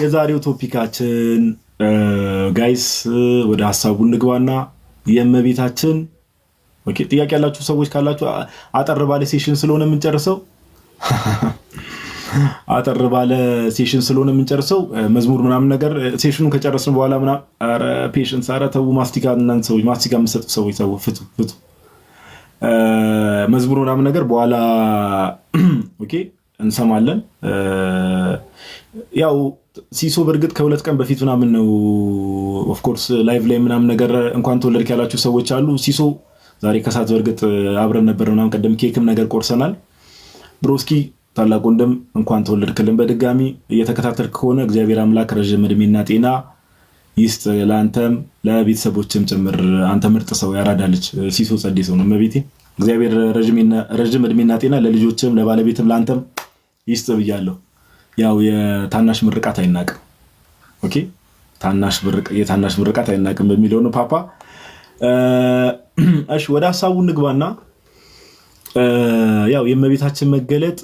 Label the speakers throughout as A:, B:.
A: የዛሬው ቶፒካችን ጋይስ ወደ ሐሳቡ እንግባና የእመቤታችን ኦኬ ጥያቄ ያላችሁ ሰዎች ካላችሁ አጠር ባለ ሴሽን ስለሆነ የምንጨርሰው መዝሙር ምናምን ነገር ሴሽኑን ከጨረስን በኋላ ምናምን አረ ፔሽንስ አረ ተው ማስቲካ እናንተ ሰዎች ማስቲካ የምትሰጡ ሰዎች ተው ፍቱ መዝሙር ምናምን ነገር በኋላ ኦኬ እንሰማለን። ያው ሲሶ በርግጥ ከሁለት ቀን በፊት ምናምን ነው ኦፍ ኮርስ ላይቭ ላይ ምናምን ነገር እንኳን ተወለድክ ያላችሁ ሰዎች አሉ። ሲሶ ዛሬ ከሳት በርግጥ አብረን ነበር ምናምን ቀደም ኬክም ነገር ቆርሰናል። ብሮስኪ ታላቅ ወንድም እንኳን ተወለድክልን በድጋሚ እየተከታተልክ ከሆነ እግዚአብሔር አምላክ ረጅም እድሜና ጤና ይስጥ ለአንተም ለቤተሰቦችም ጭምር። አንተ ምርጥ ሰው ያራዳልች ሲሶ ጸዴ ሰው ነው። እመቤቴ እግዚአብሔር ረጅም እድሜና ጤና ለልጆችም ለባለቤትም ለአንተም ይስጥ ብያለሁ። ያው የታናሽ ምርቃት አይናቅም። ኦኬ የታናሽ ምርቃት አይናቅም በሚለው ነው ፓፓ። እሺ ወደ ሐሳቡ እንግባና ያው የእመቤታችን መገለጥ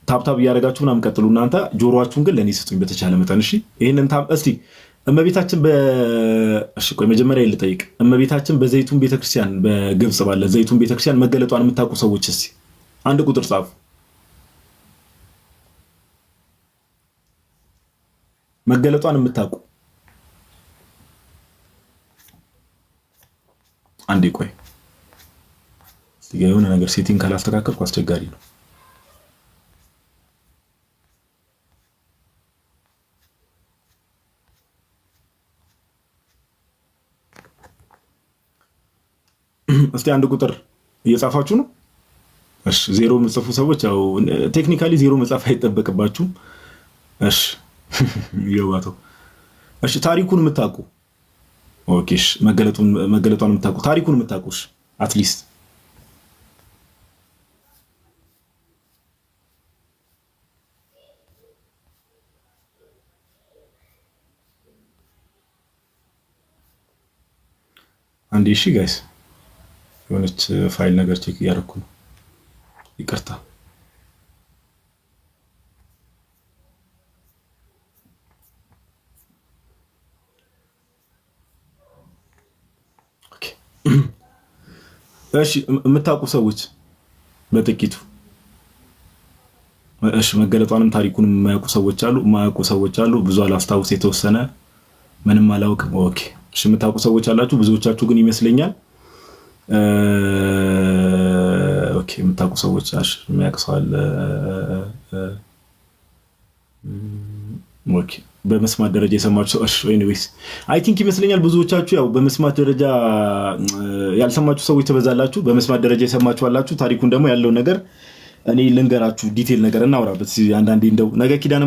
A: ታብታብ እያደረጋችሁ ምናምን ቀጥሉ እናንተ። ጆሮአችሁን ግን ለኔ ስጡኝ በተቻለ መጠን። እሺ ይሄንን እስቲ እመቤታችን እሺ ቆይ መጀመሪያ ልጠይቅ። እመቤታችን በዘይቱን ቤተክርስቲያን በግብጽ ባለ ዘይቱን ቤተክርስቲያን መገለጧን የምታውቁ ሰዎች እስቲ አንድ ቁጥር ጻፉ። መገለጧን የምታውቁ አንዴ ቆይ የሆነ ነገር ሴቲንግ ካላስተካከልኩ አስቸጋሪ ነው። እስቲ አንድ ቁጥር እየጻፋችሁ ነው። እሺ ዜሮ የምጽፉ ሰዎች ያው ቴክኒካሊ ዜሮ መጻፍ አይጠበቅባችሁም። እሺ ይወባቶ እሺ ታሪኩን የምታውቁ ኦኬ እሺ መገለጧን የምታውቁ ታሪኩን የምታውቁሽ አትሊስት አንዴ እሺ ጋይስ የሆነች ፋይል ነገር ቼክ እያደረኩ ነው። ይቅርታ እሺ የምታውቁ ሰዎች በጥቂቱ እሺ መገለጧንም ታሪኩንም የማያውቁ ሰዎች አሉ። ብዙ አላስታውስ የተወሰነ ምንም አላውቅም። ኦኬ እሺ የምታውቁ ሰዎች አላችሁ። ብዙዎቻችሁ ግን ይመስለኛል ኦኬ የምታውቁ ሰዎች እሺ የሚያውቅ ሰው አለ። ኦኬ በመስማት ደረጃ የሰማችሁ ሰው እሺ ኤኒዌይስ አይ ቲንክ ይመስለኛል ብዙዎቻችሁ ያው በመስማት ደረጃ ያልሰማችሁ ሰዎች ትበዛላችሁ። በመስማት ደረጃ የሰማችሁ አላችሁ። ታሪኩን ደግሞ ያለው ነገር እኔ ልንገራችሁ ዲቴል ነገር እናውራበት። አንዳንዴ እንደው ነገ ኪዳነ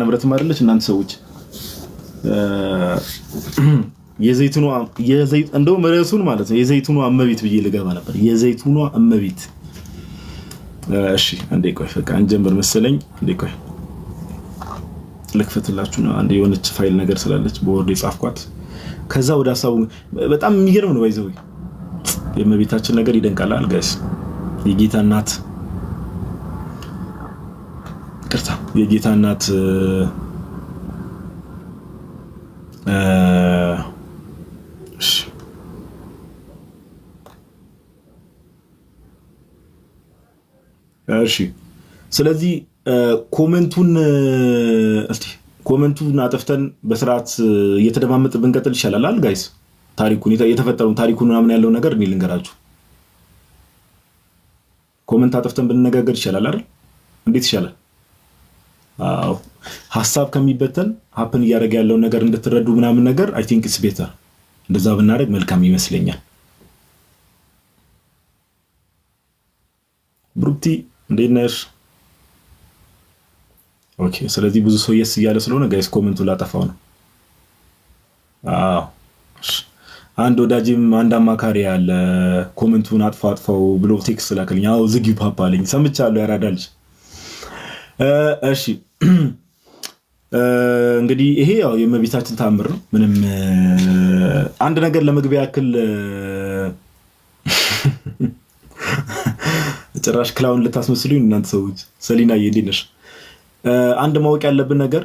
A: ምሕረትም አይደለች እናንተ ሰዎች የዘይቱኗ እንደው መረሱን ማለት ነው የዘይቱኗ እመቤት ብዬ ልገባ ነበር። የዘይቱኗ እመቤት እሺ አንዴ ቆይ በቃ እንጀምር መሰለኝ። አንዴ ቆይ ልክፈትላችሁ ነው። አንዴ የሆነች ፋይል ነገር ስላለች በወርድ የጻፍኳት ከዛ ወደ ሐሳቡ በጣም የሚገርም ነው። ባይዘው የእመቤታችን ነገር ይደንቃል ጋይስ። የጌታ እናት እሺ ስለዚህ ኮሜንቱን አጥፍተን በስርዓት እየተደማመጥ ብንቀጥል ይሻላል ጋይስ። ታሪኩን ምናምን ያለው ነገር እኔ ልንገራችሁ። ኮሜንት አጥፍተን ብንነጋገር ይሻላል አይደል? እንዴት ይሻላል? አዎ ሐሳብ ከሚበተን ሀፕን እያደረገ ያለውን ነገር እንድትረዱ ምናምን ነገር አይ ቲንክ ኢትስ ቤተር እንደዛ ብናደርግ መልካም ይመስለኛል። ብሩክቲ እንዴት ነሽ? ኦኬ ስለዚህ ብዙ ሰው የስ እያለ ስለሆነ ጋይስ ኮሜንቱ ላጠፋው ነው። አዎ አንድ ወዳጅም አንድ አማካሪ ያለ ኮሜንቱን አጥፋው ብሎ ቴክስት ላከልኝ። አዎ ዝጊው ፓፓ አለኝ። ሰምቻለሁ ያራዳልሽ። እሺ እንግዲህ ይሄ ያው የእመቤታችን ታምር ነው። ምንም አንድ ነገር ለመግቢያ ያክል ጭራሽ ክላውን ልታስመስሉኝ እናንተ ሰዎች። ሰሊናዬ እንዴት ነሽ? አንድ ማወቅ ያለብን ነገር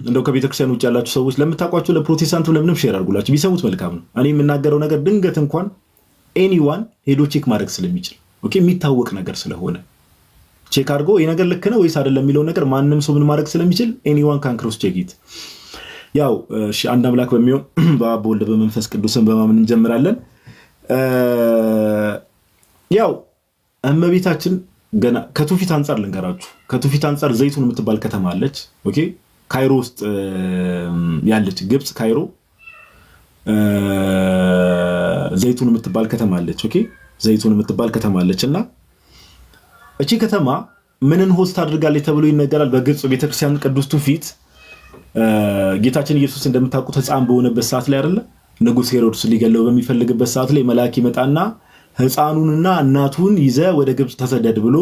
A: እንደው ከቤተክርስቲያን ውጭ ያላችሁ ሰዎች ለምታውቋቸው ለፕሮቴስታንቱ ለምንም ሼር አድርጉላችሁ ቢሰሙት መልካም ነው። እኔ የምናገረው ነገር ድንገት እንኳን ኤኒዋን ሄዶ ቼክ ማድረግ ስለሚችል ኦኬ፣ የሚታወቅ ነገር ስለሆነ ቼክ አድርጎ ይሄ ነገር ልክ ነው ወይስ አይደለም የሚለው ነገር ማንም ሰው ምን ማድረግ ስለሚችል ኤኒዋን ካን ክሮስ ቼክ ኢት። ያው እሺ፣ አንድ አምላክ በሚሆን በአብ በወልድ በመንፈስ ቅዱስን በማመን እንጀምራለን። ያው እመቤታችን ገና ከትውፊት አንጻር ልንገራችሁ። ከትውፊት አንጻር ዘይቱን የምትባል ከተማ አለች። ኦኬ፣ ካይሮ ውስጥ ያለች ግብጽ ካይሮ ዘይቱን የምትባል ከተማ አለች። ኦኬ፣ ዘይቱን የምትባል ከተማ አለች እና እቺ ከተማ ምንን ሆስት አድርጋለች ተብሎ ይነገራል። በግብጽ ቤተክርስቲያን ቅዱስ ትውፊት ጌታችን ኢየሱስ እንደምታውቁት ሕፃን በሆነበት ሰዓት ላይ አይደለ ንጉሥ ሄሮድስ ሊገለው በሚፈልግበት ሰዓት ላይ መልአክ ይመጣና ሕፃኑንና እናቱን ይዘ ወደ ግብጽ ተሰደድ ብሎ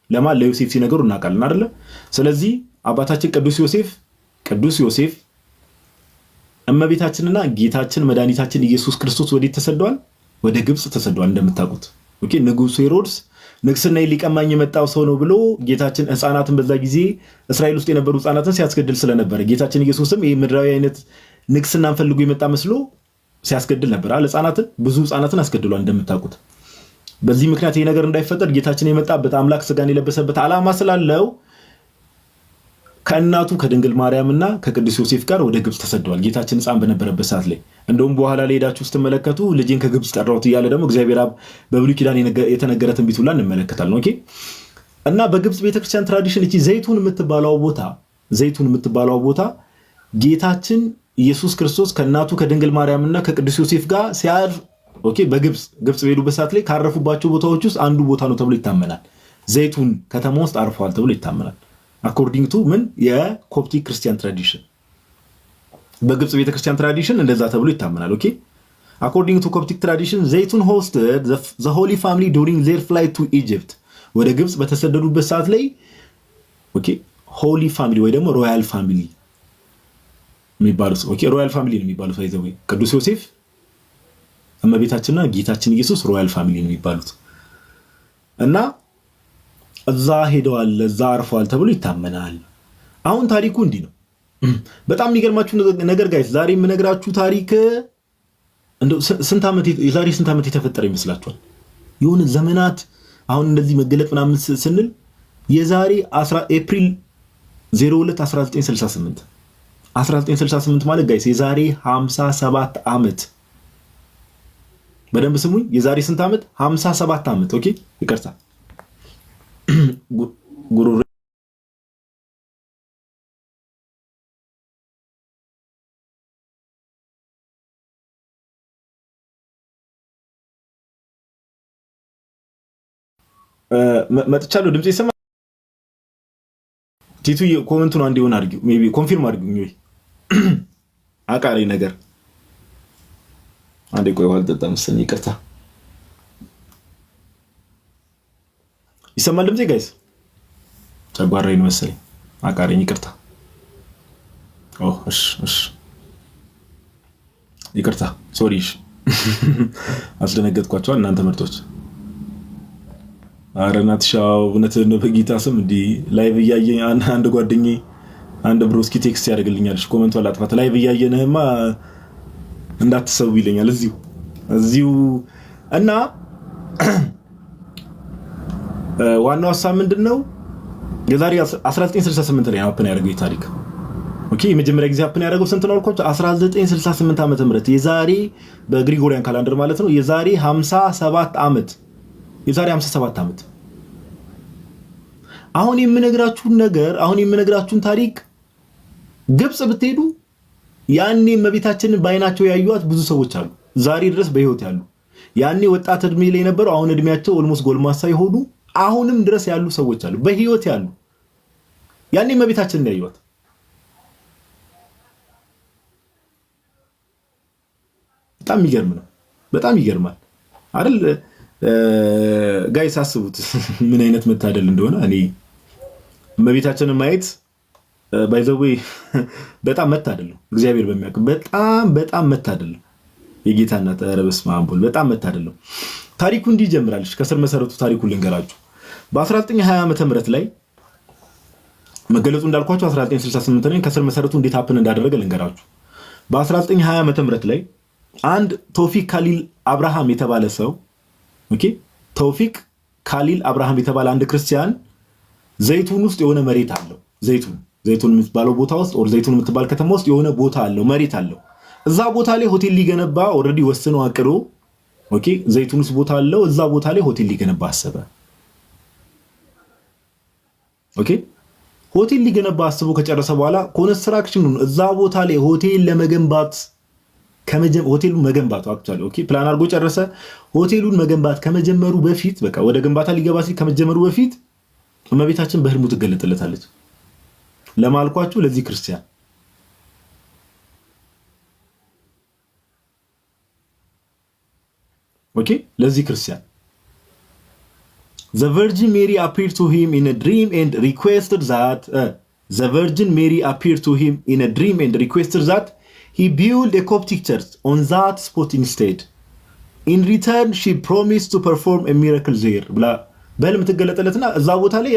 A: ለማን ለዮሴፍ ሲነገሩ እናውቃለን አይደለ። ስለዚህ አባታችን ቅዱስ ዮሴፍ እመቤታችንና ጌታችን መድኃኒታችን ኢየሱስ ክርስቶስ ወዴት ተሰደዋል? ወደ ግብጽ ተሰደዋል እንደምታውቁት። ኦኬ፣ ንጉሥ ሄሮድስ ንግስና ሊቀማኝ የመጣው ሰው ነው ብሎ ጌታችን ሕፃናትን በዛ ጊዜ እስራኤል ውስጥ የነበሩ ሕፃናትን ሲያስገድል ስለነበረ ጌታችን ኢየሱስም ይህ ምድራዊ አይነት ንግስናን ፈልጎ የመጣ መስሎ ሲያስገድል ነበር። ሕፃናትን ብዙ ሕፃናትን አስገድሏል እንደምታውቁት። በዚህ ምክንያት ይሄ ነገር እንዳይፈጠር ጌታችን የመጣበት አምላክ ስጋን የለበሰበት ዓላማ ስላለው ከእናቱ ከድንግል ማርያምና ከቅዱስ ዮሴፍ ጋር ወደ ግብጽ ተሰደዋል። ጌታችን ሕፃን በነበረበት ሰዓት ላይ እንደውም በኋላ ላይ ሄዳችሁ ስትመለከቱ ልጄን ከግብጽ ጠራሁት እያለ ደግሞ እግዚአብሔር አብ በብሉይ ኪዳን የተነገረ ትንቢት ሁላ እንመለከታለን። ኦኬ፣ እና በግብጽ ቤተክርስቲያን ትራዲሽን እቺ ዘይቱን የምትባለው ቦታ ጌታችን ኢየሱስ ክርስቶስ ከእናቱ ከድንግል ማርያምና ከቅዱስ ዮሴፍ ጋር ሲያርፍ ኦኬ፣ በግብጽ በሄዱበት ሰዓት ላይ ካረፉባቸው ቦታዎች ውስጥ አንዱ ቦታ ነው ተብሎ ይታመናል። ዘይቱን ከተማ ውስጥ አርፈዋል ተብሎ ይታመናል። አኮርዲንግ ቱ ምን የኮፕቲክ ክርስቲያን ትራዲሽን በግብጽ ቤተክርስቲያን ትራዲሽን እንደዛ ተብሎ ይታመናል። ኦኬ፣ አኮርዲንግ ቱ ኮፕቲክ ትራዲሽን ዘይቱን ሆስትድ ዘ ሆሊ ፋሚሊ ዱሪንግ ዜር ፍላይት ቱ ኢጂፕት ወደ ግብጽ በተሰደዱበት ሰዓት ላይ ኦኬ፣ ሆሊ ፋሚሊ ወይ ደግሞ ሮያል ፋሚሊ የሚባሉት ኦኬ፣ ሮያል ፋሚሊ ነው የሚባሉት ወይ ቅዱስ ዮሴፍ እመቤታችንና ጌታችን ኢየሱስ ሮያል ፋሚሊ ነው የሚባሉት እና እዛ ሄደዋል እዛ አርፈዋል ተብሎ ይታመናል። አሁን ታሪኩ እንዲህ ነው። በጣም የሚገርማችሁ ነገር ጋይስ ዛሬ የምነግራችሁ ታሪክ እንደው የዛሬ ስንት ዓመት የተፈጠረ ይመስላችኋል? የሆነ ዘመናት አሁን እንደዚህ መገለጥ ምናምን ስንል የዛሬ ኤፕሪል 02 1968 ማለት ጋይስ የዛሬ 57 ዓመት። በደንብ ስሙኝ። የዛሬ ስንት ዓመት? 57 ዓመት። ኦኬ፣ ይቅርታ ጉሮሮ መጥቻለሁ። ድምጽ ይሰማ? ቲቱ ኮሜንቱን አንድ ይሆን አድርጊው፣ ሜቢ ኮንፊርም አድርጊው። ወይ አቃሪ ነገር አንዴ ቆይ፣ ዋልጠጣ መሰለኝ። ይቅርታ ይሰማል ድምጼ ጋይስ? ጨጓራዬን መሰለኝ አቃሪኝ። ይቅርታ። እሺ ይቅርታ፣ ሶሪ። አስደነገጥኳቸው እናንተ ምርጦች። ኧረ እናትሻው እውነትህን ነው በጌታ ስም እንዲህ ላይቭ እያየኝ አንድ ጓደኛዬ አንድ ብሮስኪ ቴክስት ያደርግልኛል። ኮሜንቷን ላጥፋት። ላይቭ እያየንህማ እንዳትሰው ይለኛል እዚሁ እና ዋናው ሀሳብ ምንድነው? የዛሬ 1968 ላይ ሀፕን ያደረገው ታሪክ ኦኬ። የመጀመሪያ ጊዜ ሀፕን ያደረገው ስንት ነው አልኳችሁ? 1968 ዓመተ ምህረት የዛሬ በግሪጎሪያን ካላንደር ማለት ነው። የዛሬ 57 ዓመት አሁን የምነግራችሁን ታሪክ ግብጽ ብትሄዱ ያኔ እመቤታችንን በአይናቸው ያዩት ብዙ ሰዎች አሉ፣ ዛሬ ድረስ በህይወት ያሉ። ያኔ ወጣት እድሜ ላይ ነበሩ፣ አሁን እድሜያቸው ኦልሞስት ጎልማሳ የሆኑ አሁንም ድረስ ያሉ ሰዎች አሉ፣ በህይወት ያሉ። ያኔ እመቤታችንን ያዩት። በጣም የሚገርም ነው። በጣም ይገርማል አይደል ጋይስ? አስቡት ምን አይነት መታደል እንደሆነ። እኔ እመቤታችንን ማየት ባይ ዘ ዌይ በጣም መታደል ነው። እግዚአብሔር በሚያውቅ በጣም መታደል ነው። የጌታ እናት ረበስማ አምቦል በጣም መታደል ነው። ታሪኩ እንዲህ ይጀምራል። ከስር መሰረቱ ታሪኩን ልንገራችሁ። በ1920 ዓመተ ምህረት ላይ መገለጹ እንዳልኳችሁ 1968 ላይ ከስር መሰረቱ እንዴት ሀፕን እንዳደረገ ልንገራችሁ። በ1920 ዓመተ ምህረት ላይ አንድ ቶፊክ ካሊል አብርሃም የተባለ ሰው ኦኬ፣ ቶፊክ ካሊል አብርሃም የተባለ አንድ ክርስቲያን ዘይቱን ውስጥ የሆነ መሬት አለው። ዘይቱን የምትባለው ቦታ ውስጥ ኦር ዘይቱን የምትባል ከተማ ውስጥ የሆነ ቦታ አለው፣ መሬት አለው። እዛ ቦታ ላይ ሆቴል ሊገነባ ኦልሬዲ ወስኖ አቅዶ ኦኬ፣ ዘይቱን ውስጥ ቦታ አለው። እዛ ቦታ ላይ ሆቴል ሊገነባ አሰበ። ኦኬ፣ ሆቴል ሊገነባ አስቦ ከጨረሰ በኋላ ኮንስትራክሽኑን እዛ ቦታ ላይ ሆቴል ለመገንባት ሆቴሉን መገንባቱ አክቹአሊ ኦኬ ፕላን አድርጎ ጨረሰ። ሆቴሉን መገንባት ከመጀመሩ በፊት በቃ ወደ ግንባታ ሊገባ ሲል ከመጀመሩ በፊት እመቤታችን በህልሙ ትገለጥለታለች። ለማልኳችሁ ለዚህ ክርስቲያን ኦኬ፣ ለዚህ ክርስቲያን The Virgin Mary appeared to him in a dream and requested that he build a Coptic church on that spot instead. In return, she promised to perform a miracle there. ብላ በህልም ትገለጠለትና እዛ ቦታ ላይ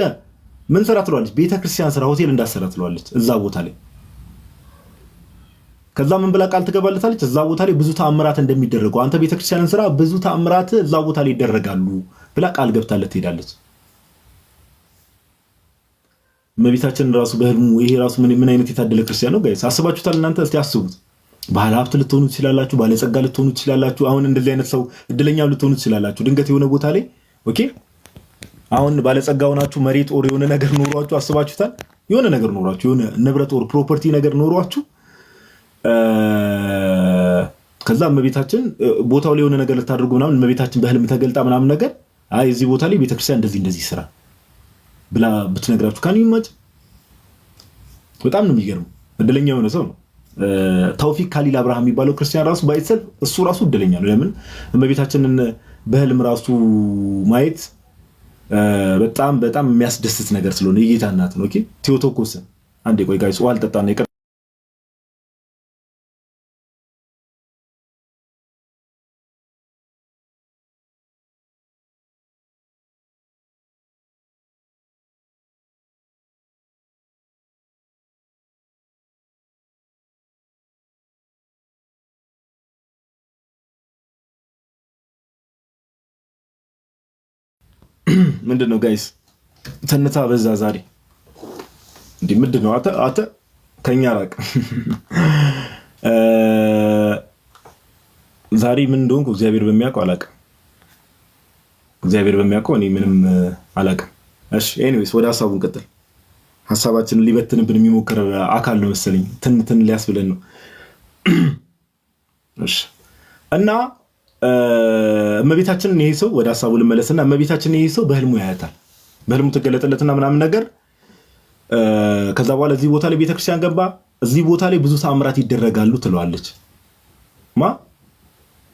A: ምን ሰራ ትለዋለች? ቤተክርስቲያን ስራ ሆቴል እንዳሰራ ትለዋለች እዛ ቦታ ላይ። ከዛ ምን ብላ ቃል ትገባለታለች? እዛ ቦታ ላይ ብዙ ተአምራት እንደሚደረጉ አንተ ቤተክርስቲያንን ስራ ብዙ ተአምራት እዛ ቦታ ላይ ይደረጋሉ ብላ ቃል ገብታለት ትሄዳለች። እመቤታችን ራሱ በህልሙ ይሄ ራሱ ምን አይነት የታደለ ክርስቲያን ነው ጋይስ? አስባችሁታል እናንተ? እስቲ አስቡት። ባለ ሀብት ልትሆኑ ትችላላችሁ፣ ባለጸጋ ልትሆኑ ትችላላችሁ። አሁን እንደዚህ አይነት ሰው እድለኛ ልትሆኑ ትችላላችሁ። ድንገት የሆነ ቦታ ላይ ኦኬ፣ አሁን ባለጸጋ ሆናችሁ መሬት ኦር የሆነ ነገር ኖሯችሁ አስባችሁታል? የሆነ ነገር ኖሯችሁ የሆነ ንብረት ኦር ፕሮፐርቲ ነገር ኖሯችሁ ከዛ እመቤታችን ቦታው ላይ የሆነ ነገር ልታደርጉ ምናምን እመቤታችን በህልም ተገልጣ ምናምን ነገር አይ እዚህ ቦታ ላይ ቤተክርስቲያን እንደዚህ ስራ ብላ ብትነግራችሁ ካን ይማጭ በጣም ነው የሚገርመው። እድለኛ የሆነ ሰው ነው ተውፊክ ካሊል አብርሃም የሚባለው ክርስቲያን ራሱ ባይሰል እሱ ራሱ እድለኛ ነው። ለምን እመቤታችንን በህልም ራሱ ማየት በጣም የሚያስደስት ነገር ስለሆነ የጌታ እናት ነው። ኦኬ ቴዎቶኮስ አንዴ ቆይ ጋይስ ዋል ጠጣና ይቀር ምንድነው ጋይስ ተነታ በዛ ዛሬ እንዴ ምንድነው? አተ ከኛ ራቅ ዛሬ ምን እንደሆንኩ እግዚአብሔር በሚያውቀው አላውቅም። እግዚአብሔር በሚያውቀው እኔ ምንም አላውቅም። እሺ ኤኒዌይስ ወደ ሐሳቡ እንቀጥል። ሐሳባችንን ሊበትንብን የሚሞክር አካል ነው መሰለኝ ትን ሊያስብለን ነው። እሺ እና እመቤታችንን ይሄ ሰው ወደ ሐሳቡ ልመለስና እመቤታችንን ይሄ ሰው በህልሙ ያያታል። በህልሙ ትገለጠለትና ምናምን ነገር ከዛ በኋላ እዚህ ቦታ ላይ ቤተክርስቲያን ገባ፣ እዚህ ቦታ ላይ ብዙ ተአምራት ይደረጋሉ ትለዋለች።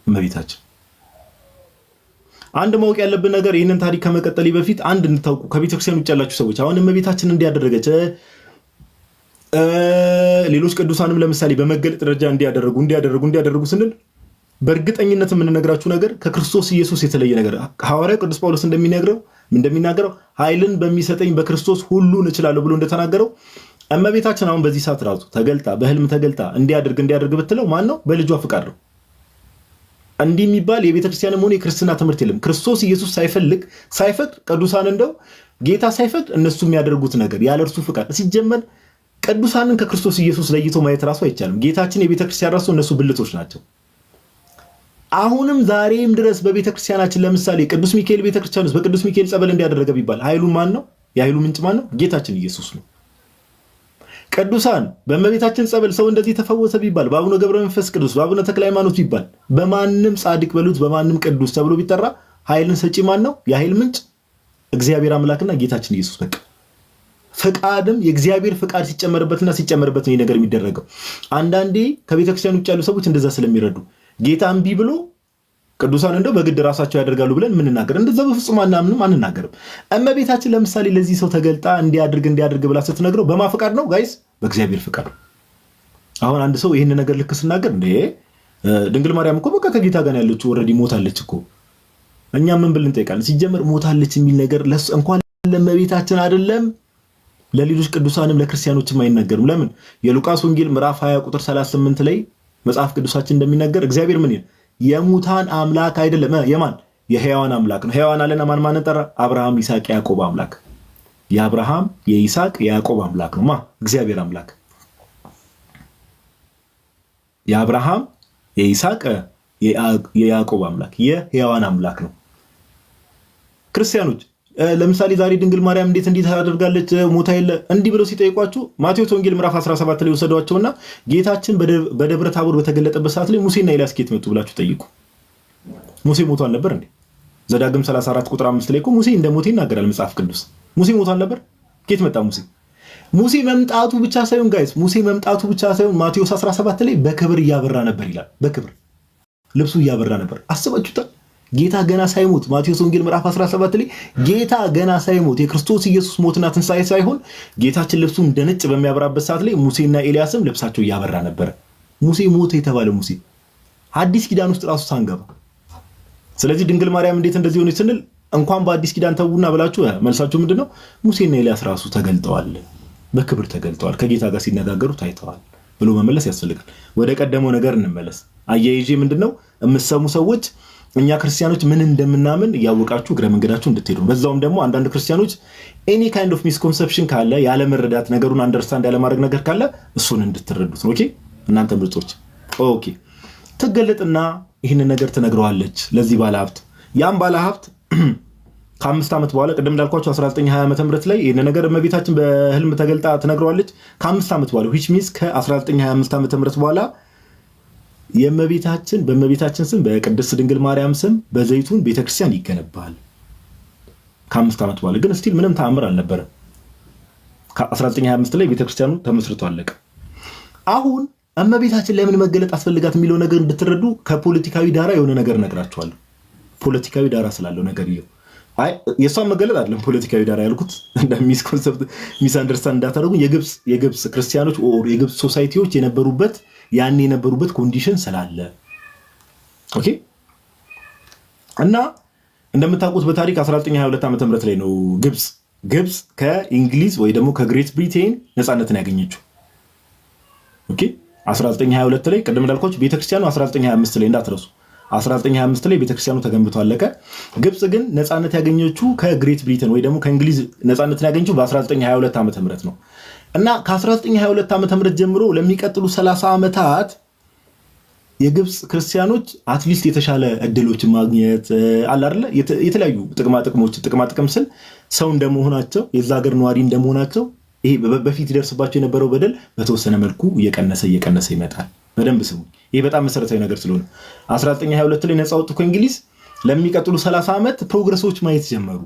A: እመቤታችን አንድ ማወቅ ያለብን ነገር ይህንን ታሪክ ከመቀጠል በፊት አንድ እንታውቁ ከቤተክርስቲያን ውጭ ያላችሁ ሰዎች አሁን እመቤታችን እንዲያደረገች ሌሎች ቅዱሳንም ለምሳሌ በመገለጥ ደረጃ እንዲያደርጉ ስንል በእርግጠኝነት የምንነግራችሁ ነገር ከክርስቶስ ኢየሱስ የተለየ ነገር ሐዋርያው ቅዱስ ጳውሎስ እንደሚናገረው ኃይልን በሚሰጠኝ በክርስቶስ ሁሉን እችላለሁ ብሎ እንደተናገረው እመቤታችን አሁን በዚህ ሰዓት ራሱ ተገልጣ በህልም ተገልጣ እንዲያደርግ ብትለው ማን ነው? በልጇ ፍቃድ ነው። እንዲህ የሚባል የቤተክርስቲያንም ሆነ የክርስትና ትምህርት የለም። ክርስቶስ ኢየሱስ ሳይፈቅድ ቅዱሳን እንደው ጌታ ሳይፈቅድ እነሱ የሚያደርጉት ነገር ያለ እርሱ ፍቃድ ሲጀመር ቅዱሳንን ከክርስቶስ ኢየሱስ ለይቶ ማየት ራሱ አይቻልም። ጌታችን የቤተክርስቲያን ራሱ እነሱ ብልቶች ናቸው። አሁንም ዛሬም ድረስ በቤተክርስቲያናችን ለምሳሌ ቅዱስ ሚካኤል ቤተክርስቲያን ውስጥ በቅዱስ ሚካኤል ጸበል እንዲያደረገ ቢባል ኃይሉ ማን ነው? የኃይሉ ምንጭ ማን ነው? ጌታችን ኢየሱስ ነው። ቅዱሳን በእመቤታችን ጸበል ሰው እንደዚህ ተፈወሰ ቢባል በአቡነ ገብረ መንፈስ ቅዱስ በአቡነ ተክለ ሃይማኖት ቢባል በማንም ጻድቅ በሉት በማንም ቅዱስ ተብሎ ቢጠራ ኃይልን ሰጪ ማን ነው? የኃይል ምንጭ እግዚአብሔር አምላክና ጌታችን ኢየሱስ። በቃ ፍቃድም የእግዚአብሔር ፍቃድ ሲጨመርበት ነው ነገር የሚደረገው። አንዳንዴ ከቤተክርስቲያን ውጭ ያሉ ሰዎች እንደዛ ስለሚረዱ ጌታ እምቢ ብሎ ቅዱሳን እንደው በግድ ራሳቸው ያደርጋሉ ብለን ምንናገር እንደዛ በፍጹም አንናገርም። እመቤታችን ለምሳሌ ለዚህ ሰው ተገልጣ እንዲያድርግ ብላ ስትነግረው በማፈቃድ ነው ጋይስ? በእግዚአብሔር ፍቃድ። አሁን አንድ ሰው ይህን ነገር ልክ ስናገር እንዴ ድንግል ማርያም እኮ በቃ ከጌታ ጋር ያለችው ኦልሬዲ ሞታለች እኮ እኛ ምን ብለን እንጠይቃለን? ሲጀመር ሞታለች የሚል ነገር እንኳን ለእመቤታችን አይደለም ለሌሎች ቅዱሳንም ለክርስቲያኖችም አይነገርም። ለምን? የሉቃስ ወንጌል ምዕራፍ 20 ቁጥር 38 ላይ መጽሐፍ ቅዱሳችን እንደሚነገር እግዚአብሔር ምን ይላል? የሙታን አምላክ አይደለም፣ የማን? የሕያዋን አምላክ ነው። ሕያዋን አለና ማን ጠራ? አብርሃም፣ ይስሐቅ፣ ያዕቆብ አምላክ። የአብርሃም የይስሐቅ የያዕቆብ አምላክ ነው ማ? እግዚአብሔር አምላክ። የአብርሃም የይስሐቅ የያዕቆብ አምላክ የሕያዋን አምላክ ነው። ክርስቲያኖች ለምሳሌ ዛሬ ድንግል ማርያም እንዴት ታደርጋለች ሞታ የለ እንዲህ ብለው ሲጠይቋችሁ ማቴዎስ ወንጌል ምዕራፍ 17 ላይ ወሰዷቸውና ጌታችን በደብረ ታቦር በተገለጠበት ሰዓት ላይ ሙሴና ኤልያስ ከየት መጡ ብላችሁ ጠይቁ። ሙሴ ሞቷል ነበር እንዴ? ዘዳግም 34 ቁጥር 5 ላይ እኮ ሙሴ እንደሞተ ይናገራል መጽሐፍ ቅዱስ። ሙሴ ሞቷል ነበር? ከየት መጣ ሙሴ? ሙሴ መምጣቱ ብቻ ሳይሆን ጋይስ፣ ሙሴ መምጣቱ ብቻ ሳይሆን ማቴዎስ 17 ላይ በክብር እያበራ ነበር ይላል። በክብር ልብሱ እያበራ ነበር። አስባችሁታል? ጌታ ገና ሳይሞት ማቴዎስ ወንጌል ምዕራፍ 17 ላይ ጌታ ገና ሳይሞት የክርስቶስ ኢየሱስ ሞትና ትንሣኤ ሳይሆን ጌታችን ልብሱ እንደ ነጭ በሚያበራበት ሰዓት ላይ ሙሴና ኤልያስም ልብሳቸው እያበራ ነበር። ሙሴ ሞተ የተባለ ሙሴ አዲስ ኪዳን ውስጥ ራሱ ሳንገባ። ስለዚህ ድንግል ማርያም እንዴት እንደዚህ ሆነች ስንል እንኳን በአዲስ ኪዳን ተውና ብላችሁ መልሳችሁ ምንድነው? ሙሴና ኤልያስ ራሱ ተገልጠዋል፣ በክብር ተገልጠዋል፣ ከጌታ ጋር ሲነጋገሩ ታይተዋል ብሎ መመለስ ያስፈልጋል። ወደ ቀደመው ነገር እንመለስ። አያይዤ ምንድነው የምትሰሙ ሰዎች እኛ ክርስቲያኖች ምን እንደምናምን እያወቃችሁ እግረ መንገዳችሁ እንድትሄዱ። በዛውም ደግሞ አንዳንድ ክርስቲያኖች ኤኒ ካይንድ ኦፍ ሚስኮንሰፕሽን ካለ ያለ መረዳት ነገሩን አንደርስታንድ ያለ ማድረግ ነገር ካለ እሱን እንድትረዱት ነው። ኦኬ እናንተ ምርጦች። ኦኬ ትገለጥና ይህንን ነገር ትነግረዋለች ለዚህ ባለሀብት። ያም ባለሀብት ከ5 ዓመት በኋላ ቅድም እንዳልኳችሁ 1920 ዓመተ ምህረት ላይ ይህንን ነገር እመቤታችን በህልም ተገልጣ ትነግረዋለች። ከ5 ዓመት በኋላ which means ከ1925 ዓመተ ምህረት በኋላ በእመቤታችን ስም በቅድስት ድንግል ማርያም ስም በዘይቱን ቤተክርስቲያን ይገነባል። ከ5 ዓመት በኋላ ግን ስቲል ምንም ተአምር አልነበረም። ከ1925 ላይ ቤተክርስቲያኑ ተመስርቶ አለቀ። አሁን እመቤታችን ለምን መገለጥ አስፈልጋት የሚለው ነገር እንድትረዱ ከፖለቲካዊ ዳራ የሆነ ነገር እነግራችኋለሁ። ፖለቲካዊ ዳራ ስላለው ነገር ይኸው የሷን መገለጥ አይደለም ፖለቲካዊ ዳራ ያልኩት እንደሚስ ኮንሰፕት ሚስ አንደርስታንድ እንዳታደርጉ። የግብጽ ክርስቲያኖች ኦር የግብጽ ሶሳይቲዎች የነበሩበት ኮንዲሽን ስላለ ኦኬ። እና እንደምታውቁት በታሪክ 1922 ዓመተ ምህረት ላይ ነው ግብጽ ከእንግሊዝ ወይ ደግሞ ከግሬት ብሪቴን ነፃነትን ያገኘችው። ኦኬ 1922 ላይ ቀደም እንዳልኳችሁ ቤተክርስቲያኑ 1925 ላይ እንዳትረሱ 1925 ላይ ቤተክርስቲያኑ ተገንብቶ አለቀ። ግብጽ ግን ነፃነት ያገኘችው ከግሬት ብሪቴን ወይ ደግሞ ከእንግሊዝ ነፃነትን ያገኘችው በ1922 ዓመተ ምህረት ነው። እና ከ1922 ዓመተ ምህረት ጀምሮ ለሚቀጥሉ 30 ዓመታት የግብጽ ክርስቲያኖች አትሊስት የተሻለ እድሎችን ማግኘት አለ አይደለ? የተለያዩ ጥቅም ስል ሰው እንደመሆናቸው የዛ ሀገር ነዋሪ እንደመሆናቸው ይሄ በፊት ይደርስባቸው የነበረው በደል በተወሰነ መልኩ እየቀነሰ ይመጣል። በደንብ ስሙ። ይሄ በጣም መሰረታዊ ነገር ስለሆነ 1922 ላይ ነፃ ወጡ ከእንግሊዝ። ለሚቀጥሉ 30 ዓመት ፕሮግረሶች ማየት ጀመሩ።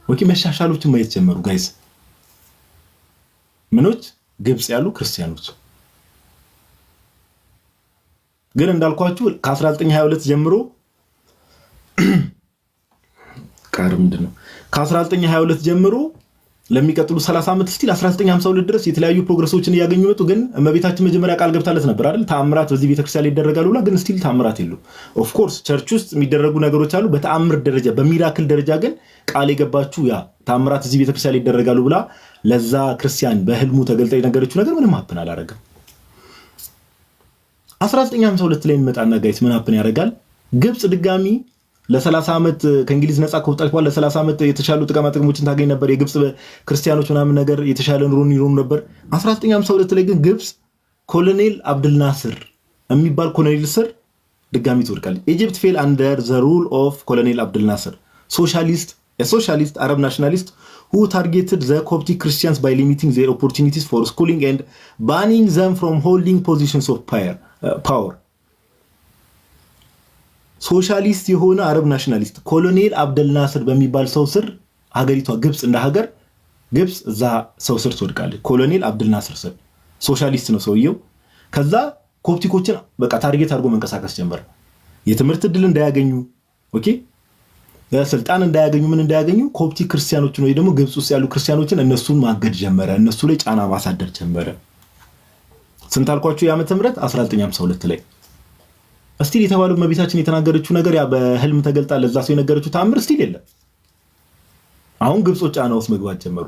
A: ወኪ መሻሻሎችን ማየት ጀመሩ ጋይስ። ምኖች ግብጽ ያሉ ክርስቲያኖች ግን እንዳልኳችሁ ከ1922 ጀምሮ ከ1922 ጀምሮ ለሚቀጥሉ 30 ዓመት ስቲል 1952 ድረስ የተለያዩ ፕሮግረሶችን እያገኙ መጡ። ግን እመቤታችን መጀመሪያ ቃል ገብታለት ነበር አይደል? ተአምራት በዚህ ቤተክርስቲያን ላይ ይደረጋሉ ብላ። ግን ስቲል ተአምራት የሉም። ኦፍ ኮርስ ቸርች ውስጥ የሚደረጉ ነገሮች አሉ። በተአምር ደረጃ በሚራክል ደረጃ ግን ቃል የገባችሁ ያ ተአምራት እዚህ ቤተክርስቲያን ላይ ይደረጋሉ ብላ ለዛ ክርስቲያን በህልሙ ተገልጣ የነገረችው ነገር ምንም ሀፕን አላደረገም። 1952 ላይ እንመጣና ጋይስ ምን ሀፕን ያደርጋል? ግብጽ ድጋሚ ለ30 ዓመት ከእንግሊዝ ነፃ ከወጣች በኋላ ለ30 ዓመት የተሻሉ ጥቅሞችን ታገኝ ነበር። የግብጽ ክርስቲያኖች ምናምን ነገር የተሻለ ኑሮን ይኖሩ ነበር። 1952 ላይ ግን ግብጽ ኮሎኔል አብድልናስር የሚባል ኮሎኔል ስር ድጋሚ ትወድቃለች። ኢጂፕት ፌል አንደር ዘ ሩል ኦፍ ኮሎኔል አብድልናስር ሶሻሊስት አረብ ናሽናሊስት who targeted the Coptic Christians by limiting their opportunities for schooling and banning them from holding positions of power. ሶሻሊስት የሆነ አረብ ናሽናሊስት ኮሎኔል አብደልናስር በሚባል ሰው ስር ሀገሪቷ ግብጽ እንደ ሀገር ግብጽ እዛ ሰው ስር ትወድቃለች። ኮሎኔል አብደልናስር ስር ሶሻሊስት ነው ሰውየው። ከዛ ኮፕቲኮችን በቃ ታርጌት አድርጎ መንቀሳቀስ ጀመረ። የትምህርት እድል እንዳያገኙ ኦኬ፣ ስልጣን እንዳያገኙ ምን እንዳያገኙ ኮፕቲክ ክርስቲያኖችን ወይ ደግሞ ግብጽ ውስጥ ያሉ ክርስቲያኖችን እነሱን ማገድ ጀመረ። እነሱ ላይ ጫና ማሳደር ጀመረ። ስንት አልኳችሁ? የዓመተ ምህረት 1952 ላይ እስቲል የተባለው እመቤታችን የተናገረችው ነገር ያ በህልም ተገልጣ ለዛ ሰው የነገረችው ተአምር እስቲል የለም። አሁን ግብጾች ጫና ውስጥ መግባት ጀመሩ።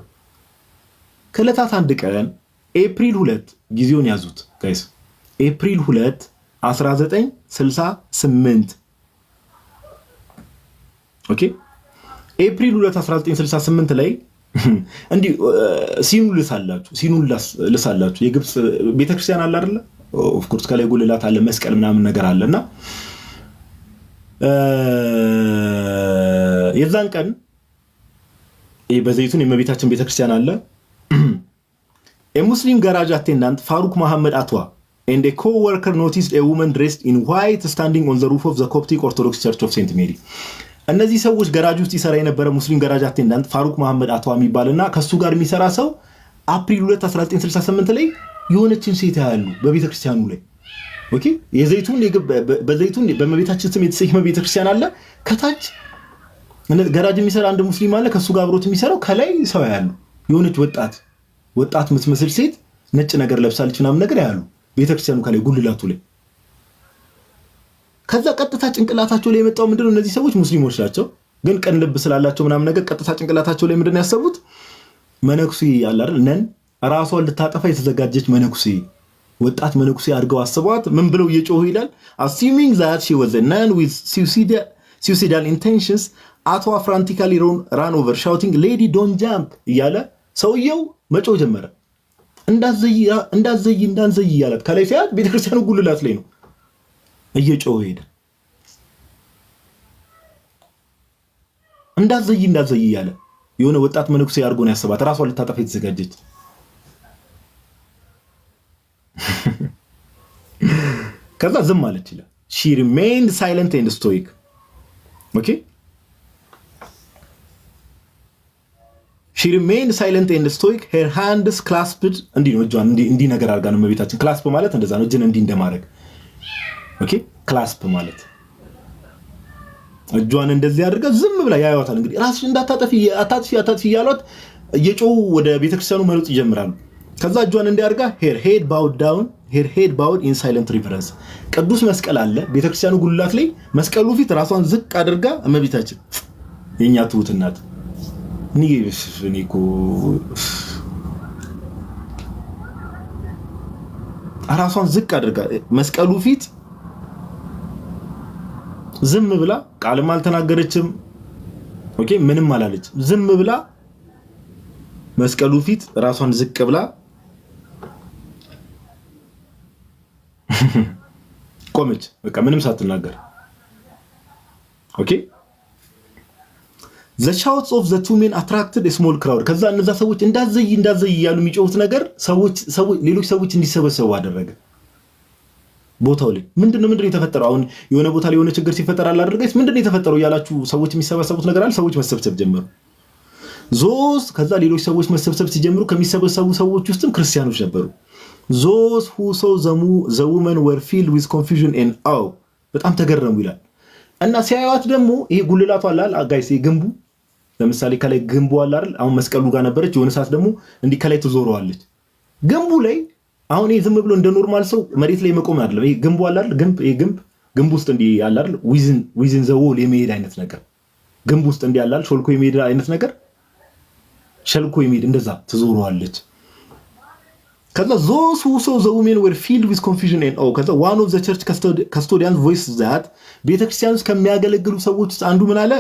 A: ከዕለታት አንድ ቀን ኤፕሪል 2 ጊዜውን ያዙት ጋይስ፣ ኤፕሪል 2 1968 ኦኬ። ኤፕሪል 2 1968 ላይ እንዲህ ሲኑ ልሳላችሁ የግብፅ ቤተክርስቲያን አለ አይደለ? ኦፍ ኮርስ ከላይ ጉልላት አለ፣ መስቀል ምናምን ነገር አለና የዛን ቀን በዘይቱን የእመቤታችን ቤተክርስቲያን አለ። a Muslim garage attendant Farooq Mohammed Atwa and a co-worker noticed a woman dressed in white standing on the roof of the Coptic Orthodox Church of St. Mary. እነዚህ ሰዎች ጋራጅ ውስጥ ይሰራ የነበረ ሙስሊም ጋራጅ አቴንዳንት ፋሩክ መሐመድ አቷ የሚባልና ከሱ ጋር የሚሰራ ሰው አፕሪል 2 1968 ላይ የሆነችን ሴት ያያሉ በቤተክርስቲያኑ ላይ። ኦኬ በዘይቱን በእመቤታችን ስም የተሰየመ ቤተክርስቲያን አለ። ከታች ጋራጅ የሚሰራ አንድ ሙስሊም አለ፣ ከሱ ጋር አብሮት የሚሰራው ከላይ ሰው ያያሉ። የሆነች ወጣት የምትመስል ሴት ነጭ ነገር ለብሳለች ምናምን ነገር ያያሉ ቤተክርስቲያኑ ከላይ ጉልላቱ ላይ። ከዛ ቀጥታ ጭንቅላታቸው ላይ የመጣው ምንድነው? እነዚህ ሰዎች ሙስሊሞች ናቸው፣ ግን ቀን ልብ ስላላቸው ምናምን ነገር ቀጥታ ጭንቅላታቸው ላይ ምንድነው ያሰቡት? መነኩሴ ያለ አይደል ነን ራሷን ልታጠፋ የተዘጋጀች መነኩሴ፣ ወጣት መነኩሴ አድርገው አስበዋት ምን ብለው እየጮሁ ይላል assuming that she was a nun with suicidal intentions Atwa frantically ran over shouting lady don't jump እያለ ሰውየው መጮህ ጀመረ። እንዳዘይ እያላት ከላይ ሲያት ቤተክርስቲያኑ ጉልላት ላይ ነው እየጮህ ሄደ። እንዳዘይ እያለ የሆነ ወጣት መነኩሴ አድርጎ ነው ያሰባት፣ ራሷን ልታጠፋ የተዘጋጀች። ከዛ ዝም አለች ይላል። she remained silent and stoic okay she remained silent and stoic her hands clasped እንዲህ ነው እጇን እንዲህ ነገር አድርጋ ነው እመቤታችን። ክላስፕ ማለት እንደዛ ነው፣ እጅን እንዲህ እንደማድረግ ኦኬ። ክላስፕ ማለት እጇን እንደዚህ አድርጋ ዝም ብላ ያዩዋታል። እንግዲህ ራስሽ እንዳታጠፊ አታጥፊ እያሏት እየጮሁ ወደ ቤተክርስቲያኑ መሮጥ ይጀምራሉ። ከዛ እጇን እንዲያርጋ her head bowed in silent reverence ቅዱስ መስቀል አለ ቤተክርስቲያኑ ጉልላት ላይ። መስቀሉ ፊት ራሷን ዝቅ አድርጋ እመቤታችን የኛ ትሁት እናት ኒኮ ራሷን ዝቅ አድርጋ መስቀሉ ፊት ዝም ብላ ቃልም አልተናገረችም። ኦኬ ምንም አላለች። ዝም ብላ መስቀሉ ፊት ራሷን ዝቅ ብላ ቆመች። በቃ ምንም ሳትናገር ኦኬ። the shouts of the two men attracted a small crowd ከዛ እነዛ ሰዎች እንዳዘይ ያሉ የሚጮሁት ነገር ሌሎች ሰዎች እንዲሰበሰቡ አደረገ። ቦታው ላይ ምንድነው የተፈጠረው? አሁን የሆነ ቦታ ላይ የሆነ ችግር ሲፈጠር አላደረገች ምንድነው የተፈጠረው ያላችሁ ሰዎች የሚሰበሰቡት ነገር አለ። ሰዎች መሰብሰብ ጀመሩ። ከዛ ሌሎች ሰዎች መሰብሰብ ሲጀምሩ ከሚሰበሰቡ ሰዎች ውስጥም ክርስቲያኖች ነበሩ። those who saw the woman were filled with confusion and awe በጣም ተገረሙ ይላል። እና ሲያዩት ደግሞ ይሄ ጉልላቱ አላል ጋይስ ግንቡ ለምሳሌ ከላይ ግንቡ አለ አይደል? አሁን መስቀሉ ጋር ነበረች። የሆነ ሰዓት ደግሞ እንዲህ ከላይ ትዞረዋለች። ግንቡ ላይ አሁን ይሄ ዝም ብሎ እንደ ኖርማል ሰው መሬት ላይ መቆም አይደለም። ይሄ ግንቡ አለ አይደል? ግንብ ውስጥ እንዲህ አለ አይደል? ዊዝን ዘ ዎል የሚሄድ አይነት ነገር ግንብ ውስጥ እንዲህ አለ አይደል? ሾልኮ የሚሄድ አይነት ነገር ሸልኮ የሚሄድ እንደዛ ትዞረዋለች። ከዛ those who saw the women were filled with confusion and awe ከዛ one of the church custodians voiced that ቤተክርስቲያን ውስጥ ከሚያገለግሉ ሰዎች ውስጥ አንዱ ምን አለ?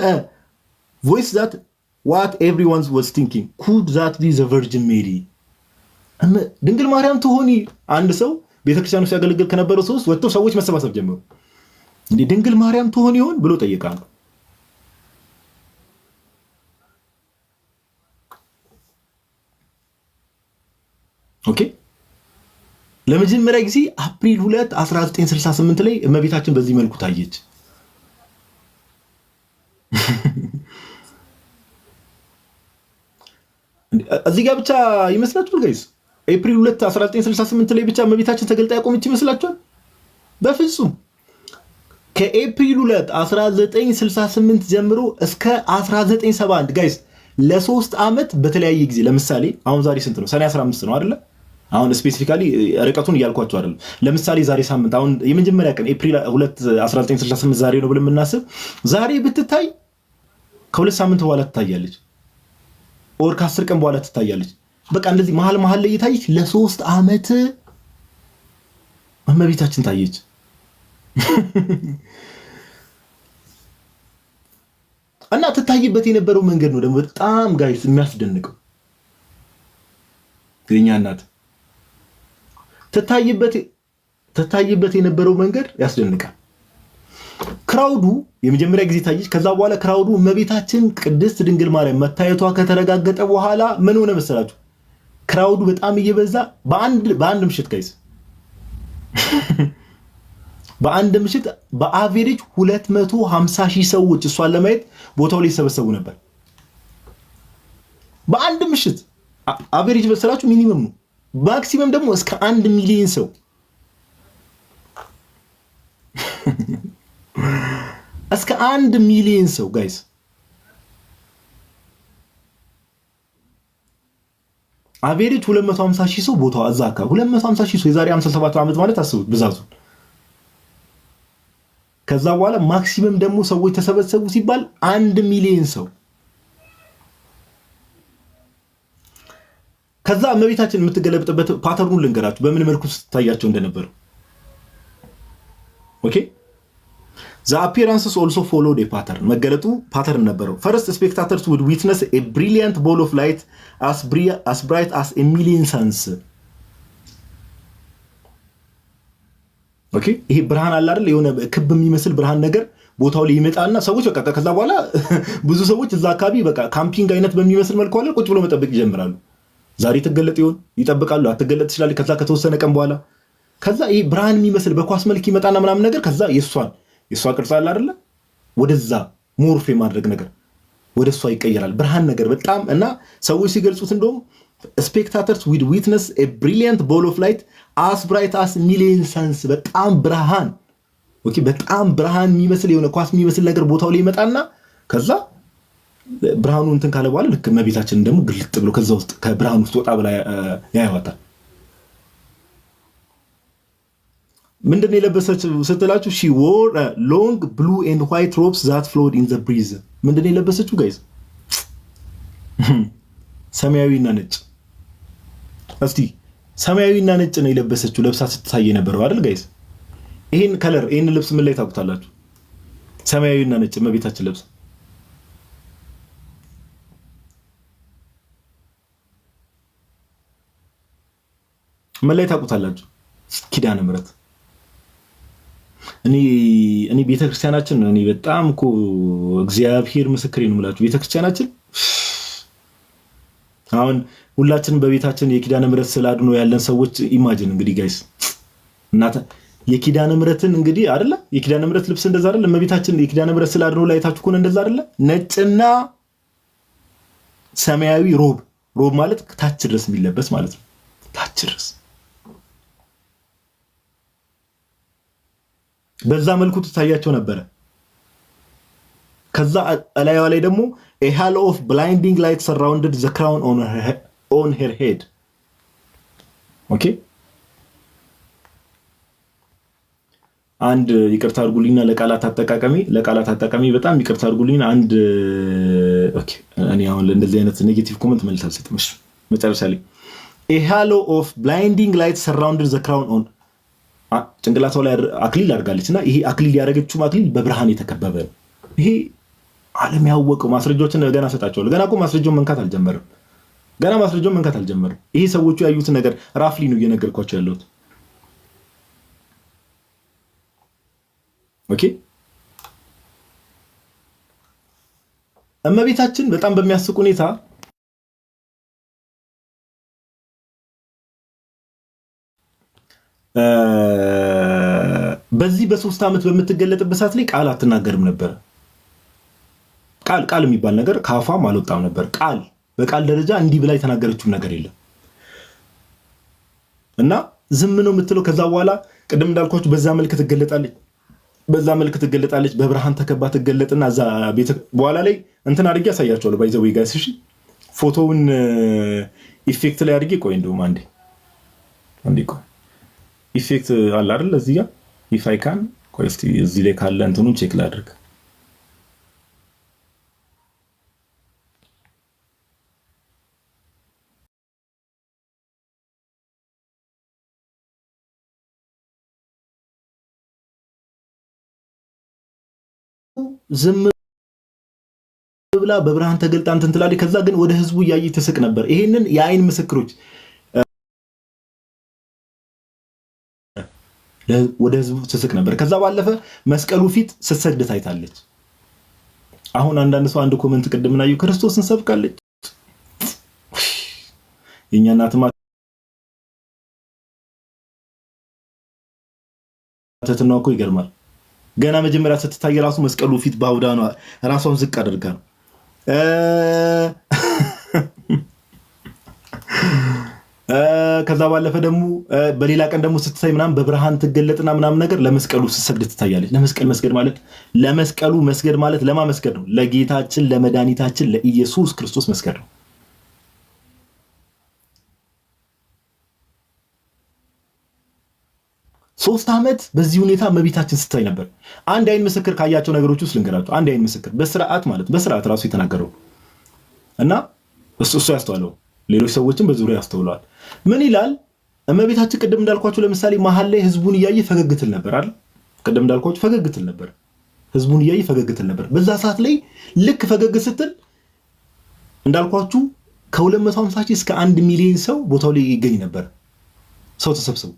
A: voice that what everyone was thinking could that be the Virgin Mary ድንግል ማርያም ትሆኒ? አንድ ሰው ቤተክርስቲያን ውስጥ ያገለግል ከነበረው ሰው ውስጥ ወጥተው ሰዎች መሰባሰብ ጀመሩ። እንዴ ድንግል ማርያም ትሆኒ ይሆን ብሎ ጠየቃሉ። ኦኬ ለመጀመሪያ ጊዜ አፕሪል 2 1968 ላይ እመቤታችን በዚህ መልኩ ታየች። እዚህ ጋር ብቻ ይመስላችኋል ጋይስ? ኤፕሪል 2 1968 ላይ ብቻ እመቤታችን ተገልጣ ያቆመች ይመስላችኋል? በፍጹም ከኤፕሪል 2 1968 ጀምሮ እስከ 1971 ጋይስ ለ3 ዓመት በተለያየ ጊዜ ለምሳሌ አሁን ዛሬ ስንት ነው? ሰኔ 15 ነው አይደለ? አሁን ስፔሲፊካሊ ርቀቱን እያልኳቸው አይደለም። ለምሳሌ ዛሬ ሳምንት አሁን የመጀመሪያ ቀን ኤፕሪል 2 1968 ዛሬ ነው ብለን የምናስብ ዛሬ ብትታይ ከ2 ሳምንት በኋላ ትታያለች፣ ኦር ከ10 ቀን በኋላ ትታያለች። በቃ እንደዚህ መሀል ላይ እየታየች ለ3 ዓመት እመቤታችን ታየች። እና ትታይበት የነበረው መንገድ ነው ደግሞ በጣም ጋይስ የሚያስደንቀው። የኛ እናት ትታይበት የነበረው መንገድ ያስደንቃል። ክራውዱ የመጀመሪያ ጊዜ ታየች። ከዛ በኋላ ክራውዱ እመቤታችን ቅድስት ድንግል ማርያም መታየቷ ከተረጋገጠ በኋላ ምን ሆነ መሰላችሁ? ክራውዱ በጣም እየበዛ በአንድ ምሽት ጋይስ በአንድ ምሽት በአቬሬጅ 250,000 ሰዎች እሷን ለማየት ቦታው ላይ ይሰበሰቡ ነበር። በአንድ ምሽት አቬሬጅ በሰላችሁ ሚኒመም ነው። ማክሲመም ደግሞ እስከ 1 ሚሊዮን ሰው እስከ 1 ሚሊዮን ሰው ጋይስ አቬሬጅ 250,000 ሰው ቦታው እዛ አካባቢ 250,000 ሰው የዛሬ 57 ዓመት ማለት አስቡት ብዛቱ። ከዛ በኋላ ማክሲመም ደግሞ ሰዎች ተሰበሰቡ ሲባል 1 ሚሊዮን ሰው። ከዛ እመቤታችን የምትገለብጥበት ፓተርኑን ልንገራችሁ በምን መልኩ ስትታያቸው እንደነበረ። ኦኬ the appearances also followed a pattern መገለጡ ፓተርን ነበረው። first spectators would witness a brilliant ball of light as bright as a million suns ኦኬ ይሄ ብርሃን አለ አይደል የሆነ ክብ የሚመስል ብርሃን ነገር ቦታው ላይ ይመጣና ሰዎች በቃ ከዛ በኋላ ብዙ ሰዎች እዛ አካባቢ በቃ ካምፒንግ አይነት በሚመስል መልኩ አለ ቁጭ ብሎ መጠበቅ ይጀምራሉ። ዛሬ ትገለጥ ይሆን ይጠብቃሉ። አትገለጥ ትችላለች። ከዛ ከተወሰነ ቀን በኋላ ከዛ ይሄ ብርሃን የሚመስል በኳስ መልክ ይመጣና ምናምን ነገር ከዛ የሷ ቅርጽ አለ አይደለ ወደዛ ሞርፍ የማድረግ ነገር ወደሷ ይቀየራል ብርሃን ነገር በጣም እና ሰዎች ሲገልጹት እንደውም spectators would witness a brilliant ball of light as bright as million suns በጣም ብርሃን ኦኬ በጣም ብርሃን የሚመስል የሆነ ኳስ የሚመስል ነገር ቦታው ላይ ይመጣና ከዛ ብርሃኑ እንትን ካለ በኋላ ልክ እመቤታችን ደግሞ ግልጥ ብሎ ከዛ ውስጥ ከብርሃኑ ውስጥ ወጣ ብላ ያያዋታል። ምንድነው የለበሰችው ስትላችሁ she wore a long blue and white robes that flowed in the breeze ምንድነው የለበሰችው ጋይስ? ሰማያዊና ነጭ። እስቲ ሰማያዊና ነጭ ነው የለበሰችው ለብሳ ስትታይ ነበር አይደል ጋይስ? ይሄን ልብስ ምን ላይ ታውቁታላችሁ? ሰማያዊና ነጭ እመቤታችን ለብሳ ምን ላይ ታውቁታላችሁ? ኪዳነ ምሕረት። እኔ ቤተክርስቲያናችን እኔ በጣም እኮ እግዚአብሔር ምስክሬ ነው የምላችሁ ቤተክርስቲያናችን አሁን ሁላችንም በቤታችን የኪዳነ ምሕረት ስላድኖ ያለን ሰዎች ኢማጂን እንግዲህ ጋይስ እናታ የኪዳነ ምሕረትን እንግዲህ አይደለ የኪዳነ ምሕረት ልብስ እንደዛ አይደለ እመቤታችን የኪዳነ ምሕረት ስላድኖ ላይ ታችሁ ኮነ እንደዛ አይደለ ነጭና ሰማያዊ ሮብ ማለት ታች ድረስ የሚለበስ ማለት ነው። ታች ድረስ በዛ መልኩ ትታያቸው ነበረ። ከዛ አላያዋ ላይ ደግሞ a halo of blinding light surrounded the crown on her head ኦኬ አንድ ይቅርታ አድርጉልኝና ለቃላት አጠቃቀሚ በጣም ይቅርታ አድርጉልኝ። አንድ ኦኬ እኔ አሁን እንደዚህ አይነት ኔጌቲቭ ኮሜንት መልስ አልሰጥም። እሺ መጨረሻ ላይ a halo of blinding light surrounded the crown on ጭንቅላቷ ላይ አክሊል አድርጋለችና ይሄ አክሊል ያደረገችው አክሊል በብርሃን የተከበበ ነው። ይሄ ዓለም ያወቀው ማስረጃዎችን ገና ሰጣቸዋለሁ። ገና እኮ ማስረጃውን መንካት አልጀመረም። ይሄ ሰዎቹ ያዩት ነገር ራፍሊ ነው እየነገርኳቸው ያለሁት። ኦኬ እመቤታችን በጣም በሚያስቅ ሁኔታ በዚህ በ3 ዓመት በምትገለጥበት ሰዓት ላይ ቃል አትናገርም ነበር። ቃል የሚባል ነገር ካፋም አልወጣም ነበር። በቃል ደረጃ እንዲህ ብላ የተናገረችው ነገር የለም እና ዝም ነው የምትለው። ከዛ በኋላ ቅድም እንዳልኳችሁ በዛ መልክ ትገለጣለች። በብርሃን ተከባ ትገለጥና እዛ ቤት በኋላ ላይ እንትን አድርጌ ያሳያቸዋለሁ። ባይዘው ጋይስ እሺ ፎቶውን ኢፌክት ላይ አድርጌ ቆይ እንደውም አንዴ ቆይ ኢፌክት አለ አይደል እዚህ ጋር if I can ቆይ እስቲ እዚህ ላይ ካለ እንትኑን ቼክ ላድርግ። ዝም ብላ በብርሃን ተገልጣ እንትን ትላለች። ከዛ ግን ወደ ህዝቡ እያየ ትስቅ ነበር። ይሄንን የአይን ምስክሮች ወደ ህዝቡ ትስቅ ነበር። ከዛ ባለፈ መስቀሉ ፊት ስትሰግድ ታይታለች። አሁን አንዳንድ ሰው አንድ ኮመንት ቅድም ናዩ ክርስቶስን ሰብካለች። የኛ እናትማ ተትናው እኮ ይገርማል። ገና መጀመሪያ ስትታይ ራሱ መስቀሉ ፊት ባውዳኗ ራሷን ዝቅ አድርጋ ነው። ከዛ ባለፈ ደግሞ በሌላ ቀን ደግሞ ስትታይ ምናምን በብርሃን ትገለጥና ምናምን ነገር ለመስቀሉ ስትሰግድ ትታያለች። ለመስቀል መስገድ ማለት ለመስቀሉ መስገድ ማለት ለማ መስገድ ነው? ለጌታችን ለመድኃኒታችን ለኢየሱስ ክርስቶስ መስገድ ነው። ሶስት ዓመት በዚህ ሁኔታ እመቤታችን ስታይ ነበር። አንድ አይን ምስክር ካያቸው ነገሮች ውስጥ ልንገራቸው። አንድ አይን ምስክር በስርዓት ማለት በስርዓት ራሱ የተናገረው እና እሱ ያስተዋለው ሌሎች ሰዎችም በዙሪያ ያስተውለዋል። ምን ይላል? እመቤታችን ቅድም እንዳልኳቸው ለምሳሌ መሀል ላይ ህዝቡን እያየ ፈገግትል ነበር አይደል? ቅድም እንዳልኳቸው ፈገግትል ነበር፣ ህዝቡን እያየ ፈገግትል ነበር። በዛ ሰዓት ላይ ልክ ፈገግ ስትል እንዳልኳችሁ ከ250 ሺህ እስከ 1 ሚሊዮን ሰው ቦታው ላይ ይገኝ ነበር፣ ሰው ተሰብስቦ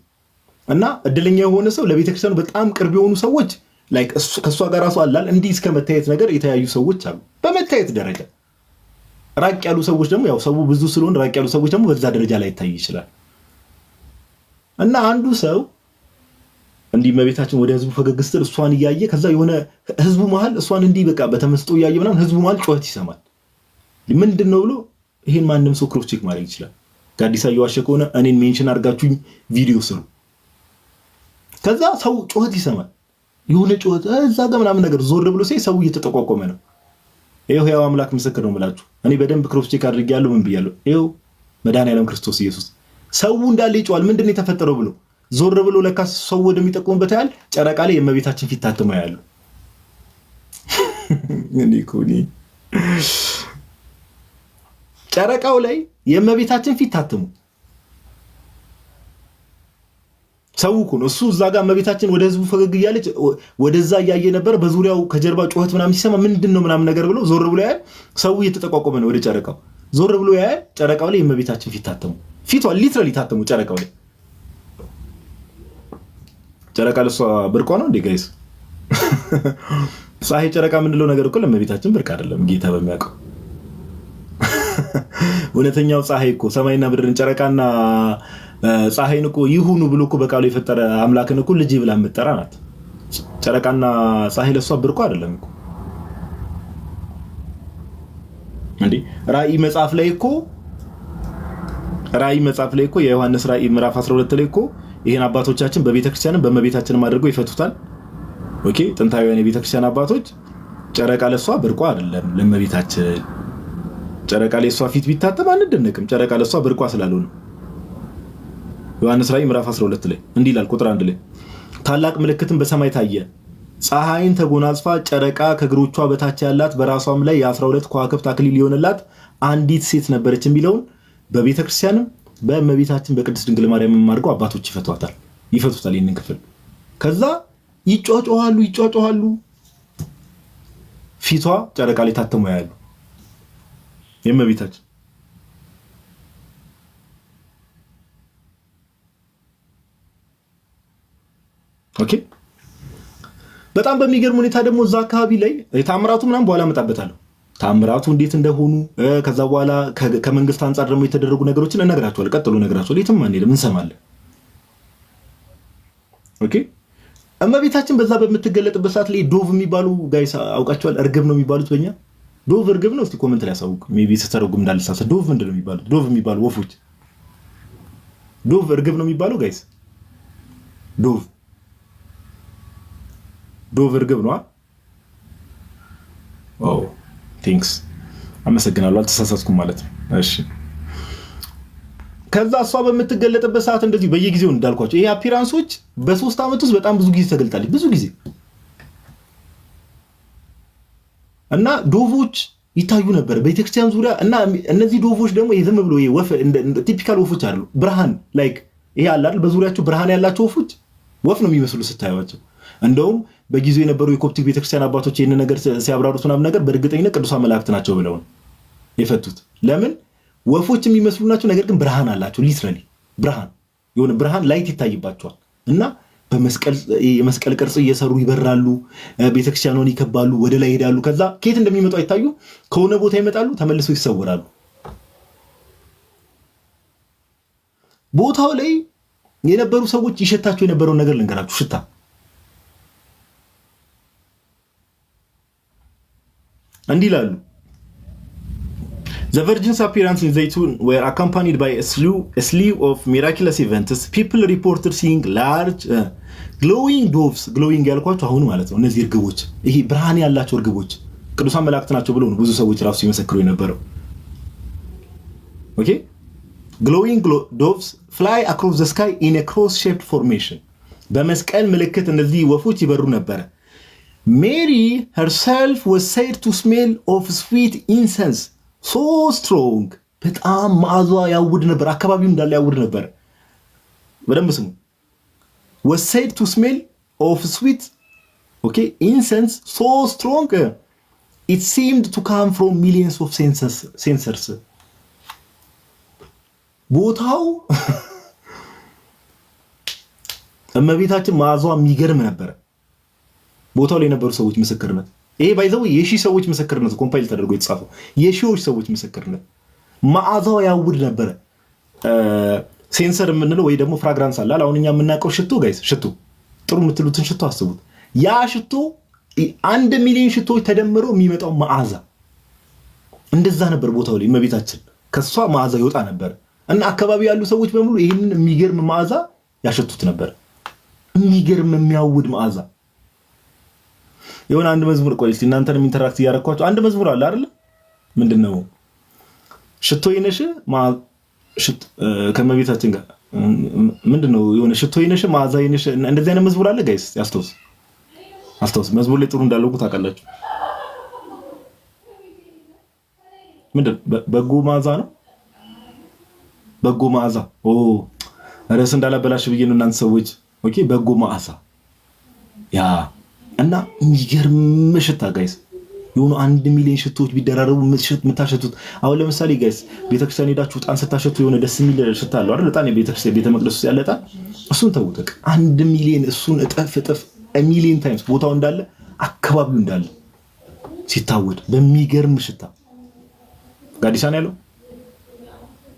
A: እና እድለኛ የሆነ ሰው ለቤተክርስቲያኑ በጣም ቅርብ የሆኑ ሰዎች ላይክ ከሷ ጋር ራሱ አላል እንዲህ እስከ መታየት ነገር የተያዩ ሰዎች አሉ። በመታየት ደረጃ ራቅ ያሉ ሰዎች ደግሞ ያው ሰው ብዙ ስለሆነ ራቅ ያሉ ሰዎች ደግሞ በዛ ደረጃ ላይ ይታይ ይችላል። እና አንዱ ሰው እንዲህ እመቤታችን ወደ ህዝቡ ፈገግ ስትል እሷን እያየ ከዛ የሆነ ህዝቡ መሀል እሷን እንዲህ በቃ በተመስጦ እያየ ምናምን ህዝቡ መሀል ጩኸት ይሰማል። ምንድን ነው ብሎ ይሄን ማንም ሰው ክሮስ ቼክ ማድረግ ይችላል። ጋዲሳ እየዋሸ ከሆነ እኔን ሜንሽን አድርጋችሁኝ ቪዲዮ ስሩ። ከዛ ሰው ጩኸት ይሰማል። የሆነ ጩኸት እዛ ጋር ምናምን ነገር ዞር ብሎ ሲይ ሰው እየተጠቋቆመ ነው። ይሄው ያው አምላክ ምስክር ነው የምላችሁ። እኔ በደንብ ክሮስ ቼክ አድርጌያለሁ። ምን ብያለሁ? ይሄው መድኃኒዓለም ክርስቶስ ኢየሱስ ሰው እንዳለ ይጮሃል። ምንድን ነው የተፈጠረው ብሎ ዞር ብሎ ለካ ሰው ወደሚጠቁምበት ያህል ጨረቃ ላይ የእመቤታችን ፊት ታትሞ ያሉ ጨረቃው ላይ የእመቤታችን ፊት ታትሞ ሰው እኮ ነው እሱ እዛ ጋር እመቤታችን ወደ ህዝቡ ፈገግ እያለች ወደዛ እያየ ነበር። በዙሪያው ከጀርባ ጩኸት ምናምን ሲሰማ ምንድን ነው ምናምን ነገር ብሎ ዞር ብሎ ያያል። ሰው እየተጠቋቆመ ነው ወደ ጨረቃው ዞር ብሎ ያያል። ጨረቃው ላይ የእመቤታችን ፊት ታተሙ። ፊቷ ሊትራሊ ታተሙ ጨረቃው ላይ። ጨረቃ ለሷ ብርቋ ነው እንዴ ጋይስ? ፀሐይ ጨረቃ የምንለው ነገር እኮ ለእመቤታችን ብርቅ አይደለም። ጌታ በሚያውቀው እውነተኛው ፀሐይ እኮ ሰማይና ምድርን ጨረቃና ፀሐይን እኮ ይሁኑ ብሎ እኮ በቃሉ የፈጠረ አምላክን እኮ ልጅ ብላ የምትጠራ ናት። ጨረቃና ፀሐይ ለሷ ብርቁ አይደለም እኮ እንዴ። ራእይ መጽሐፍ ላይ እኮ የዮሐንስ ራእይ ምዕራፍ 12 ላይ እኮ ይሄን አባቶቻችን በቤተክርስቲያንም በእመቤታችንም አድርገው ይፈቱታል። ኦኬ ጥንታዊያን የቤተክርስቲያን አባቶች ጨረቃ ለሷ ብርቁ አይደለም ለእመቤታችን። ጨረቃ ላይ እሷ ፊት ቢታተም አንደነቅም። ጨረቃ ለሷ ብርቋ ስላልሆነ ዮሐንስ ራእይ ምዕራፍ 12 ላይ እንዲህ ይላል ቁጥር 1 ላይ ታላቅ ምልክትን በሰማይ ታየ፣ ፀሐይን ተጎናጽፋ ጨረቃ ከእግሮቿ በታች ያላት በራሷም ላይ የ12 ከዋክብት አክሊል የሆነላት አንዲት ሴት ነበረች የሚለውን በቤተክርስቲያንም በእመቤታችን በቅድስት ድንግል ማርያም አድርገው አባቶች ይፈቷታል። ይህንን ክፍል ከዛ ይጫጫዋሉ። ፊቷ ጨረቃ ላይ ታተሙ ያሉ የእመቤታችን ኦኬ። በጣም በሚገርም ሁኔታ ደግሞ እዛ አካባቢ ላይ ታምራቱ ምናምን በኋላ እመጣበታለሁ። ታምራቱ እንዴት እንደሆኑ ከዛ በኋላ ከመንግስት አንጻር ደግሞ የተደረጉ ነገሮችን እነግራችኋለሁ። ቀጥሎ እነግራችኋለሁ። የትም አንሄድም፣ እንሰማለን። ኦኬ። እመቤታችን በዛ በምትገለጥበት ሰዓት ላይ ዶቭ የሚባሉ ጋይስ አውቃቸዋል። እርግብ ነው የሚባሉት በእኛ ዶቭ እርግብ ነው። እስቲ ኮሜንት ላይ ያሳውቁ። ሜቢ ስተረጉም እንዳልሳሳት ዶቭ ምንድን ነው የሚባሉት? ዶቭ የሚባሉ ወፎች ዶቭ እርግብ ነው የሚባለው ጋይስ። ዶቭ እርግብ ነው። ኦ ቲንክስ አመሰግናለሁ። አልተሳሳትኩም ማለት ነው። እሺ ከዛ እሷ በምትገለጥበት ሰዓት እንደዚህ በየጊዜው እንዳልኳቸው ይሄ አፒራንሶች በ3 ዓመት ውስጥ በጣም ብዙ ጊዜ ተገልጣለች። ብዙ ጊዜ እና ዶቮች ይታዩ ነበር በቤተክርስቲያን ዙሪያ። እና እነዚህ ዶቮች ደግሞ የዝም ብሎ ወፍ ቲፒካል ወፎች አይደሉ። ብርሃን ላይክ ይሄ አለ አይደል፣ በዙሪያቸው ብርሃን ያላቸው ወፎች ወፍ ነው የሚመስሉ ስታዩዋቸው። እንደውም በጊዜው የነበሩ የኮፕቲክ ቤተክርስቲያን አባቶች ይህን ነገር ሲያብራሩት ምናምን ነገር በእርግጠኝነት ቅዱሳን መላእክት ናቸው ብለው ነው የፈቱት። ለምን ወፎች የሚመስሉ ናቸው፣ ነገር ግን ብርሃን አላቸው። ሊትራሊ ብርሃን የሆነ ብርሃን ላይት ይታይባቸዋል እና የመስቀል ቅርጽ እየሰሩ ይበራሉ፣ ቤተክርስቲያኑን ይከባሉ፣ ወደ ላይ ይሄዳሉ። ከዛ ከየት እንደሚመጡ አይታዩ፣ ከሆነ ቦታ ይመጣሉ፣ ተመልሰው ይሰወራሉ። ቦታው ላይ የነበሩ ሰዎች ይሸታቸው የነበረውን ነገር ልንገራችሁ። ሽታ እንዲህ ይላሉ። The Virgin's appearance in Zaytun were accompanied by a slew of miraculous events. People reported seeing large glowing doves. Glowing ያልኳቸው አሁን ማለት ነው እነዚህ እርግቦች፣ ይሄ ብርሃን ያላቸው እርግቦች ቅዱሳን መላእክት ናቸው ብለው ነው ብዙ ሰዎች ራሱ ሲመሰክሩ የነበረው። ኦኬ glowing doves fly across the sky in a cross-shaped formation. በመስቀል ምልክት እነዚህ ወፎች ይበሩ ነበር። Mary herself was said to smell of sweet incense. So strong, በጣም መዓዛ ያውድ ነበር፣ አካባቢው እንዳለ ያውድ ነበር። በደንብ ስሙ። was said to smell of sweet, okay, incense so strong it seemed to come from millions of censers. ቦታው እመቤታችን መዓዛዋ የሚገርም ነበር። ቦታው ላይ የነበሩ ሰዎች ምስክርነት፣ ይሄ ባይዘው የሺህ ሰዎች ምስክርነት ኮምፓይል ተደርጎ የተጻፈው የሺዎች ሰዎች ምስክርነት፣ መዓዛው ያውድ ነበረ። ሴንሰር የምንለው ወይ ደግሞ ፍራግራንስ አለ። አሁን እኛ የምናውቀው ሽቶ ጋይስ፣ ሽቶ ጥሩ የምትሉትን ሽቶ አስቡት። ያ ሽቶ 1 ሚሊዮን ሽቶዎች ተደምረው የሚመጣው መዓዛ እንደዛ ነበር። ቦታው ላይ እመቤታችን ከሷ መዓዛ ይወጣ ነበር እና አካባቢ ያሉ ሰዎች በሙሉ ይህንን የሚገርም መዓዛ ያሸቱት ነበር። የሚገርም የሚያውድ መዓዛ። የሆነ አንድ መዝሙር ቆይ እስቲ እናንተንም ኢንተራክት እያደረኳችሁ አንድ መዝሙር አለ አይደል? ምንድነው? ሽቶ ይነሽ ከመቤታችን ጋር ምንድነው? የሆነ ሽቶ ይነሽ መዓዛ ይነሽ እንደዚህ አይነት መዝሙር አለ ጋይስ። አስታውስ መዝሙር ላይ ጥሩ እንዳለው ታውቃላችሁ። ምንድነው? በጎ መዓዛ ነው። በጎ መዓዛ ርዕስ እንዳላበላሽ ብዬ ነው እናንተ ሰዎች። ኦኬ በጎ መዓዛ ያ እና የሚገርም ሽታ ጋይስ። የሆኑ 1 ሚሊዮን ሽቶዎች ቢደራረቡ የምታሸቱት። አሁን ለምሳሌ ጋይስ ቤተክርስቲያን ሄዳችሁ ዕጣን ስታሸቱ የሆነ ደስ የሚል ሽታ አለው አይደል? ዕጣን ቤተክርስቲያን ቤተ መቅደስ ውስጥ ያለ ዕጣን፣ እሱን ተውት። 1 ሚሊዮን እሱን እጥፍ ሚሊዮን ታይምስ ቦታው እንዳለ አካባቢው እንዳለ ሲታወድ በሚገርም ሽታ ጋዲሳን ያለው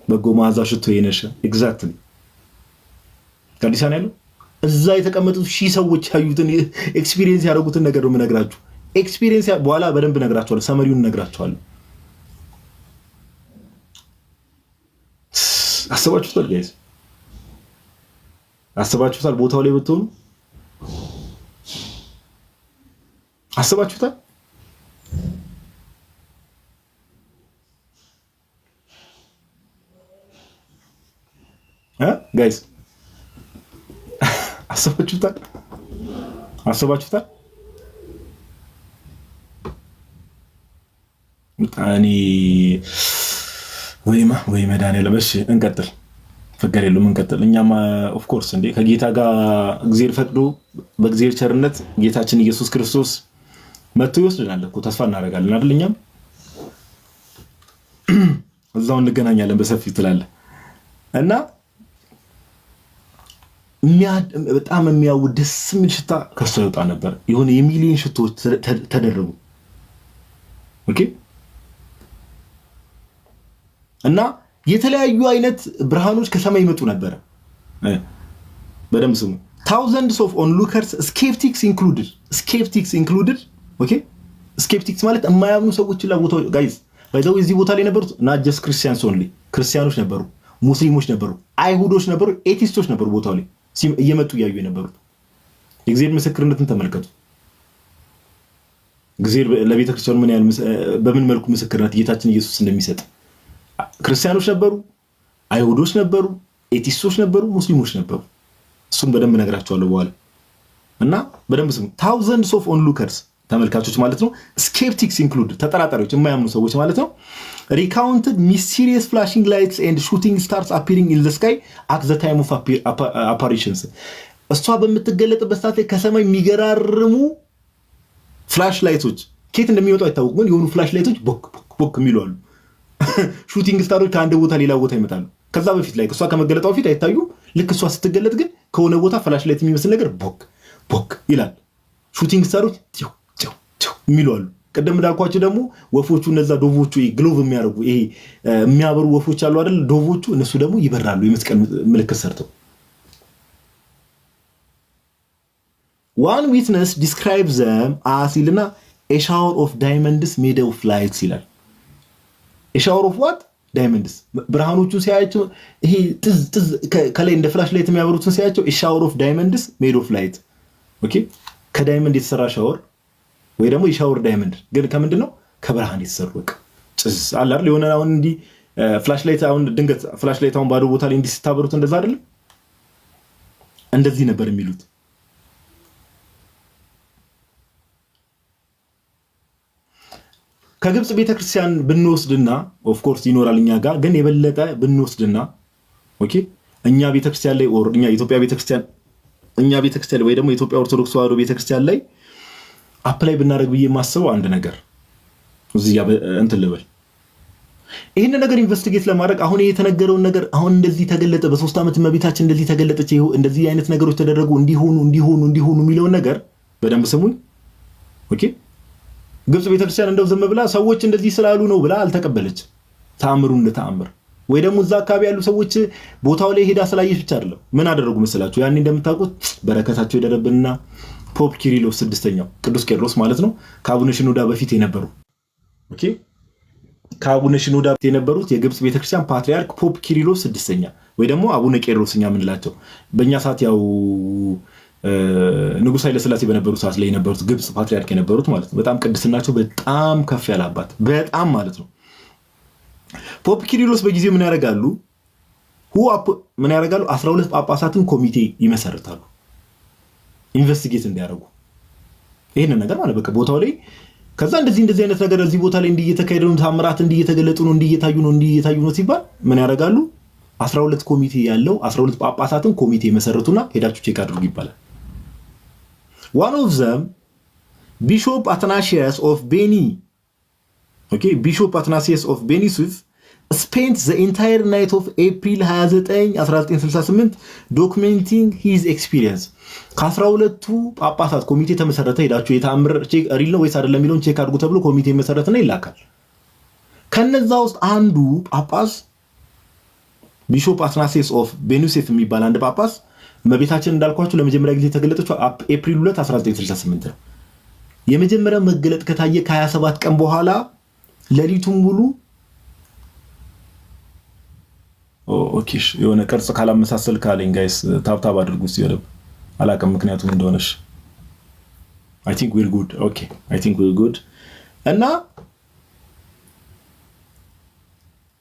A: በጎ መዓዛ ሽቶ የነሸ ኤግዛክትሊ ጋዲሳን ያለው እዛ የተቀመጡት ሺህ ሰዎች ያዩትን ኤክስፒሪየንስ ያደረጉትን ነገር ነው የምነግራችሁ። ኤክስፒሪየንስ በኋላ በደንብ እነግራችኋለሁ፣ ሰመሪውን እነግራችኋለሁ። አስባችሁታል ጋይስ? አስባችሁታል? ቦታው ላይ ብትሆኑ አስባችሁታል? ጋይስ አስባችሁታል? እኔ ወይ መድኃኒዓለም። እሺ እንቀጥል፣ ፍቅር የለውም እንቀጥል። እኛማ ኦፍ ኮርስ እንዴ ከጌታ ጋር እግዚአብሔር ፈቅዶ በእግዚአብሔር ቸርነት ጌታችን ኢየሱስ ክርስቶስ መጥቶ ይወስደናል እኮ ተስፋ እናደርጋለን አይደል? እኛም እዛው እንገናኛለን በሰፊው ትላለህ እና በጣም የሚያውድ ደስ የሚል ሽታ ከሱ ይወጣ ነበር። የሆነ የሚሊዮን ሽቶች ተደረጉ። ኦኬ እና የተለያዩ አይነት ብርሃኖች ከሰማይ ይመጡ ነበር። በደንብ ስሙ። thousands of onlookers, skeptics included ኦኬ skeptics ማለት የማያምኑ ሰዎች ለቦታው ጋይስ ባይዘው እዚህ ቦታ ላይ ነበሩት not just Christians only ክርስቲያኖች ነበሩ፣ ሙስሊሞች ነበሩ፣ አይሁዶች ነበሩ፣ ኤቲስቶች ነበሩ ቦታው ላይ እየመጡ ያዩ የነበሩት። እግዚአብሔር ምስክርነትን ተመልከቱ። እግዚአብሔር ለቤተክርስቲያኑ ምን ያህል በምን መልኩ ምስክርነት ጌታችን ኢየሱስ እንደሚሰጥ ክርስቲያኖች ነበሩ፣ አይሁዶች ነበሩ፣ ኤቲስቶች ነበሩ፣ ሙስሊሞች ነበሩ። እሱን በደንብ ነግራቸዋለሁ በኋላ እና በደንብ ስሙ። thousands of onlookers ተመልካቾች ማለት ነው። skeptics include ተጠራጣሪዎች የማያምኑ ሰዎች ማለት ነው። recounted mysterious flashing lights and shooting stars appearing in the sky at the time of apparitions እሷ በምትገለጥበት ሰዓት ላይ ከሰማይ የሚገራርሙ ፍላሽ ላይቶች ኬት እንደሚወጡ አይታወቅም፣ ግን የሆኑ ፍላሽ ላይቶች ቦክ ቦክ ቦክ የሚሉ አሉ። ሹቲንግ ስታሮች ከአንድ ቦታ ሌላ ቦታ ይመጣሉ። ከዛ በፊት ላይ እሷ ከመገለጧ በፊት አይታዩም። ልክ እሷ ስትገለጥ ግን ከሆነ ቦታ ፍላሽ ላይት የሚመስል ነገር ቦክ ቦክ ይላል። ሹቲንግ ስታሮች ቲው ቲው ቲው የሚሉ አሉ። ቀደም እንዳልኳቸው ደግሞ ወፎቹ እነዛ ዶቮቹ ግሎቭ የሚያደርጉ ይሄ የሚያበሩ ወፎች አሉ አይደል? ዶቮቹ እነሱ ደግሞ ይበራሉ የመስቀል ምልክት ሰርተው። ዋን ዊትነስ ዲስክራይብ ዘም አስ ይልና ኤ ሻወር ኦፍ ዳይመንድስ ሜድ ኦፍ ላይትስ ይላል። ኤ ሻወር ኦፍ ዋት ዳይመንድስ፣ ብርሃኖቹን ሲያያቸው ይሄ ጥዝ ጥዝ ከላይ እንደ ፍላሽ ላይት የሚያበሩትን ሲያያቸው ኤ ሻወር ኦፍ ዳይመንድስ ሜድ ኦፍ ላይት። ኦኬ ከዳይመንድ የተሰራ ሻወር ወይ ደግሞ የሻወር ዳይመንድ ግን ከምንድን ነው? ከብርሃን የተሰሩ በቃ ጭዝ አለ አይደል? የሆነ አሁን እንዲህ ፍላሽ ላይት አሁን ድንገት ፍላሽ ላይት አሁን ባዶ ቦታ ላይ እንዲህ ስታበሩት እንደዛ አይደለም? እንደዚህ ነበር የሚሉት። ከግብጽ ቤተክርስቲያን ብንወስድና ኦፍ ኮርስ ይኖራል እኛ ጋር ግን የበለጠ ብንወስድና ኦኬ እኛ ቤተክርስቲያን ላይ ኦር እኛ ኢትዮጵያ ቤተክርስቲያን እኛ ቤተክርስቲያን ወይ ደግሞ የኢትዮጵያ ኦርቶዶክስ ተዋሕዶ ቤተክርስቲያን ላይ አፕላይ ብናደርግ ብዬ የማስበው አንድ ነገር እዚህ እንትን ልበል፣ ይህን ነገር ኢንቨስቲጌት ለማድረግ አሁን የተነገረውን ነገር አሁን እንደዚህ ተገለጠ፣ በ3 ዓመት እመቤታችን እንደዚህ ተገለጠች፣ እንደዚህ አይነት ነገሮች ተደረጉ፣ እንዲሆኑ የሚለውን ነገር በደንብ ስሙኝ። ኦኬ ግብጽ ቤተክርስቲያን እንደው ዝም ብላ ሰዎች እንደዚህ ስላሉ ነው ብላ አልተቀበለች። ተአምሩ እንደ ተአምር ወይ ደግሞ እዛ አካባቢ ያሉ ሰዎች ቦታው ላይ ሄዳ ስላየች ብቻ አይደለም። ምን አደረጉ መሰላችሁ? ያኔ እንደምታውቁት በረከታቸው ይደረብንና ፖፕ ኪሪሎስ ስድስተኛው ቅዱስ ቄርሎስ ማለት ነው ከአቡነ ሽኖዳ በፊት የነበሩ ኦኬ ከአቡነ ሽኖዳ በፊት የነበሩት የግብጽ ቤተክርስቲያን ፓትሪያርክ ፖፕ ኪሪሎስ ስድስተኛ ወይ ደግሞ አቡነ ቄርሎስኛ ምንላቸው በእኛ ሰዓት ያው ንጉሥ ኃይለ ሥላሴ በነበሩ ሰዓት ላይ የነበሩት ግብጽ ፓትሪያርክ የነበሩት ማለት ነው። በጣም ቅድስናቸው በጣም ከፍ ያለ አባት በጣም ማለት ነው። ፖፕ ኪሪሎስ በጊዜው ምን ያደርጋሉ? 12 ጳጳሳትን ኮሚቴ ይመሰርታሉ ኢንቨስቲጌት እንዲያደርጉ ይሄንን ነገር ማለት በቃ ቦታው ላይ ከዛ እንደዚህ አይነት ነገር እዚህ ቦታ ላይ እየተካሄደ ነው፣ ታምራት እየተገለጡ ነው፣ እየታዩ ነው ሲባል ምን ያደርጋሉ? 12 ኮሚቴ ያለው 12 ጳጳሳትን ኮሚቴ መሰረቱና ሄዳችሁ ቼክ አድርጉ ይባላል። one of them Bishop Athanasius of Beni Bishop Athanasius of Beni Suif spent the entire night of April 29 1968 documenting his experience ከ12ቱ ጳጳሳት ኮሚቴ ተመሰረተ። ሄዳችሁ የታምር ቼክ ሪል ነው ወይስ አይደለም የሚለውን ቼክ አድርጉ ተብሎ ኮሚቴ መሰረትና ይላካል። ከነዛ ውስጥ አንዱ ጳጳስ ቢሾፕ አትናሲየስ ኦፍ ቤኒሱፍ የሚባል አንድ ጳጳስ እመቤታችን እንዳልኳችሁ ለመጀመሪያ ጊዜ ተገለጠችው ኤፕሪል 2 1968 ነው። የመጀመሪያው መገለጥ ከታየ ከ27 ቀን በኋላ ሌሊቱን ሙሉ ኦኬ የሆነ ቅርጽ ካላመሳሰል ካለኝ ጋይስ ታብታብ አድርጉ እስቲ ወደ አላቀም ምክንያቱም እንደሆነሽ I think we're good okay I think we're good እና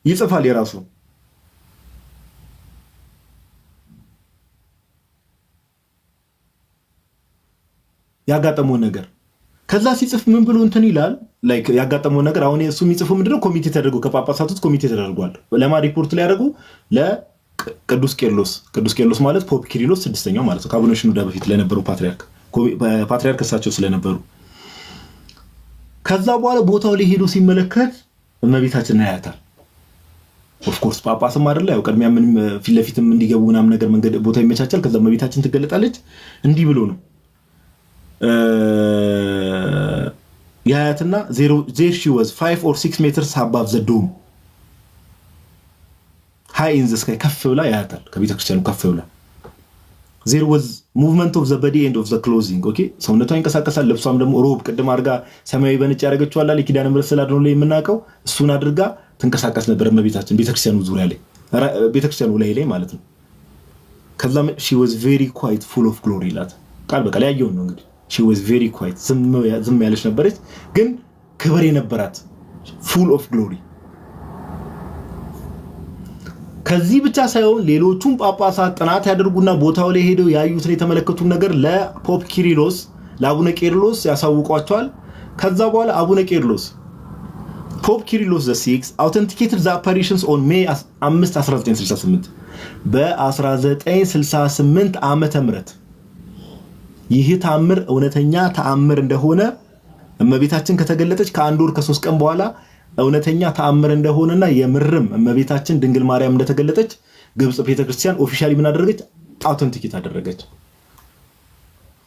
A: ይጽፋል የራሱ ያጋጠመው ነገር ከዛ ሲጽፍ ምን ብሎ እንትን ይላል ላይክ ያጋጠመው ነገር አሁን እሱ የሚጽፈው ምንድነው ኮሚቴ ተደርጎ ከጳጳሳቱት ኮሚቴ ተደርጓል ለማ ሪፖርት ላይ ያደርጉ ለቅዱስ ቄርሎስ ማለት ፖፕ ኪሪሎስ ስድስተኛው ማለት ነው ከአቡነ ሽኖዳ በፊት ለነበሩ ፓትሪያርክ እሳቸው ስለነበሩ ከዛ በኋላ ቦታው ላይ ሄዶ ሲመለከት እመቤታችን ያያታል። ኦፍ ኮርስ ጳጳስም አይደለ ያው ቀድሚያ ምንም ፊት ለፊትም እንዲገቡ ምናምን ነገር መንገድ ቦታ ይመቻቻል። ከዛ እመቤታችን ትገለጣለች እንዲህ ብሎ ነው ያያትና there she was 5 or 6 meters above the dome high in the sky ከፍ ብላ ያያታል ከቤተክርስቲያኑ ከፍ ብላ there was movement of the body and of the clothing okay ሰውነቷ ይንቀሳቀሳል። ልብሷም ደግሞ ሮብ ቅድም አድርጋ ሰማያዊ በነጭ ያደረገችው አለ ለኪዳነ ምሕረት ስላድነው ላይ የምናውቀው እሱን አድርጋ ትንቀሳቀስ ነበር እመቤታችን ቤተክርስቲያኑ ዙሪያ ላይ ቤተክርስቲያኑ ላይ ማለት ነው። ከዛ she was very quiet full of glory ላት ቃል በቃ ላይ ያየው ነው እንግዲህ she was very quiet ዝም ያለች ነበረች ግን ክብር የነበራት full of glory። ከዚህ ብቻ ሳይሆን ሌሎቹም ጳጳሳት ጥናት ያደርጉና ቦታው ላይ ሄደው ያዩትን የተመለከቱን ነገር ለፖፕ ኪሪሎስ ለአቡነ ቄርሎስ ያሳውቋቸዋል። ከዛ በኋላ አቡነ ቄርሎስ ፖፕ ኪሪሎስ the 6th authenticated the apparitions on May 5 1968 በ1968 ዓመተ ምህረት ይህ ተአምር እውነተኛ ተአምር እንደሆነ እመቤታችን ከተገለጠች ከአንድ ወር ከ3 ቀን በኋላ እውነተኛ ተአምር እንደሆነና የምርም እመቤታችን ድንግል ማርያም እንደተገለጠች ግብጽ ቤተክርስቲያን ኦፊሻሊ ምን አደረገች? አውተንቲኬት አደረገች።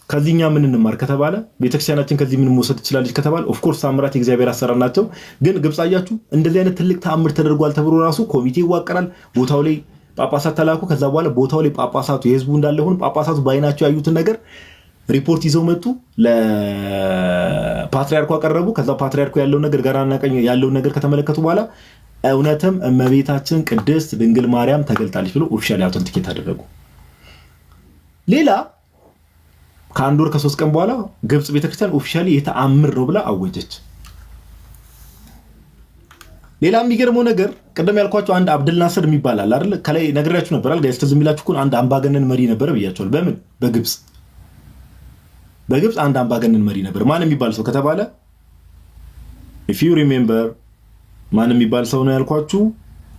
A: ከዚህኛ ምን እንማር ከተባለ ቤተክርስቲያናችን ከዚህ ምን መውሰድ ትችላለች ከተባለ ኦፍ ኮርስ ተአምራት የእግዚአብሔር አሰራር ናቸው። ግን ግብጽ አያችሁ እንደዚህ አይነት ትልቅ ተአምር ተደርጓል ተብሎ ራሱ ኮሚቴ ይዋቀራል። ቦታው ላይ ጳጳሳት ተላኩ። ከዛ በኋላ ቦታው ላይ ጳጳሳቱ የህዝቡ እንዳለ ሆነ ጳጳሳቱ ባይናቸው ያዩትን ነገር ሪፖርት ይዘው መጡ፣ ለፓትሪያርኩ አቀረቡ። ከዛ ፓትሪያርኩ ያለው ነገር ግራና ቀኝ ያለው ነገር ከተመለከቱ በኋላ እውነትም እመቤታችን ቅድስት ድንግል ማርያም ተገልጣለች ብሎ ኦፊሻሊ አውተንቲኬት አደረጉ። ሌላ ከአንድ ወር ከ3 ቀን በኋላ ግብጽ ቤተክርስቲያን ኦፊሻሊ የተአምር ነው ብላ አወጀች። ሌላ የሚገርመው ነገር ቀደም ያልኳችሁ አንድ አብደል ናስር የሚባል አለ አይደል? ከላይ ነግሬያችሁ ነበር አይደል? ጋይስ ትዝ የሚላችሁ አንድ አምባገነን መሪ ነበር ብያችኋል። በምን በግብጽ አንድ አምባገነን መሪ ነበር። ማን የሚባል ሰው ከተባለ if you remember ማን የሚባል ሰው ነው ያልኳችሁ?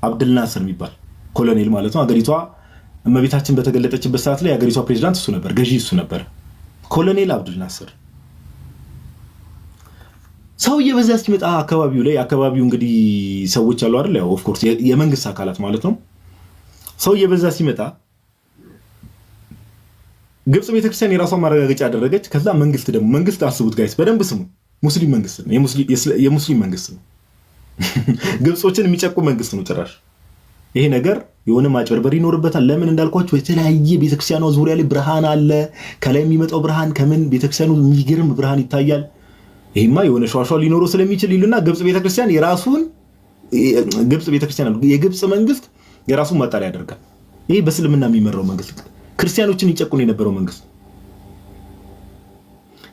A: አብደል ናስር የሚባል ኮሎኔል ማለት ነው። አገሪቷ እመቤታችን በተገለጠችበት ሰዓት ላይ አገሪቷ ፕሬዝዳንት እሱ ነበር፣ ገዢ እሱ ነበር። ኮሎኔል አብደል ናስር ሰው እየበዛ ሲመጣ አካባቢው እንግዲህ ሰዎች አሉ አይደል? ያው ኦፍ ኮርስ የመንግስት አካላት ማለት ነው። ሰው እየበዛ ሲመጣ ግብጽ ቤተክርስቲያን የራሷን ማረጋገጫ አደረገች። ከዛ መንግስት አስቡት ጋይስ በደንብ ስሙ። ሙስሊም መንግስት ነው፣ የሙስሊም መንግስት ነው። ግብጾችን የሚጨቁ መንግስት ነው ጭራሽ። ይሄ ነገር የሆነ ማጭበርበር ይኖርበታል። ለምን እንዳልኳችሁ የተለያየ ቤተክርስቲያኗ ዙሪያ ላይ ብርሃን አለ። ከላይ የሚመጣው ብርሃን ከምን ቤተክርስቲያኑ የሚገርም ብርሃን ይታያል። ይሄማ የሆነ ሸዋሸዋ ሊኖረው ስለሚችል ይሉና ግብጽ ቤተክርስቲያን የግብጽ መንግስት የራሱን ማጣሪያ ያደርጋል። ይሄ በእስልምና የሚመራው መንግስት ክርስቲያኖችን ይጨቁን የነበረው መንግስት።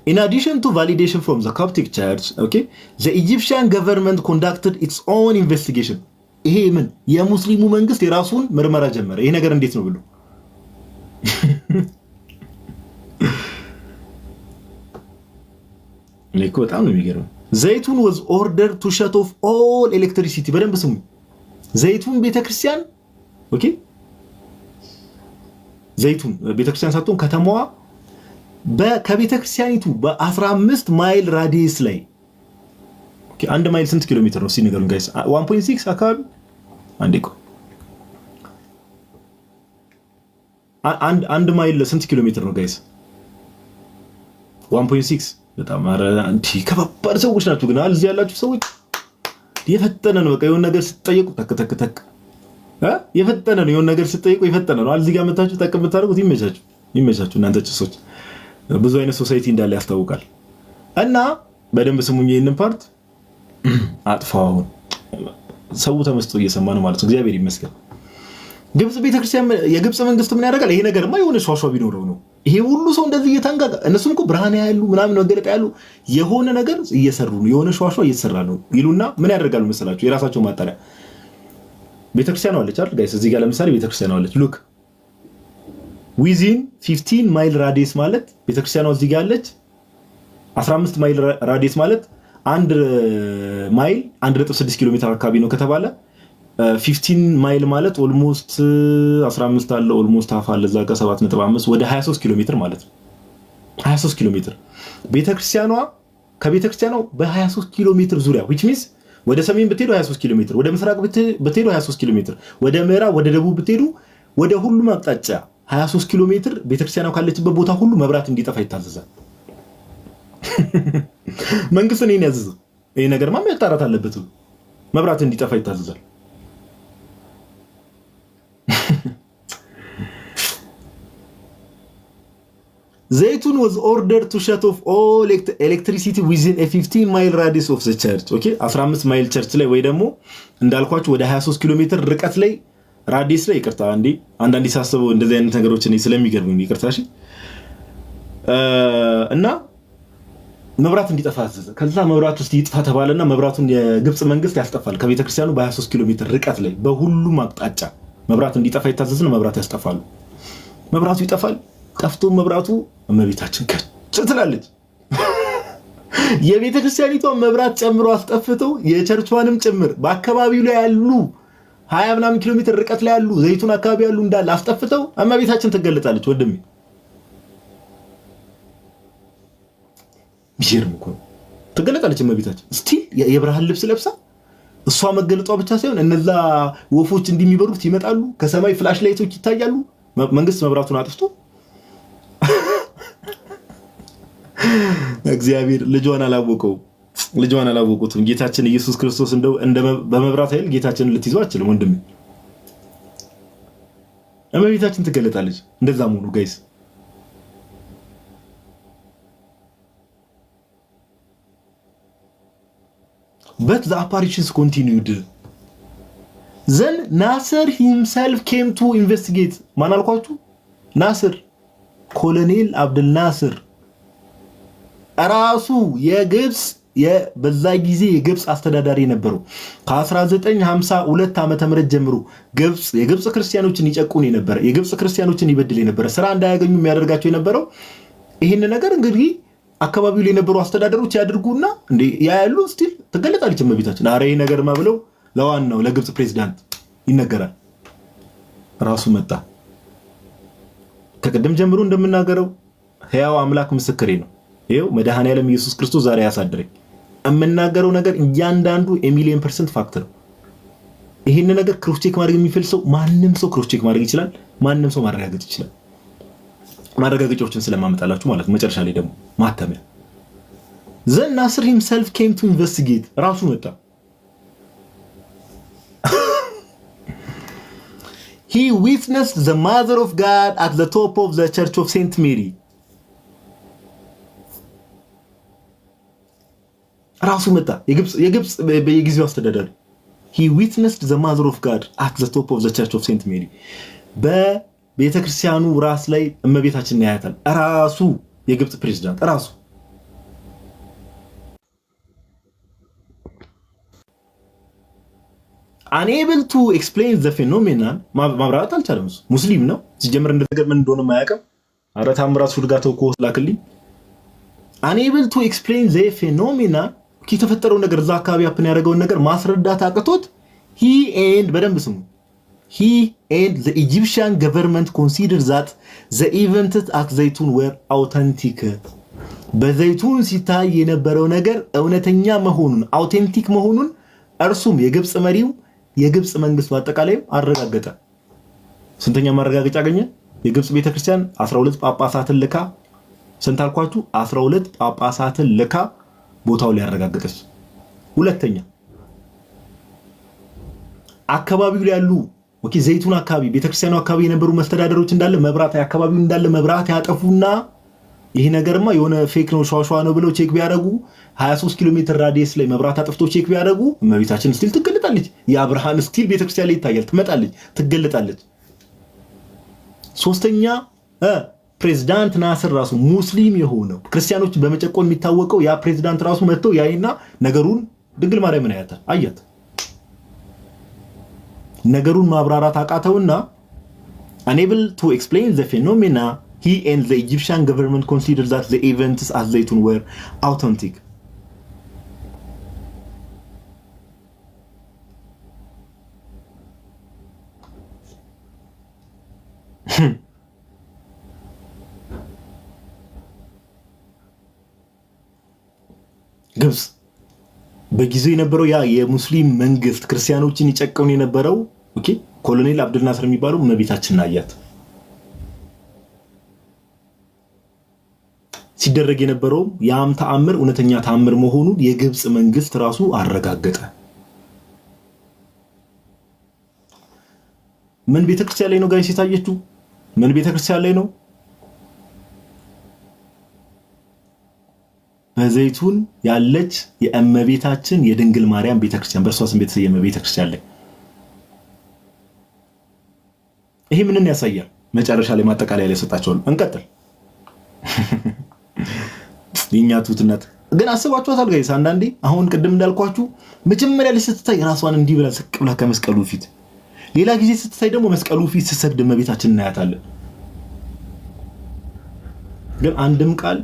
A: In addition to validation from the Coptic Church, okay, the Egyptian government conducted its own investigation. ይሄ ምን የሙስሊሙ መንግስት የራሱን ምርመራ ጀመረ። ይሄ ነገር እንዴት ነው ብሎ ለኮ በጣም ነው የሚገርመው። ዘይቱን was ordered to shut off all electricity። በደንብ ስሙ። ዘይቱን ቤተክርስቲያን ኦኬ፣ ዘይቱን ቤተክርስቲያን ሳትሆን ከተማዋ ከቤተክርስቲያኒቱ በ15 ማይል ራዲየስ ላይ ኦኬ። 1 ማይል ስንት ኪሎ ሜትር ነው ሲነገሩን ጋይስ? 1.6 አካባቢ አንዴ እኮ አንድ ማይል ስንት ኪሎ ሜትር ነው ጋይስ? 1.6 በጣም አንቲ ከባባድ ሰዎች ናቸው። ግን እዚህ ያላችሁ ሰዎች የፈጠነ ነው። በቃ የሆነ ነገር ስትጠይቁ ተክ የፈጠነ ነው። የሆነ ነገር ስትጠይቁ የፈጠነ ነው። እዚህ ጋር መታችሁ ተቀም ብታደርጉት ይመቻችሁ። እናንተ ጭሶች ብዙ አይነት ሶሳይቲ እንዳለ ያስታውቃል። እና በደንብ ስሙኝ ይሄንን ፓርት አጥፋው። ሰው ተመስጦ እየሰማ ነው ማለት ነው። እግዚአብሔር ይመስገን። ግብጽ ቤተክርስቲያን የግብጽ መንግስት ምን ያደርጋል? ይሄ ነገርማ የሆነ ሸዋሸዋ ቢኖረው ነው ይሄ ሁሉ ሰው እንደዚህ እየተንጋጋ። እነሱም እኮ ብርሃን ያያሉ ምናምን መገለጣ ያሉ የሆነ ነገር እየሰሩ ነው፣ የሆነ ሸዋሸዋ እየተሰራ ነው ይሉና ምን ያደርጋሉ መሰላችሁ? የራሳቸው ማጣሪያ ቤተክርስቲያኗ አለች አይደል ጋይስ? እዚህ ጋር ለምሳሌ ቤተክርስቲያኗ አለች። ሉክ ዊዚን 15 ማይል ራዲየስ ማለት ቤተክርስቲያኗ እዚህ ጋር አለች። 15 ማይል ራዲየስ ማለት 1 ማይል 1.6 ኪሎ ሜትር አካባቢ ነው ከተባለ 15 ማይል ማለት ኦልሞስት 15 አለ ኦልሞስት ሃፍ አለ እዛ ጋር 7.5 ወደ 23 ኪሎ ሜትር ማለት ነው። 23 ኪሎ ሜትር ቤተክርስቲያኗ ከቤተክርስቲያኗ በ23 ኪሎ ሜትር ዙሪያ which means ወደ ሰሜን ብትሄዱ 23 ኪሎ ሜትር፣ ወደ ምስራቅ ብትሄዱ 23 ኪሎ ሜትር፣ ወደ ምዕራብ ወደ ደቡብ ብትሄዱ ወደ ሁሉም አቅጣጫ 23 ኪሎ ሜትር ቤተክርስቲያኗ ካለችበት ቦታ ሁሉ መብራት እንዲጠፋ ይታዘዛል። መንግስት ነው ያዘዘው። ይሄ ነገርማ መጣራት አለበት። መብራት እንዲጠፋ ይታዘዛል። ዘይቱን was ordered to shut off all electricity within a 15 mile radius of the church. okay 15 ማይል ቸርች ላይ ወይ ደግሞ እንዳልኳችሁ ወደ 23 ኪሎ ሜትር ርቀት ላይ ራዲየስ ላይ ይቅርታ፣ አንዳንዴ ሳስበው እንደዚህ አይነት ነገሮች እኔ ስለሚገርሙኝ ይቅርታ። እሺ እና መብራት እንዲጠፋ አዘዘ። ከዛ መብራት ውስጥ ይጥፋ ተባለና መብራቱን የግብጽ መንግስት ያስጠፋል። ከቤተክርስቲያኑ በ23 ኪሎ ሜትር ርቀት ላይ በሁሉም አቅጣጫ መብራት እንዲጠፋ ይታዘዝና መብራት ያስጠፋሉ። መብራቱ ይጠፋል። ጠፍቶ መብራቱ እመቤታችን ከጭ ትላለች። የቤተክርስቲያኒቷ መብራት ጨምሮ አስጠፍተው የቸርቿንም ጭምር በአካባቢው ላይ ያሉ 20 ምናምን ኪሎ ሜትር ርቀት ላይ ያሉ ዘይቱን አካባቢ ያሉ እንዳለ አስጠፍተው እመቤታችን ትገለጣለች። ወደም የሚገርም እኮ ትገለጣለች እመቤታችን ስቲል የብርሃን ልብስ ለብሳ። እሷ መገለጧ ብቻ ሳይሆን እነዛ ወፎች እንደሚበሩት ይመጣሉ፣ ከሰማይ ፍላሽ ላይቶች ይታያሉ። መንግስት መብራቱን አጥፍቶ እግዚአብሔር ልጇን አላወቁትም። ጌታችን ኢየሱስ ክርስቶስ እንደው በመብራት ኃይል ጌታችንን ልትይዘው አትችልም ወንድሜ። እመቤታችን ትገለጣለች። እንደዛ ሙሉ ጋይስ but the apparitions continued. Then Nasser himself came to investigate. ማን አልኳችሁ? ናስር ኮሎኔል አብደል ናስር ራሱ የግብጽ በዛ ጊዜ የግብጽ አስተዳዳሪ ነበረው። ከ1952 ዓመተ ምህረት ጀምሮ የግብጽ ክርስቲያኖችን ይጨቁን የነበረ፣ የግብጽ ክርስቲያኖችን ይበድል የነበረ፣ ስራ እንዳያገኙ የሚያደርጋቸው የነበረው ይህን ነገር እንግዲህ አካባቢው ላይ የነበሩ አስተዳደሮች ያድርጉና እንዴ ያያሉ። ስቲል ትገለጣለች እመቤታችን። ኧረ ይሄ ነገርማ ብለው ለዋናው ለግብጽ ፕሬዝዳንት ይነገራል። ራሱ መጣ። ከቀደም ጀምሮ እንደምናገረው ሕያው አምላክ ምስክሬ ነው። ይሄው መድኃኔዓለም ኢየሱስ ክርስቶስ ዛሬ ያሳድረኝ። የምናገረው ነገር እያንዳንዱ ሚሊየን % ፋክት ነው። ይሄን ነገር ክሮስ ቼክ ማድረግ የሚፈልግ ሰው ማንም ሰው ክሮስ ቼክ ማድረግ ይችላል። ማንም ሰው ማረጋገጥ ይችላል። ማረጋገጫዎችን ስለማመጣላችሁ ማለት መጨረሻ ላይ ደግሞ ማተሚያ Then Nasser himself came to investigate. ራሱ መጣ። He witnessed the mother of God at the top of the church of Saint Mary. ራሱ መጣ። የግብጽ በየጊዜው አስተዳዳሪ He witnessed the mother of God at the top of the church of Saint Mary. በቤተክርስቲያኑ ራስ ላይ እመቤታችንን ያያታል። ራሱ የግብጽ ፕሬዝዳንት ራሱ unable to explain the phenomenon ማብራራት አልቻለም። ሙስሊም ነው ሲጀምር እንደነገር ምን እንደሆነ ማያውቅም። አረ ታምራት ሹድጋተው እኮ ላክልኝ። unable to explain the phenomenon የተፈጠረው ነገር እዛ አካባቢ አፕን ያደረገውን ነገር ማስረዳት አቅቶት he and በደንብ ስሙ he and the Egyptian government considered that the events at Zaytun were authentic. በዘይቱን ሲታይ የነበረው ነገር እውነተኛ መሆኑን አውቴንቲክ መሆኑን እርሱም የግብጽ መሪው የግብጽ መንግስት በአጠቃላይ አረጋገጠ። ስንተኛ ማረጋገጫ አገኘ? የግብጽ ቤተክርስቲያን 12 ጳጳሳትን ልካ ስንት አልኳችሁ? 12 ጳጳሳትን ልካ ቦታው ላይ አረጋገጠች። ሁለተኛ አካባቢው ላይ ያሉ ዘይቱን አካባቢ ቤተክርስቲያኑ አካባቢ የነበሩ መስተዳደሮች እንዳለ መብራት ያጠፉና ይሄ ነገርማ የሆነ ፌክ ነው ሸዋሸዋ ነው ብለው ቼክ ቢያደርጉ 23 ኪሎ ሜትር ራዲየስ ላይ መብራት አጥፍቶ ቼክ ቢያደርጉ እመቤታችን ስቲል ትገለጣለች። የአብርሃም ስቲል ቤተክርስቲያን ላይ ይታያል፣ ትመጣለች፣ ትገለጣለች። ሶስተኛ ፕሬዝዳንት ናስር ራሱ ሙስሊም የሆነው ክርስቲያኖች በመጨቆን የሚታወቀው ያ ፕሬዝዳንት ራሱ መጥቶ ያይና ነገሩን ድንግል ማርያምን አያት። ነገሩን ማብራራት አቃተውና unable to explain the phenomena he and the Egyptian government considered that the events at Zaytun were authentic. ግብጽ በጊዜው የነበረው ያ የሙስሊም መንግስት ክርስቲያኖችን ይጨቀውን የነበረው ኮሎኔል አብደል ናስር የሚባለው እመቤታችንን አያት። ሲደረግ የነበረው ያም ተአምር እውነተኛ ተአምር መሆኑን የግብጽ መንግስት ራሱ አረጋገጠ። ምን ቤተክርስቲያን ላይ ነው ጋይስ የታየችው? ምን ቤተክርስቲያን ላይ ነው? በዘይቱን ያለች የእመቤታችን የድንግል ማርያም ቤተክርስቲያን በእርሷ ስም የተሰየመ ቤተክርስቲያን ላይ። ይሄ ምንን ያሳያል? መጨረሻ ላይ ማጠቃለያ ላይ ሰጣቸዋል። እንቀጥል። የኛ ትውትነት ግን አስባችኋታል ጋይስ? አንዳንዴ አሁን ቅድም እንዳልኳችሁ መጀመሪያ ላይ ስትታይ ራሷን እንዲህ ብላ ዝቅ ብላ ከመስቀሉ ፊት፣ ሌላ ጊዜ ስትታይ ደግሞ መስቀሉ ፊት ስትሰግድ እመቤታችንን እናያታለን። ግን አንድም ቃል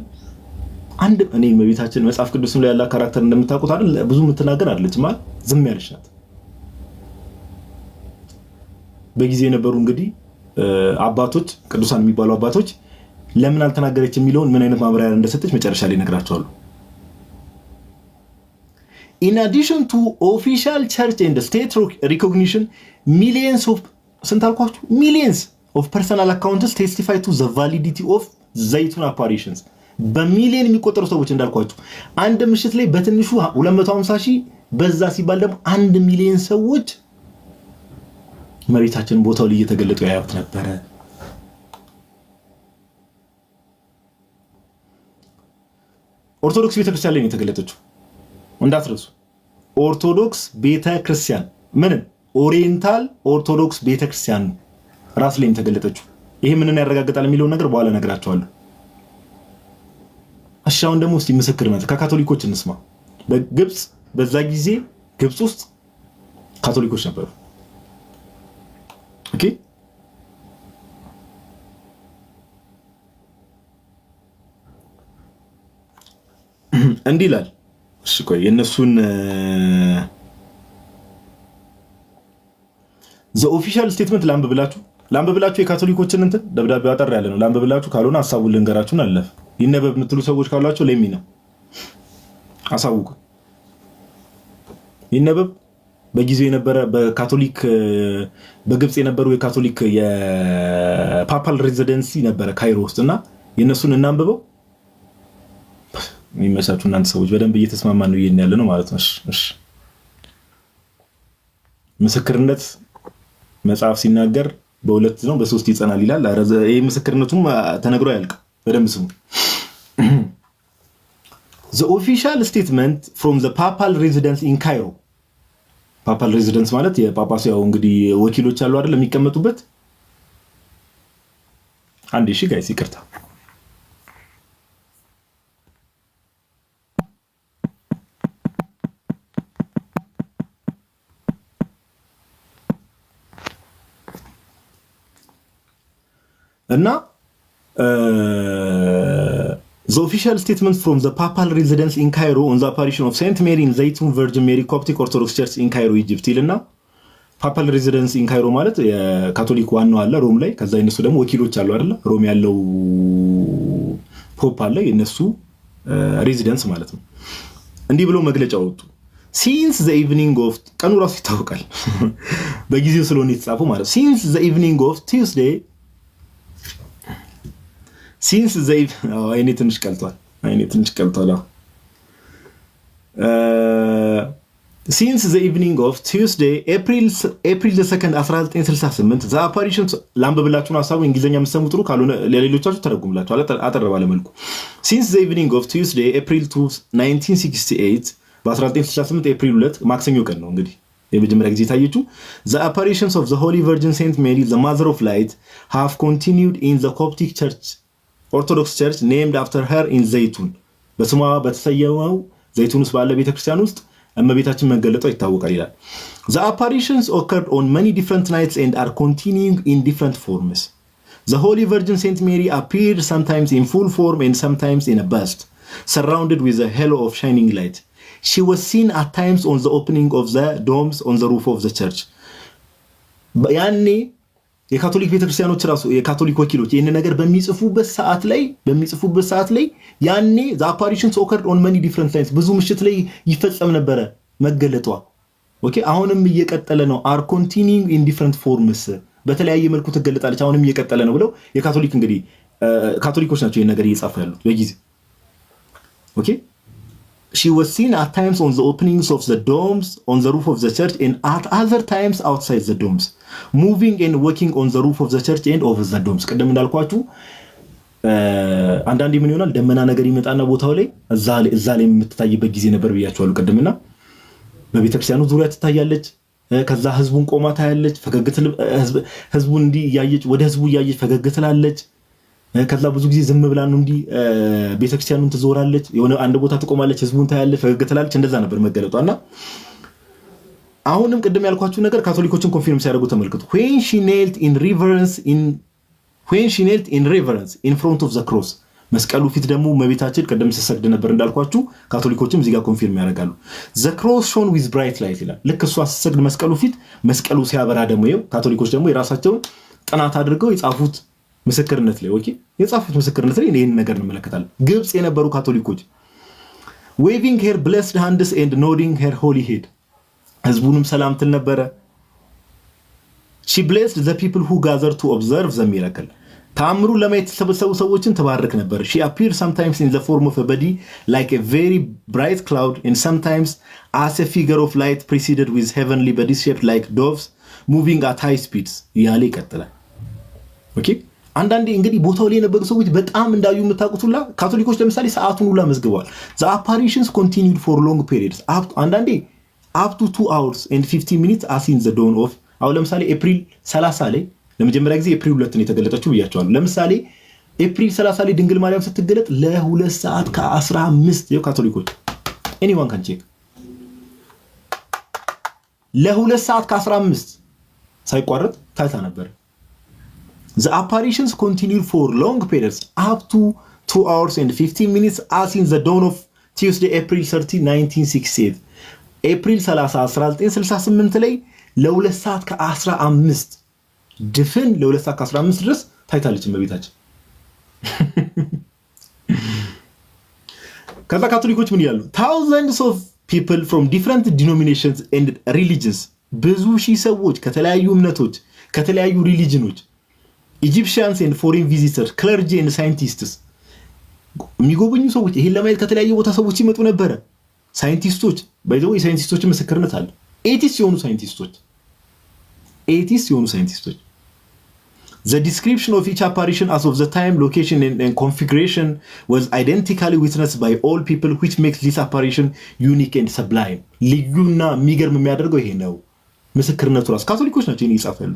A: እኔ እመቤታችን መጽሐፍ ቅዱስም ላይ ያለ ካራክተር እንደምታውቁት አይደል ብዙ የምትናገር አይደለች ማለት ዝም ያለች ናት። በጊዜ የነበሩ እንግዲህ አባቶች ቅዱሳን የሚባሉ አባቶች ለምን አልተናገረች የሚለውን ምን አይነት ማብራሪያ እንደሰጠች መጨረሻ ላይ ነግራቸዋለሁ። in addition to official church and state recognition millions of millions of personal accounts testify to the validity of ዘይቱን apparitions በሚሊዮን የሚቆጠሩ ሰዎች እንዳልኳችሁ አንድ ምሽት ላይ በትንሹ 250,000 በዛ ሲባል ደግሞ 1 ሚሊዮን ሰዎች መሬታችን ቦታው ላይ እየተገለጡ ያዩት ነበር። ኦርቶዶክስ ቤተክርስቲያን ላይ የተገለጠችው እንዳትረሱ። ኦርቶዶክስ ቤተክርስቲያን ምን ኦሪየንታል ኦርቶዶክስ ቤተክርስቲያን ራስ ላይ የተገለጠችው ይሄ ምንን ያረጋግጣል የሚለው ነገር በኋላ ነግራችኋለሁ። አሻውን ደግሞ እስቲ ምስክርነት ከካቶሊኮች እንስማ። በግብጽ በዛ ጊዜ ግብጽ ውስጥ ካቶሊኮች ነበሩ። ኦኬ እንዲህ ይላል። እሺ ቆይ የነሱን ዘ ኦፊሻል ስቴትመንት ላምብብላችሁ የካቶሊኮችን እንትን ደብዳቤው አጠር ያለ ነው። ላምብብላችሁ ካልሆነ ሐሳቡን ልንገራችሁን አለፍ ይነበብ የምትሉ ሰዎች ካሏችሁ ለሚ ነው አሳውቁ። ይነበብ በጊዜው የነበረ በካቶሊክ በግብጽ የነበሩ የካቶሊክ የፓፓል ሬዚደንሲ ነበረ ካይሮ ውስጥና የነሱን እናንብበው። የሚመሳችሁ እናንተ ሰዎች በደንብ እየተስማማን ነው ይሄን ያለ ነው ማለት ነው። እሺ ምስክርነት መጽሐፍ ሲናገር በሁለት ነው በሶስት ይጸናል ይላል። ይሄ ምስክርነቱም ተነግሮ ያልቅ በደንብ ስሙ። The official statement from the papal residence in Cairo ፓፓል ሬዚደንስ ማለት የጳጳሱ ያው እንግዲህ ወኪሎች አሉ አይደል የሚቀመጡበት። አንዴ እሺ ጋይስ ይቅርታ እና the official statement from the papal residence in Cairo on the apparition of Saint Mary in Zaytun Virgin Mary Coptic Orthodox Church in Cairo Egypt ይልና ፓፓል ሬዚደንስ ኢን ካይሮ ማለት የካቶሊክ ዋናው አለ ሮም ላይ። ከዛ እነሱ ደግሞ ወኪሎች አሉ አይደል ሮም ያለው ፖፕ አለ የነሱ ሬዚደንስ ማለት ነው። እንዲህ ብሎ መግለጫ ወጡ። since the evening of ቀኑ ራሱ ይታወቃል በጊዜው ስለሆነ የተጻፈው ማለት since the evening of Tuesday since አይኔ ትንሽ ቀልቷል since the evening of Tuesday April 2nd 1968 the apparition ላምብብላችሁን ሐሳቡ እንግሊዘኛ መሰሙ ጥሩ ካልሆነ ለሌሎቻችሁ ተረጉምላችሁ አጠር ባለ መልኩ since the evening of Tuesday April 2 1968 በ1968 ኤፕሪል 2 ማክሰኞ ቀን ነው እንግዲህ የመጀመሪያ ጊዜ ታየችው the apparitions of the Holy Virgin Saint Mary the Mother of Light have continued in the Coptic Church Orthodox Church named after her in Zaytun በስሟ በተሰየመው ዘይቱን ውስጥ ባለ ቤተክርስቲያን ውስጥ እመቤታችን መገለጧ ይታወቃል ይላል። The apparitions occurred on many different nights and are continuing in different forms. The Holy Virgin Saint Mary appeared sometimes in full form and sometimes in a bust, surrounded with a halo of shining light. She was seen at times on the opening of the domes on the roof of the church. ያኔ የካቶሊክ ቤተክርስቲያኖች ራሱ የካቶሊክ ወኪሎች ይሄን ነገር በሚጽፉበት ሰዓት ላይ ያኔ the apparitions occurred on many different times ብዙ ምሽት ላይ ይፈጸም ነበር መገለጧ። ኦኬ አሁንም እየቀጠለ ነው are continuing in different forms በተለያየ መልኩ ትገለጣለች አሁንም እየቀጠለ ነው ብለው የካቶሊክ እንግዲህ ካቶሊኮች ናቸው ይሄን ነገር እየጻፉ ያሉት በጊዜ ኦኬ She was seen at times on the openings of the domes on the roof of the church and at other times outside the domes, moving and walking on the roof of the church and over the domes. ቀደም እንዳልኳችሁ አንዳንዴ ምን ይሆናል ደመና ነገር ይመጣና ቦታው ላይ እዛ ላይ የምትታይበት ጊዜ ነበር ብያችኋለሁ ቀደምና በቤተክርስቲያኑ ዙሪያ ትታያለች። ከዛ ህዝቡን ቆማ ታያለች ህዝቡን እንዲህ እያየች ወደ ህዝቡ እያየች ፈገግ ትላለች። ከዛ ብዙ ጊዜ ዝም ብላ ነው እንዲ ቤተክርስቲያኑን ትዞራለች የሆነ አንድ ቦታ ትቆማለች ህዝቡን ታያለች ፈገግ ትላለች። እንደዛ ነበር መገለጧና አሁንም ቅድም ያልኳችሁ ነገር ካቶሊኮችን ኮንፊርም ሲያደርጉ ተመልከቱ። when she knelt in reverence in front of the cross መስቀሉ ፊት ደግሞ መቤታችን ቀደም ሲሰግድ ነበር እንዳልኳችሁ ካቶሊኮችም እዚህ ጋር ኮንፊርም ያደርጋሉ። the cross shone with bright light ይላል። ልክ እሷ ሲሰግድ መስቀሉ ፊት መስቀሉ ሲያበራ ደግሞ ይኸው ካቶሊኮች ደግሞ የራሳቸውን ጥናት አድርገው የጻፉት ምስክርነት ላይ ኦኬ የጻፉት ምስክርነት ላይ ይሄን ነገር እንመለከታለን። ግብጽ የነበሩ ካቶሊኮች waving her blessed hands and nodding her holy head ህዝቡንም ሰላም ትል ነበረ። she blessed the people who gathered to observe the miracle ተአምሩን ለማየት የተሰበሰቡ ሰዎችን ትባርክ ነበር። she appeared sometimes in the form of a body like a very bright cloud and sometimes as a figure of light preceded with heavenly bodies shaped like doves moving at high speeds ያለ ይቀጥላል። ኦኬ አንዳንዴ እንግዲህ ቦታው ላይ የነበሩ ሰዎች በጣም እንዳዩ የምታውቁት ሁላ ካቶሊኮች ለምሳሌ ሰዓቱን ሁላ መዝግበዋል። the apparitions continued for long periods አንዳንዴ up to 2 hours and 15 minutes as in the dawn of አሁን ለምሳሌ ኤፕሪል 30 ላይ ለመጀመሪያ ጊዜ ኤፕሪል 2 ነው የተገለጠችው ብያቸዋለሁ። ለምሳሌ ኤፕሪል 30 ላይ ድንግል ማርያም ስትገለጥ ለ2 ሰዓት ከ15 ካቶሊኮች anyone can check ለ2 ሰዓት ከ15 ሳይቋረጥ ታይታ ነበር። the apparitions continued for long periods up to 2 hours and 15 minutes as in the dawn of Tuesday April 30 1968 ኤፕሪል 30 1968 ላይ ለ2 ሰዓት ከ15 ድፍን ለ2 ሰዓት ከ15 ድረስ ታይታለች እመቤታችን። ከዛ ካቶሊኮች ምን ይላሉ? thousands of people from different denominations and religions ብዙ ሺህ ሰዎች ከተለያዩ እምነቶች ከተለያዩ ሪሊጅኖች Egyptians and foreign visitors clergy and scientists የሚጎበኙ ሰዎች ይሄን ለማየት ከተለያዩ ቦታ ሰዎች ይመጡ ነበር። ሳይንቲስቶች ባይዘው የሳይንቲስቶች ምስክርነት አለ። ኤቲስት የሆኑ ሳይንቲስቶች The description of each apparition as of the time, location and configuration was identically witnessed by all people which makes this apparition unique and sublime. ልዩና የሚገርም የሚያደርገው ይሄ ነው። ምስክርነቱ ራስ ካቶሊኮች ናቸው ይጻፋሉ።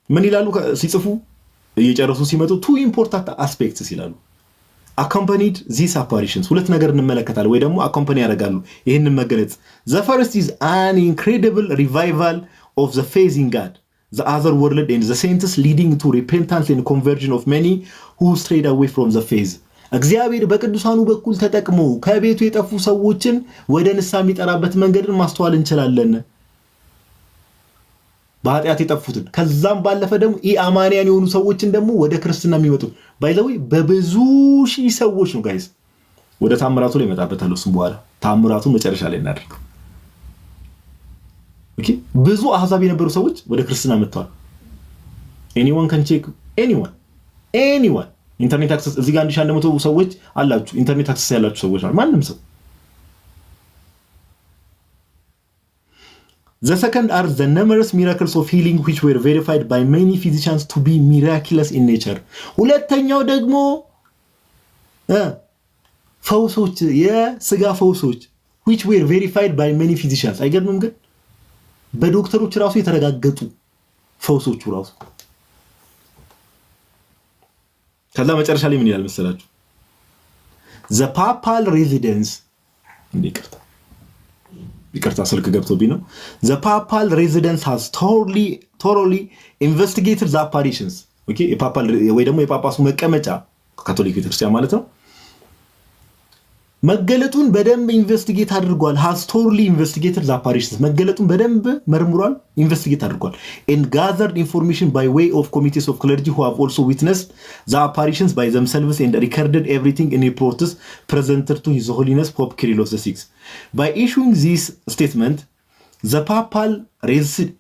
A: ምን ይላሉ ሲጽፉ እየጨረሱ ሲመጡ two important aspects ይላሉ። accompanied these apparitions ሁለት ነገር እንመለከታለን ወይ ደግሞ accompany ያደርጋሉ ይሄንን መገለጽ። the first is an incredible revival of the faith in God, the other world and the saints leading to repentance and conversion of many who strayed away from the faith. እግዚአብሔር በቅዱሳኑ በኩል ተጠቅሞ ከቤቱ የጠፉ ሰዎችን ወደ ንስሐ የሚጠራበት መንገድን ማስተዋል እንችላለን። በኃጢአት የጠፉትን ከዛም ባለፈ ደግሞ ኢአማንያን የሆኑ ሰዎችን ደግሞ ወደ ክርስትና የሚመጡ ባይዘው በብዙ ሺህ ሰዎች ነው ጋይስ። ወደ ታምራቱ ላይ መጣበታል እሱም በኋላ ታምራቱን መጨረሻ ላይ እናደርገው። ኦኬ ብዙ አህዛብ የነበሩ ሰዎች ወደ ክርስትና መጥተዋል። anyone can check anyone ኢንተርኔት አክሰስ እዚህ ጋር 1100 ሰዎች አላችሁ ኢንተርኔት አክሰስ ያላችሁ ሰዎች ማለት ማንንም ሰው። The second are the numerous miracles of healing which were verified by many physicians to be miraculous in nature. ሁለተኛው ደግሞ ፈውሶች የስጋ ፈውሶች which were verified by many physicians አይገርምም? ግን በዶክተሮች ራሱ የተረጋገጡ ፈውሶቹ ራሱ። ከዛ መጨረሻ ላይ ምን ይላል መሰላችሁ? The papal residence ይቅርታ ስልክ ገብቶብኝ ነው። The papal residence has thoroughly investigated the apparitions. Okay የፓፓል ወይ ደግሞ የጳጳሱ መቀመጫ ካቶሊክ ቤተክርስቲያን ማለት ነው። መገለጡን በደንብ ኢንቨስቲጌት አድርጓል። has thoroughly investigated the apparitions መገለጡን በደንብ መርምሯል፣ ኢንቨስቲጌት አድርጓል and gathered information by way of committees of clergy who have also witnessed the apparitions by themselves and recorded everything in reports presented to His Holiness Pope Kyrillos VI. By issuing this statement, the papal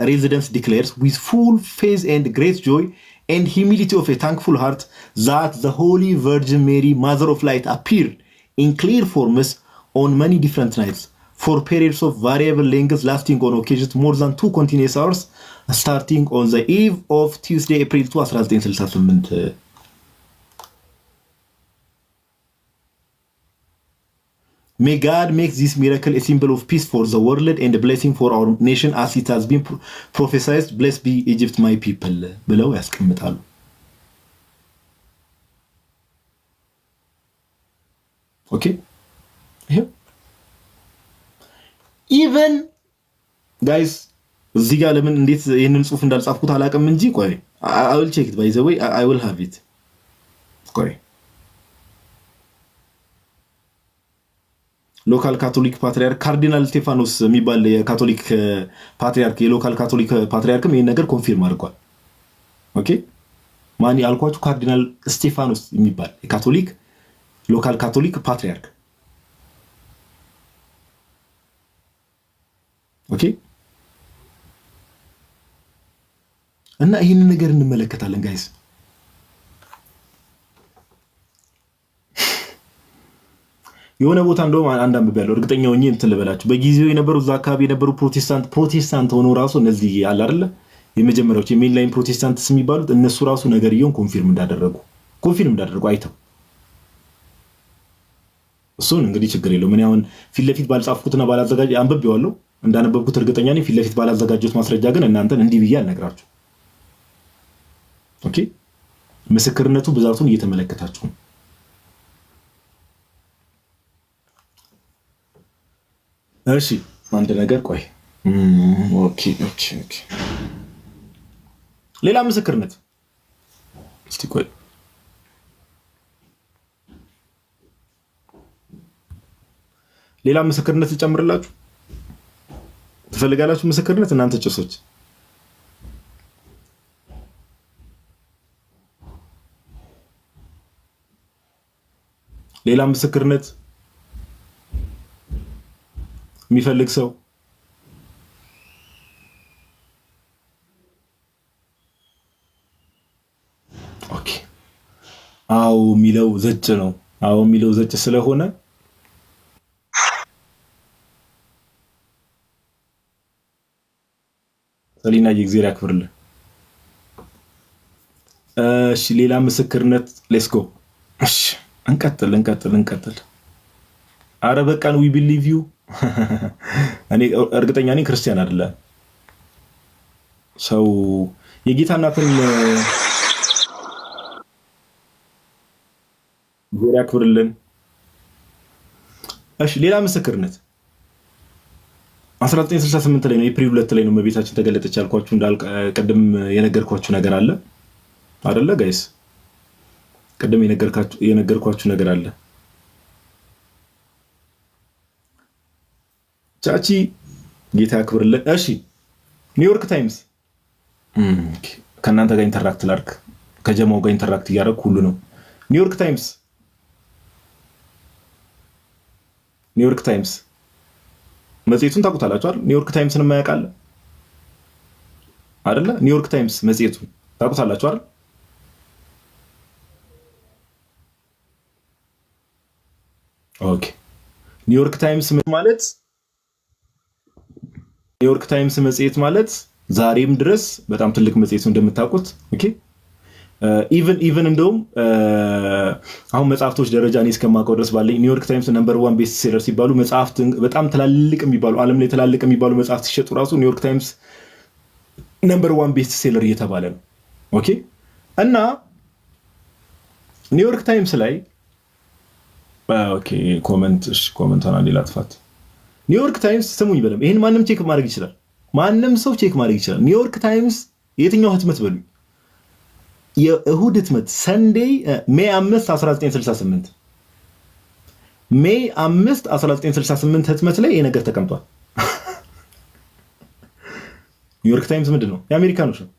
A: residence declares with full faith and great joy and humility of a thankful heart that the Holy Virgin Mary, Mother of Light, appeared in clear forms on many different nights for periods of variable lengths lasting on occasions more than 2 continuous hours starting on the eve of Tuesday April 2 1968. May God make this miracle a symbol of peace for the world and a blessing for our nation as it has been prophesied. Blessed be Egypt my people ብለው ያስቀምጣሉ። ኦኬ ኢቨን ጋይስ እዚህ ጋር ለምን እንዴት ይሄንን ጽሁፍ እንዳልጻፍኩት አላውቅም እንጂ ቆይ I will check it by the way I will have it ቆይ ሎካል ካቶሊክ ፓትሪያርክ ካርዲናል ስቴፋኖስ የሚባል የካቶሊክ ፓትሪያርክ የሎካል ካቶሊክ ፓትሪያርክም ይሄን ነገር ኮንፊርም አድርጓል። ኦኬ ማን ያልኳችሁ ካርዲናል ስቴፋኖስ የሚባል የካቶሊክ ሎካል ካቶሊክ ፓትሪያርክ። ኦኬ። እና ይህንን ነገር እንመለከታለን ጋይስ። የሆነ ቦታ እንደውም አንድ አንብቤ ያለው እርግጠኛ ሆኜ እንትን ልበላችሁ፣ በጊዜው የነበሩ እዛ አካባቢ የነበሩ ፕሮቴስታንት ሆኖ ራሱ እነዚህ አለ አይደለ የመጀመሪያዎች የሜንላይን ፕሮቴስታንትስ የሚባሉት እነሱ ራሱ ነገርየውን ኮንፊርም እንዳደረጉ አይተው፣ እሱን እንግዲህ ችግር የለው። ምን ያሁን ፊት ለፊት ባልጻፍኩትና ባላዘጋጅ አንብቤዋለሁ እንዳነበብኩት እርግጠኛ ነኝ። ፊት ለፊት ባላዘጋጀሁት ማስረጃ ግን እናንተን እንዲህ ብዬ አልነግራችሁ። ኦኬ። ምስክርነቱ ብዛቱን እየተመለከታችሁ ነው። እሺ አንድ ነገር ቆይ። ኦኬ ሌላ ምስክርነት እስቲ ቆይ። ሌላ ምስክርነት ልጨምርላችሁ ትፈልጋላችሁ? ምስክርነት እናንተ ጭሶች ሌላ ምስክርነት የሚፈልግ ሰው? ኦኬ። አዎ የሚለው ዘጭ ነው። አዎ የሚለው ዘጭ ስለሆነ ሰሊና የእግዚአብሔር ያክብርልን። እሺ ሌላ ምስክርነት ሌትስ ጎ። እሺ እንቀጥል። አረ በቃን ዊ ቢሊቭ ዩ። እኔ እርግጠኛ ነኝ ክርስቲያን አይደለም ሰው የጌታ እናትን እግዚአብሔር ያክብርልን። እሺ ሌላ ምስክርነት 1968 ላይ ነው ኤፕሪል 2 ላይ ነው እመቤታችን ተገለጠች ያልኳችሁ። ቅድም የነገርኳችሁ ነገር አለ አይደለ ጋይስ? ቅድም የነገርኳችሁ ነገር አለ። ቻቺ ጌታ ያክብርልን። እሺ ኒውዮርክ ታይምስ ከእናንተ ጋር ኢንተራክት ላድርግ፣ ከጀማው ጋር ኢንተራክት እያደረግ ሁሉ ነው። ኒውዮርክ ታይምስ መጽሔቱን ታውቁታላችሁ አይደል? ኒውዮርክ ታይምስን የማያውቃል አይደለ? ኒውዮርክ ታይምስ መጽሔቱን ታውቁታላችሁ አይደል? ኦኬ። ኒውዮርክ ታይምስ ማለት ኒውዮርክ ታይምስ መጽሔት ማለት ዛሬም ድረስ በጣም ትልቅ መጽሔት ነው እንደምታውቁት። ኦኬ። ኢቨን እንደውም አሁን መጽሐፍቶች ደረጃ እኔ እስከማውቀው ድረስ ባለኝ ኒውዮርክ ታይምስ ነምበር 1 ቤስት ሴለር ሲባሉ መጽሐፍት በጣም ትላልቅ የሚባሉ ዓለም ላይ ትላልቅ የሚባሉ መጽሐፍት ሲሸጡ ራሱ ኒውዮርክ ታይምስ ነምበር 1 ቤስት ሴለር እየተባለ ነው። ኦኬ። እና ኒውዮርክ ታይምስ ላይ ኦኬ ኮመንቷን አንዴ ላጥፋት። ኒውዮርክ ታይምስ ስሙኝ በደምብ፣ ይሄን ማንም ቼክ ማድረግ ይችላል። ማንም ሰው ቼክ ማድረግ ይችላል። ኒውዮርክ ታይምስ የትኛው ህትመት በሉኝ? የእሁድ ህትመት ሰንዴይ ሜይ 5 1968 ሜይ 5 1968 ህትመት ላይ ይሄ ነገር ተቀምጧል። ኒውዮርክ ታይምስ ምንድን ነው? የአሜሪካኖች ነው።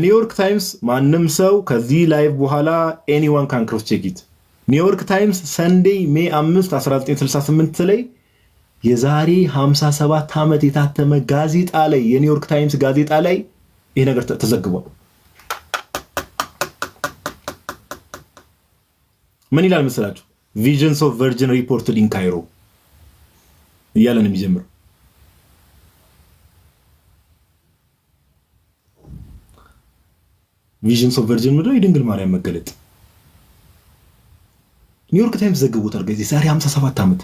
A: ኒውዮርክ ታይምስ ማንም ሰው ከዚህ ላይቭ በኋላ ኤኒዋን ካን ክሮስ ቼክ ኢት። ኒውዮርክ ታይምስ ሰንዴይ ሜይ 5 1968 ላይ የዛሬ 57 ዓመት የታተመ ጋዜጣ ላይ የኒውዮርክ ታይምስ ጋዜጣ ላይ ይሄ ነገር ተዘግቧል። ምን ይላል መሰላችሁ? ቪዥንስ ኦፍ ቨርጅን ሪፖርትድ ኢን ካይሮ እያለ ነው የሚጀምረው። ቪዥንስ ኦፍ ቨርጅን ምንድን ነው? የድንግል ማርያም መገለጥ ኒውዮርክ ታይምስ ዘግቦታል። ጋዜ ዛሬ 57 ዓመት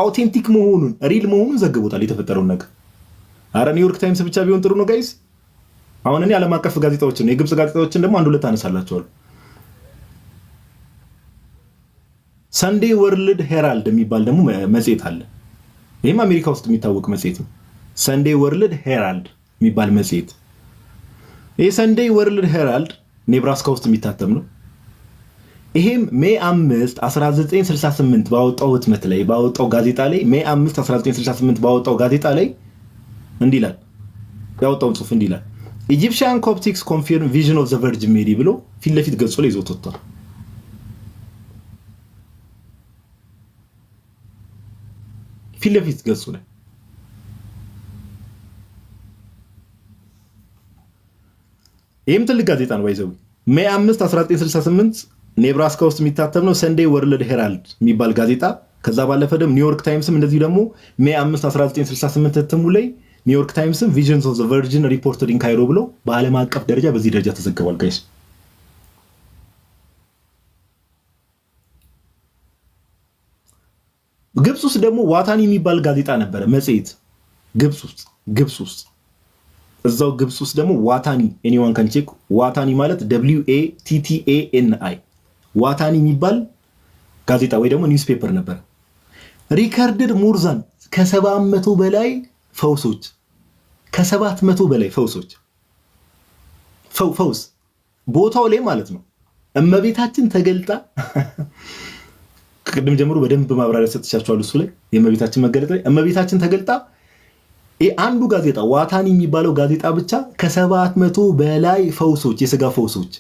A: አውቴንቲክ መሆኑን ሪል መሆኑን ዘግቦታል የተፈጠረውን ነገር። አረ ኒውዮርክ ታይምስ ብቻ ቢሆን ጥሩ ነው ጋይስ። አሁን እኔ ዓለም አቀፍ ጋዜጣዎችን የግብጽ ጋዜጣዎችን ደግሞ አንድ ሁለት አነሳላቸዋለሁ። ሰንዴይ ወርልድ ሄራልድ የሚባል ደግሞ መጽሔት አለ። ይህም አሜሪካ ውስጥ የሚታወቅ መጽሔት ነው። ሰንዴይ ወርልድ ሄራልድ የሚባል መጽሔት። ይህ ሰንዴይ ወርልድ ሄራልድ ኔብራስካ ውስጥ የሚታተም ነው። ይሄም ሜይ 5 1968 ባወጣው ህትመት ላይ ባወጣው ጋዜጣ ላይ ሜይ 5 1968 ባወጣው ጋዜጣ ላይ እንዲህ ይላል። ያወጣውን ጽሑፍ እንዲህ ይላል። ኢጂፕሽያን ኮፕቲክስ ኮንፊርም ቪዥን ኦፍ ዘ ቨርጅን ሜሪ ብሎ ፊት ለፊት ገጹ ላይ ይዞት ወጥቷል። ፊት ለፊት ገጹ ላይ ይህም ትልቅ ጋዜጣ ነው። ባይዘው ሜይ 5 1968 ኔብራስካ ውስጥ የሚታተም ነው። ሰንዴይ ወርልድ ሄራልድ የሚባል ጋዜጣ። ከዛ ባለፈ ደግሞ ኒውዮርክ ታይምስም እንደዚሁ ደግሞ ሜይ 5 1968 እትሙ ላይ ኒውዮርክ ታይምስም ቪዥንስ ኦፍ ዘ ቨርጅን ሪፖርትድ ኢን ካይሮ ብሎ በዓለም አቀፍ ደረጃ በዚህ ደረጃ ተዘግቧል። ጋይስ ግብፅ ውስጥ ደግሞ ዋታኒ የሚባል ጋዜጣ ነበረ፣ መጽሔት ግብፅ ውስጥ እዛው ግብፅ ውስጥ ደግሞ ዋታኒ ኤኒዋን ካን ቼክ ዋታኒ ማለት WATTANI ዋታኒ የሚባል ጋዜጣ ወይ ደግሞ ኒውስፔፐር ነበር። ሪከርድድ ሞርዛን ከ700 በላይ ፈውሶች ከ700 በላይ ፈውስ ቦታው ላይ ማለት ነው። እመቤታችን ተገልጣ ከቅድም ጀምሮ በደንብ ማብራሪያ ሰጥቻችኋለሁ። እሱ ላይ የእመቤታችን መገለጥ ላይ እመቤታችን ተገልጣ አንዱ ጋዜጣ ዋታኒ የሚባለው ጋዜጣ ብቻ ከ700 በላይ ፈውሶች የስጋ ፈውሶች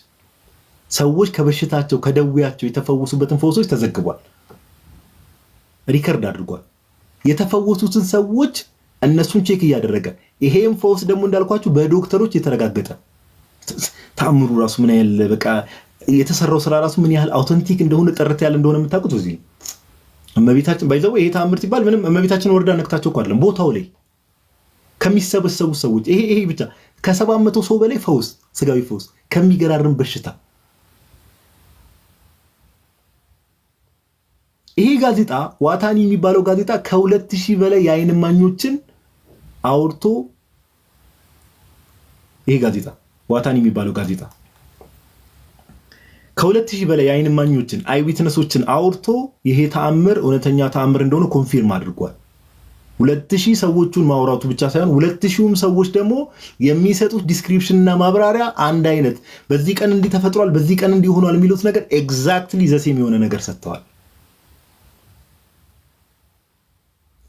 A: ሰዎች ከበሽታቸው ከደዌያቸው የተፈወሱበትን ፈውሶች ተዘግቧል። ሪከርድ አድርጓል። የተፈወሱትን ሰዎች እነሱን ቼክ እያደረገ ይሄም ፈውስ ደግሞ እንዳልኳችሁ በዶክተሮች የተረጋገጠ ተአምሩ ራሱ ምን ያህል በቃ የተሰራው ስራ ራሱ ምን ያህል አውተንቲክ እንደሆነ ጥርት ያለ እንደሆነ የምታውቁት እዚህ እመቤታችን ባይዘው ይሄ ተአምር ሲባል ምንም እመቤታችን ወርዳ ነክታቸው እኮ አይደለም። ቦታው ላይ ከሚሰበሰቡ ሰዎች ይሄ ብቻ ከ700 ሰው በላይ ፈውስ ስጋዊ ፈውስ ከሚገራርም በሽታ ይሄ ጋዜጣ ዋታኒ የሚባለው ጋዜጣ ከ2000 በላይ የዓይን እማኞችን አውርቶ ይሄ ጋዜጣ ዋታኒ የሚባለው ጋዜጣ ከ2000 በላይ የዓይን እማኞችን አይ ዊትነሶችን አውርቶ ይሄ ተአምር እውነተኛ ተአምር እንደሆነ ኮንፊርም አድርጓል። 2000 ሰዎቹን ማውራቱ ብቻ ሳይሆን 2000ም ሰዎች ደግሞ የሚሰጡት ዲስክሪፕሽን እና ማብራሪያ አንድ አይነት በዚህ ቀን እንዲህ ተፈጥሯል፣ በዚህ ቀን እንዲህ ሆኗል የሚሉት ነገር ኤግዛክትሊ ዘሴም የሆነ ነገር ሰጥተዋል።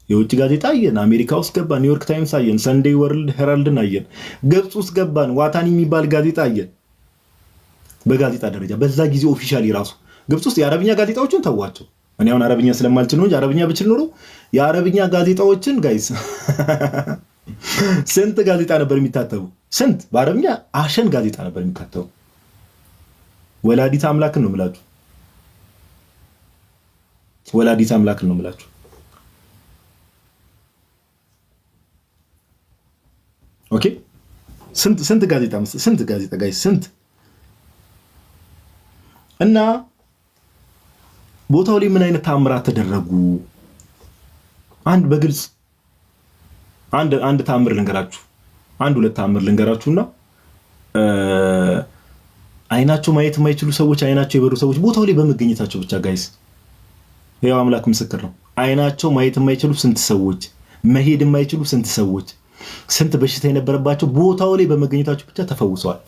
A: የውጭ ጋዜጣ አየን፣ አሜሪካ ውስጥ ገባን፣ ኒውዮርክ ታይምስ አየን፣ ሰንዴይ ወርልድ ሄራልድን አየን፣ ግብፅ ውስጥ ገባን፣ ዋታኒ የሚባል ጋዜጣ አየን። በጋዜጣ ደረጃ በዛ ጊዜ ኦፊሻሊ ራሱ ግብፅ ውስጥ የአረብኛ ጋዜጣዎችን ተዋቸው። እኔ አሁን አረብኛ ስለማልችል ነው እንጂ አረብኛ ብችል ኖሮ የአረብኛ ጋዜጣዎችን ጋይስ ስንት ጋዜጣ ነበር የሚታተቡ? ስንት በአረብኛ አሸን ጋዜጣ ነበር የሚታተቡ። ወላዲት አምላክን ነው የምላችሁ፣ ወላዲት አምላክን ነው የምላችሁ። ኦኬ ስንት ጋዜጣ ጋይስ ስንት እና ቦታው ላይ ምን አይነት ተአምራት ተደረጉ? አንድ በግልጽ አንድ ተአምር ልንገራችሁ፣ ሁለት ተአምር ልንገራችሁና አይናቸው ማየት የማይችሉ ሰዎች አይናቸው የበሩ ሰዎች ቦታው ላይ በመገኘታቸው ብቻ ጋይስ ያው አምላክ ምስክር ነው። አይናቸው ማየት የማይችሉ ስንት ሰዎች፣ መሄድ የማይችሉ ስንት ሰዎች፣ ስንት በሽታ የነበረባቸው ቦታው ላይ በመገኘታቸው ብቻ ተፈውሰዋል።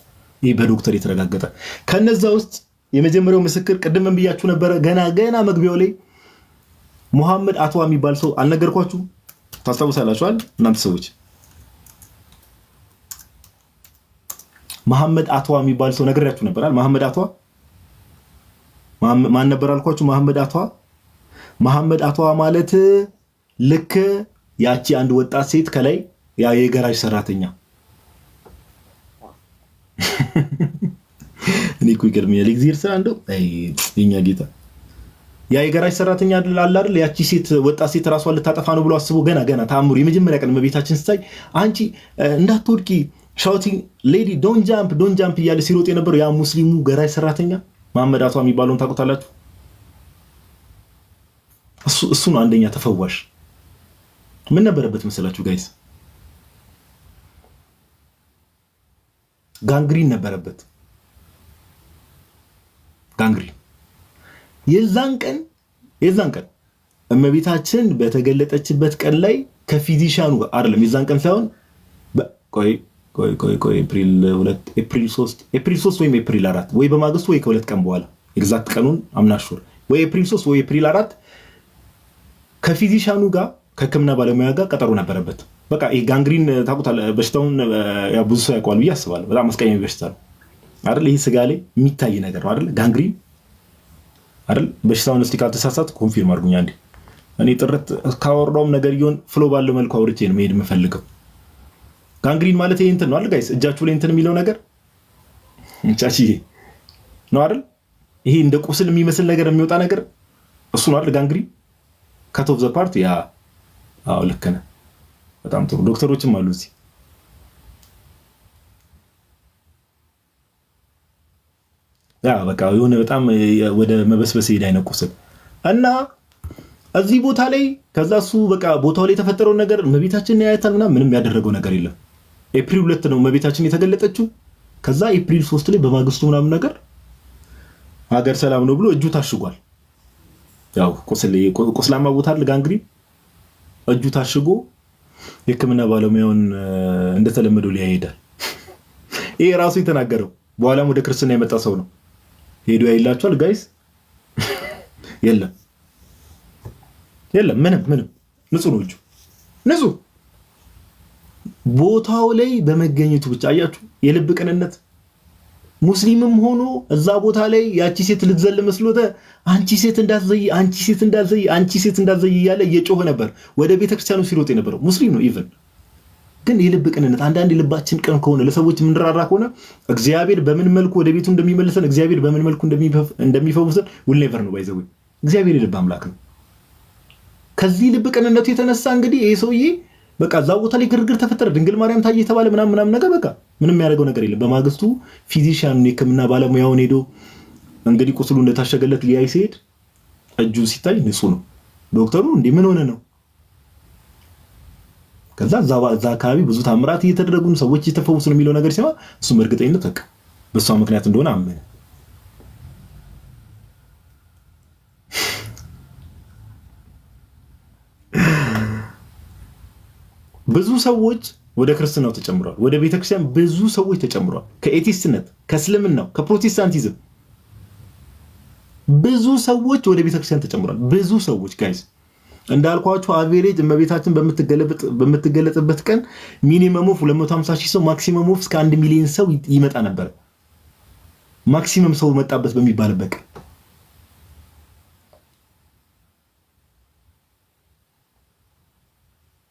A: ይህ በዶክተር የተረጋገጠ። ከነዛ ውስጥ የመጀመሪያው ምስክር ቅድም ብያችሁ ነበረ። ገና መግቢያው ላይ ሙሐመድ አትዋ የሚባል ሰው አልነገርኳችሁ? ታስታውሳላችኋል እናንተ ሰዎች? መሐመድ አትዋ የሚባል ሰው ነግሬያችሁ ነበራል። መሐመድ አትዋ ማን ነበር አልኳችሁ? መሐመድ አትዋ ማለት ልክ ያቺ አንድ ወጣት ሴት ከላይ ያ የገራጅ ሰራተኛ እኔ እኮ ይገርመኛል። እግዚአብሔር ስራ እንደው የኛ ጌታ ያ የገራጅ ሰራተኛ አለ አይደል? ያቺ ሴት ወጣት ሴት ራሷን ልታጠፋ ነው ብሎ አስቦ ገና ታምሩ የመጀመሪያ ቀን እመቤታችን ስታይ አንቺ እንዳትወድቂ ሻውቲንግ ሌዲ ዶንት ጃምፕ እያለ ሲሮጥ የነበረው ያ ሙስሊሙ ገራጅ ሰራተኛ መሐመድ አቷ የሚባለውን ታውቁታላችሁ? እሱ ነው አንደኛ ተፈዋሽ። ምን ነበረበት መሰላችሁ ጋይስ? ጋንግሪን ነበረበት። ጋንግሪን የዛን ቀን እመቤታችን በተገለጠችበት ቀን ላይ ከፊዚሻኑ አይደለም፣ የዛን ቀን ሳይሆን ቆይ ኤፕሪል 3 ወይም ኤፕሪል 4 ወይ በማግስቱ ወይ ከሁለት ቀን በኋላ ኤግዛክት ቀኑን አምናሹር ወይ ኤፕሪል 3 ወይ ኤፕሪል 4 ከፊዚሻኑ ጋር ከህክምና ባለሙያ ጋር ቀጠሮ ነበረበት። በቃ ይሄ ጋንግሪን ታውቁታል። በሽታውን ብዙ ሰው ያውቀዋል ብዬ አስባለሁ። በጣም አስቀያሚ በሽታ ነው አይደል? ይሄ ስጋ ላይ የሚታይ ነገር ነው አይደል? ጋንግሪን አይደል? በሽታውን እስቲ ካልተሳሳት ኮንፊርም አድርጉኝ አንዴ። እኔ ጥርት ካወራውም ነገር ይሁን ፍሎ ባለው መልኩ አውርቼ ነው መሄድ የምፈልገው። ጋንግሪን ማለት ይሄ እንትን ነው አይደል ጋይስ? እጃችሁ ላይ እንትን የሚለው ነገር ቻቺ ነው አይደል? ይሄ እንደ ቁስል የሚመስል ነገር የሚወጣ ነገር እሱ ነው አይደል? ጋንግሪን ካት ኦፍ ዘ ፓርት ያ። አዎ ልክ ነህ። በጣም ጥሩ ዶክተሮችም አሉ እዚህ። ያ በቃ የሆነ በጣም ወደ መበስበስ ሄዳ አይነት ቁስል እና እዚህ ቦታ ላይ ከዛ እሱ በቃ ቦታው ላይ የተፈጠረውን ነገር እመቤታችን ያያታል ምንም ያደረገው ነገር የለም። ኤፕሪል 2 ነው እመቤታችን የተገለጠችው። ከዛ ኤፕሪል 3 ላይ በማግስቱ ምናምን ነገር ሀገር ሰላም ነው ብሎ እጁ ታሽጓል። ያው ቁስላማ ቦታ አይደል ጋንግሪን፣ እጁ ታሽጎ የህክምና ባለሙያውን እንደተለመደው ሊያይ ሄዳል። ይሄ ራሱ የተናገረው በኋላም ወደ ክርስትና የመጣ ሰው ነው። ሄዶ ያይላችኋል ጋይስ። የለም ምንም ንጹህ ነው እጁ ንጹህ። ቦታው ላይ በመገኘቱ ብቻ አያችሁ የልብ ቅንነት። ሙስሊምም ሆኖ እዛ ቦታ ላይ ያቺ ሴት ልትዘል መስሎተ አንቺ ሴት እንዳትዘይ እያለ እየጮኸ ነበር ወደ ቤተክርስቲያኑ ሲሮጥ የነበረው ሙስሊም ነው። ኢቭን ግን የልብ ቅንነት፣ አንዳንድ የልባችን ቅን ከሆነ ለሰዎች የምንራራ ከሆነ እግዚአብሔር በምን መልኩ ወደ ቤቱ እንደሚመልሰን፣ እግዚአብሔር በምን መልኩ እንደሚፈውሰን ውል ኔቨር ነው ባይዘው። እግዚአብሔር የልብ አምላክ ነው። ከዚህ ልብ ቅንነቱ የተነሳ እንግዲህ ይሄ ሰውዬ በቃ እዛ ቦታ ላይ ግርግር ተፈጠረ፣ ድንግል ማርያም ታየ የተባለ ምናምን ነገር በቃ ምንም ያደረገው ነገር የለም። በማግስቱ ፊዚሻን የህክምና ባለሙያውን ሄዶ እንግዲህ ቁስሉ እንደታሸገለት ሊያይ ሲሄድ እጁ ሲታይ ንጹህ ነው። ዶክተሩ እንዴ ምን ሆነ ነው? ከዛ እዛ አካባቢ ብዙ ታምራት እየተደረጉ ሰዎች እየተፈወሱ ነው የሚለው ነገር ሲማ እሱም እርግጠኝነት በቃ በሷ ምክንያት እንደሆነ አመነ። ብዙ ሰዎች ወደ ክርስትናው ተጨምረዋል። ወደ ቤተክርስቲያን ብዙ ሰዎች ተጨምረዋል። ከኤቲስትነት፣ ከእስልምናው፣ ከፕሮቴስታንቲዝም ብዙ ሰዎች ወደ ቤተክርስቲያን ተጨምረዋል። ብዙ ሰዎች ጋይዝ እንዳልኳችሁ አቬሬጅ እመቤታችን በምትገለጥበት ቀን ሚኒመም ኦፍ 250,000 ሰው ማክሲመም ኦፍ እስከ 1 ሚሊዮን ሰው ይመጣ ነበር። ማክሲመም ሰው መጣበት በሚባልበት ቀን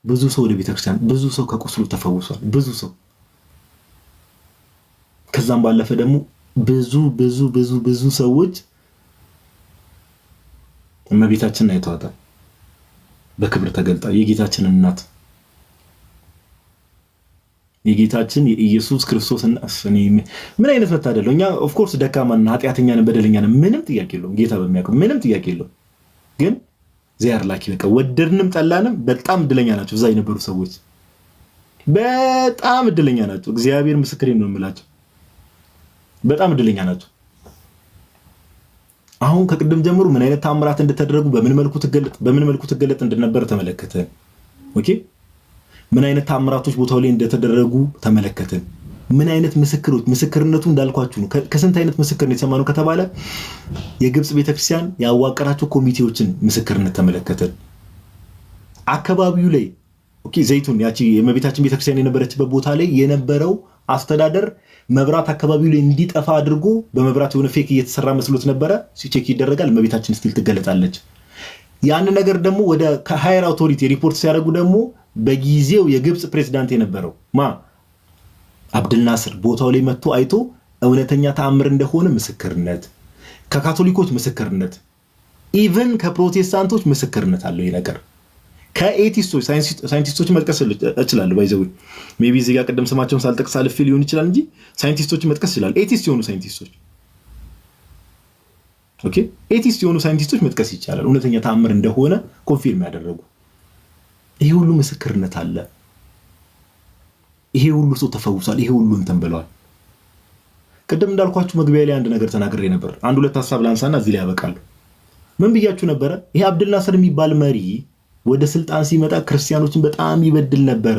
A: ብዙ ሰው ወደ ቤተክርስቲያን፣ ብዙ ሰው ከቁስሉ ተፈውሷል። ብዙ ሰው ከዛም ባለፈ ደግሞ ብዙ ሰዎች እመቤታችንን አይተዋታል በክብር ተገልጣ። የጌታችን እናት የጌታችን የኢየሱስ ክርስቶስ እናት ምን አይነት መታደል ነው። እኛ ኦፍ ኮርስ ደካማና ኃጢአተኛ ነን፣ በደለኛ ነን፣ ምንም ጥያቄ የለውም። ጌታ በሚያውቀው ምንም ጥያቄ የለውም። ግን ዚያር ላኪ በቃ ወደድንም ጠላንም በጣም እድለኛ ናቸው እዛ የነበሩ ሰዎች፣ በጣም እድለኛ ናቸው። እግዚአብሔር ምስክሬን ነው የምላቸው፣ በጣም እድለኛ ናቸው። አሁን ከቅድም ጀምሮ ምን አይነት ታምራት እንደተደረጉ በምን መልኩ ትገለጥ እንደነበረ ተመለከተን። ኦኬ ምን አይነት ታምራቶች ቦታው ላይ እንደተደረጉ ተመለከተን። ምን አይነት ምስክርነቱ እንዳልኳችሁ ነው። ከስንት አይነት ምስክርነት የሰማነው ከተባለ የግብጽ ቤተክርስቲያን ያዋቀራቸው ኮሚቴዎችን ምስክርነት ተመለከተን። አካባቢው ላይ ኦኬ ዘይቱን ያቺ የእመቤታችን ቤተክርስቲያን የነበረችበት ቦታ ላይ የነበረው አስተዳደር መብራት አካባቢው ላይ እንዲጠፋ አድርጎ በመብራት የሆነ ፌክ እየተሰራ መስሎት ነበረ። ሲቼክ ይደረጋል፣ እመቤታችን ስቲል ትገለጣለች። ያን ነገር ደግሞ ወደ ሃየር አውቶሪቲ ሪፖርት ሲያደርጉ ደግሞ በጊዜው የግብጽ ፕሬዝዳንት የነበረው አብድልናስር ቦታው ላይ መጥቶ አይቶ እውነተኛ ተአምር እንደሆነ ምስክርነት፣ ከካቶሊኮች ምስክርነት፣ ኢቭን ከፕሮቴስታንቶች ምስክርነት አለው ይሄ ነገር። ከኤቲስቶች ሳይንቲስቶች መጥቀስ እችላለሁ። ባይዘው ሜቢ እዚህ ጋር ቀደም ስማቸውን ሳልጠቅስ አልፌ ሊሆን ይችላል እንጂ ሳይንቲስቶች መጥቀስ ይችላል። ኤቲስት የሆኑ ሳይንቲስቶች ኦኬ፣ ኤቲስት የሆኑ ሳይንቲስቶች መጥቀስ ይቻላል፣ እውነተኛ ተአምር እንደሆነ ኮንፊርም ያደረጉ። ይሄ ሁሉ ምስክርነት አለ። ይሄ ሁሉ ሰው ተፈውሷል። ይሄ ሁሉ እንትን ብለዋል። ቅድም እንዳልኳችሁ መግቢያ ላይ አንድ ነገር ተናግሬ ነበር። አንድ ሁለት ሐሳብ ላንሳና እዚህ ላይ ያበቃሉ። ምን ብያችሁ ነበረ? ይሄ አብድልናስር የሚባል መሪ ወደ ስልጣን ሲመጣ ክርስቲያኖችን በጣም ይበድል ነበረ፣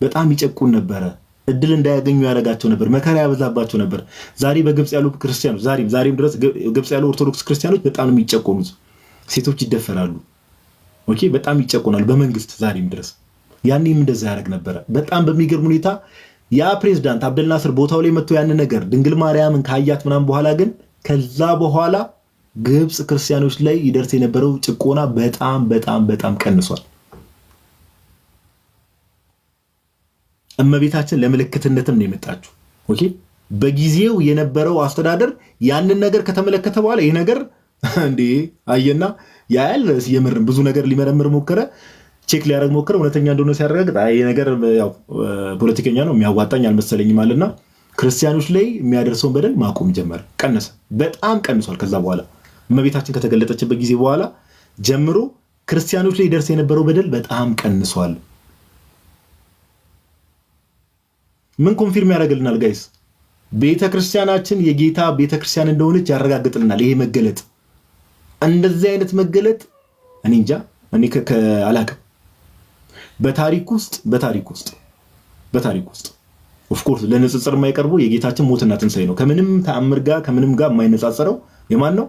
A: በጣም ይጨቁን ነበረ። እድል እንዳያገኙ ያደርጋቸው ነበር። መከራ ያበዛባቸው ነበር። ዛሬ በግብፅ ያሉ ክርስቲያኖች ዛሬም ድረስ ግብፅ ያሉ ኦርቶዶክስ ክርስቲያኖች በጣም ነው የሚጨቆኑት። ሴቶች ይደፈራሉ። ኦኬ፣ በጣም ይጨቆናሉ በመንግስት ዛሬም ድረስ። ያኔም እንደዛ ያደርግ ነበረ። በጣም በሚገርም ሁኔታ ያ ፕሬዝዳንት አብደልናስር ቦታው ላይ መጥቶ ያን ነገር ድንግል ማርያምን ካያት ምናምን በኋላ ግን ከዛ በኋላ ግብፅ ክርስቲያኖች ላይ ይደርስ የነበረው ጭቆና በጣም በጣም በጣም ቀንሷል። እመቤታችን ለምልክትነትም ነው የመጣችው። ኦኬ፣ በጊዜው የነበረው አስተዳደር ያንን ነገር ከተመለከተ በኋላ ይሄ ነገር እንዴ አየና ያያል። የምርም ብዙ ነገር ሊመረምር ሞከረ፣ ቼክ ሊያደርግ ሞከረ። እውነተኛ እንደሆነ ሲያረጋግጥ ይሄ ነገር ያው ፖለቲከኛ ነው የሚያዋጣኝ አልመሰለኝም አለና ክርስቲያኖች ላይ የሚያደርሰውን በደል ማቆም ጀመረ። ቀነሰ፣ በጣም ቀንሷል። ከዛ በኋላ እመቤታችን ከተገለጠችበት ጊዜ በኋላ ጀምሮ ክርስቲያኖች ላይ ይደርስ የነበረው በደል በጣም ቀንሷል። ምን ኮንፊርም ያደርግልናል ጋይስ? ቤተክርስቲያናችን የጌታ ቤተክርስቲያን እንደሆነች ያረጋግጥልናል። ይሄ መገለጥ እንደዚህ አይነት መገለጥ እኔ እንጃ እኔ አላቅም። በታሪክ ውስጥ ኦፍኮርስ ለንጽጽር የማይቀርበው የጌታችን ሞትና ትንሣኤ ነው። ከምንም ተአምር ጋር የማይነጻጸረው የማን ነው?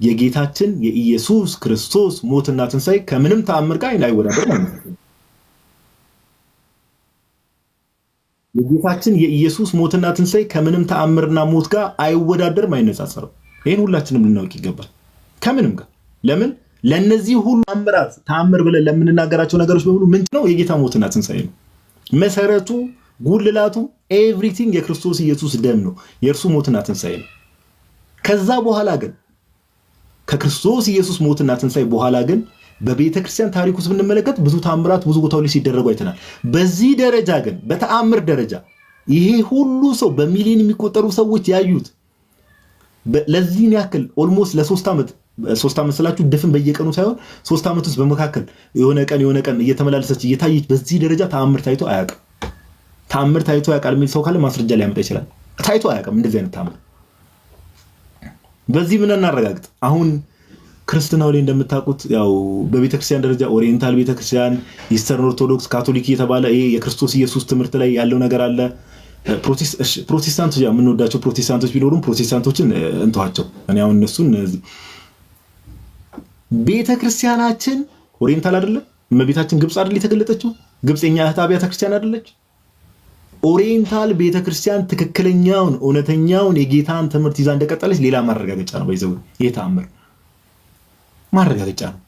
A: የጌታችን የኢየሱስ ክርስቶስ ሞትና ትንሣኤ ከምንም ተአምር ጋር አይወዳደር ማለት ነው። የጌታችን የኢየሱስ ሞትና ትንሣኤ ከምንም ተአምርና ሞት ጋር አይወዳደርም፣ አይነጻጸርም። ይህን ሁላችንም ልናውቅ ይገባል። ከምንም ጋር ለምን ለነዚህ ሁሉ ተአምር ብለን ለምንናገራቸው ነገሮች በሙሉ ምንጭ ነው የጌታ ሞትና ትንሣኤ ነው። መሰረቱ፣ ጉልላቱ፣ ኤቭሪቲንግ የክርስቶስ ኢየሱስ ደም ነው፣ የእርሱ ሞትና ትንሣኤ ነው። ከዛ በኋላ ግን ከክርስቶስ ኢየሱስ ሞትና ትንሣኤ በኋላ ግን በቤተ ክርስቲያን ታሪክ ውስጥ ብንመለከት ብዙ ተአምራት ብዙ ቦታዎች ላይ ሲደረጉ አይተናል። በዚህ ደረጃ ግን በተአምር ደረጃ ይሄ ሁሉ ሰው በሚሊዮን የሚቆጠሩ ሰዎች ያዩት ለዚህን ያክል ኦልሞስት ለ3 ዓመት ስላችሁ ድፍን በየቀኑ ሳይሆን 3 ዓመት ውስጥ በመካከል የሆነ ቀን እየተመላለሰች እየታየች በዚህ ደረጃ ተአምር ታይቶ አያውቅም። ተአምር ታይቶ ያውቃል የሚል ሰው ካለ ማስረጃ ሊያመጣ ይችላል። ታይቶ አያውቅም እንደዚህ አይነት ተአምር። በዚህ ምን እናረጋግጥ? አሁን ክርስትናው ላይ እንደምታውቁት ያው በቤተክርስቲያን ደረጃ ኦሪየንታል ቤተክርስቲያን፣ ኢስተርን ኦርቶዶክስ፣ ካቶሊክ እየተባለ ይሄ የክርስቶስ ኢየሱስ ትምህርት ላይ ያለው ነገር አለ። ፕሮቴስታንቶች የምንወዳቸው ፕሮቴስታንቶች ቢኖሩም ፕሮቴስታንቶችን እንተዋቸው። እኔ አሁን እነሱን ቤተክርስቲያናችን ኦሪየንታል አይደለም። እመቤታችን ግብፅ አይደል የተገለጠችው? ግብፅ የኛ እህት አብያተ ክርስቲያን አይደለች? ኦሪየንታል ቤተክርስቲያን ትክክለኛውን እውነተኛውን የጌታን ትምህርት ይዛ እንደቀጠለች ሌላ ማረጋገጫ ነው። በይዘው ይሄ ተአምር ማረጋገጫ ነው።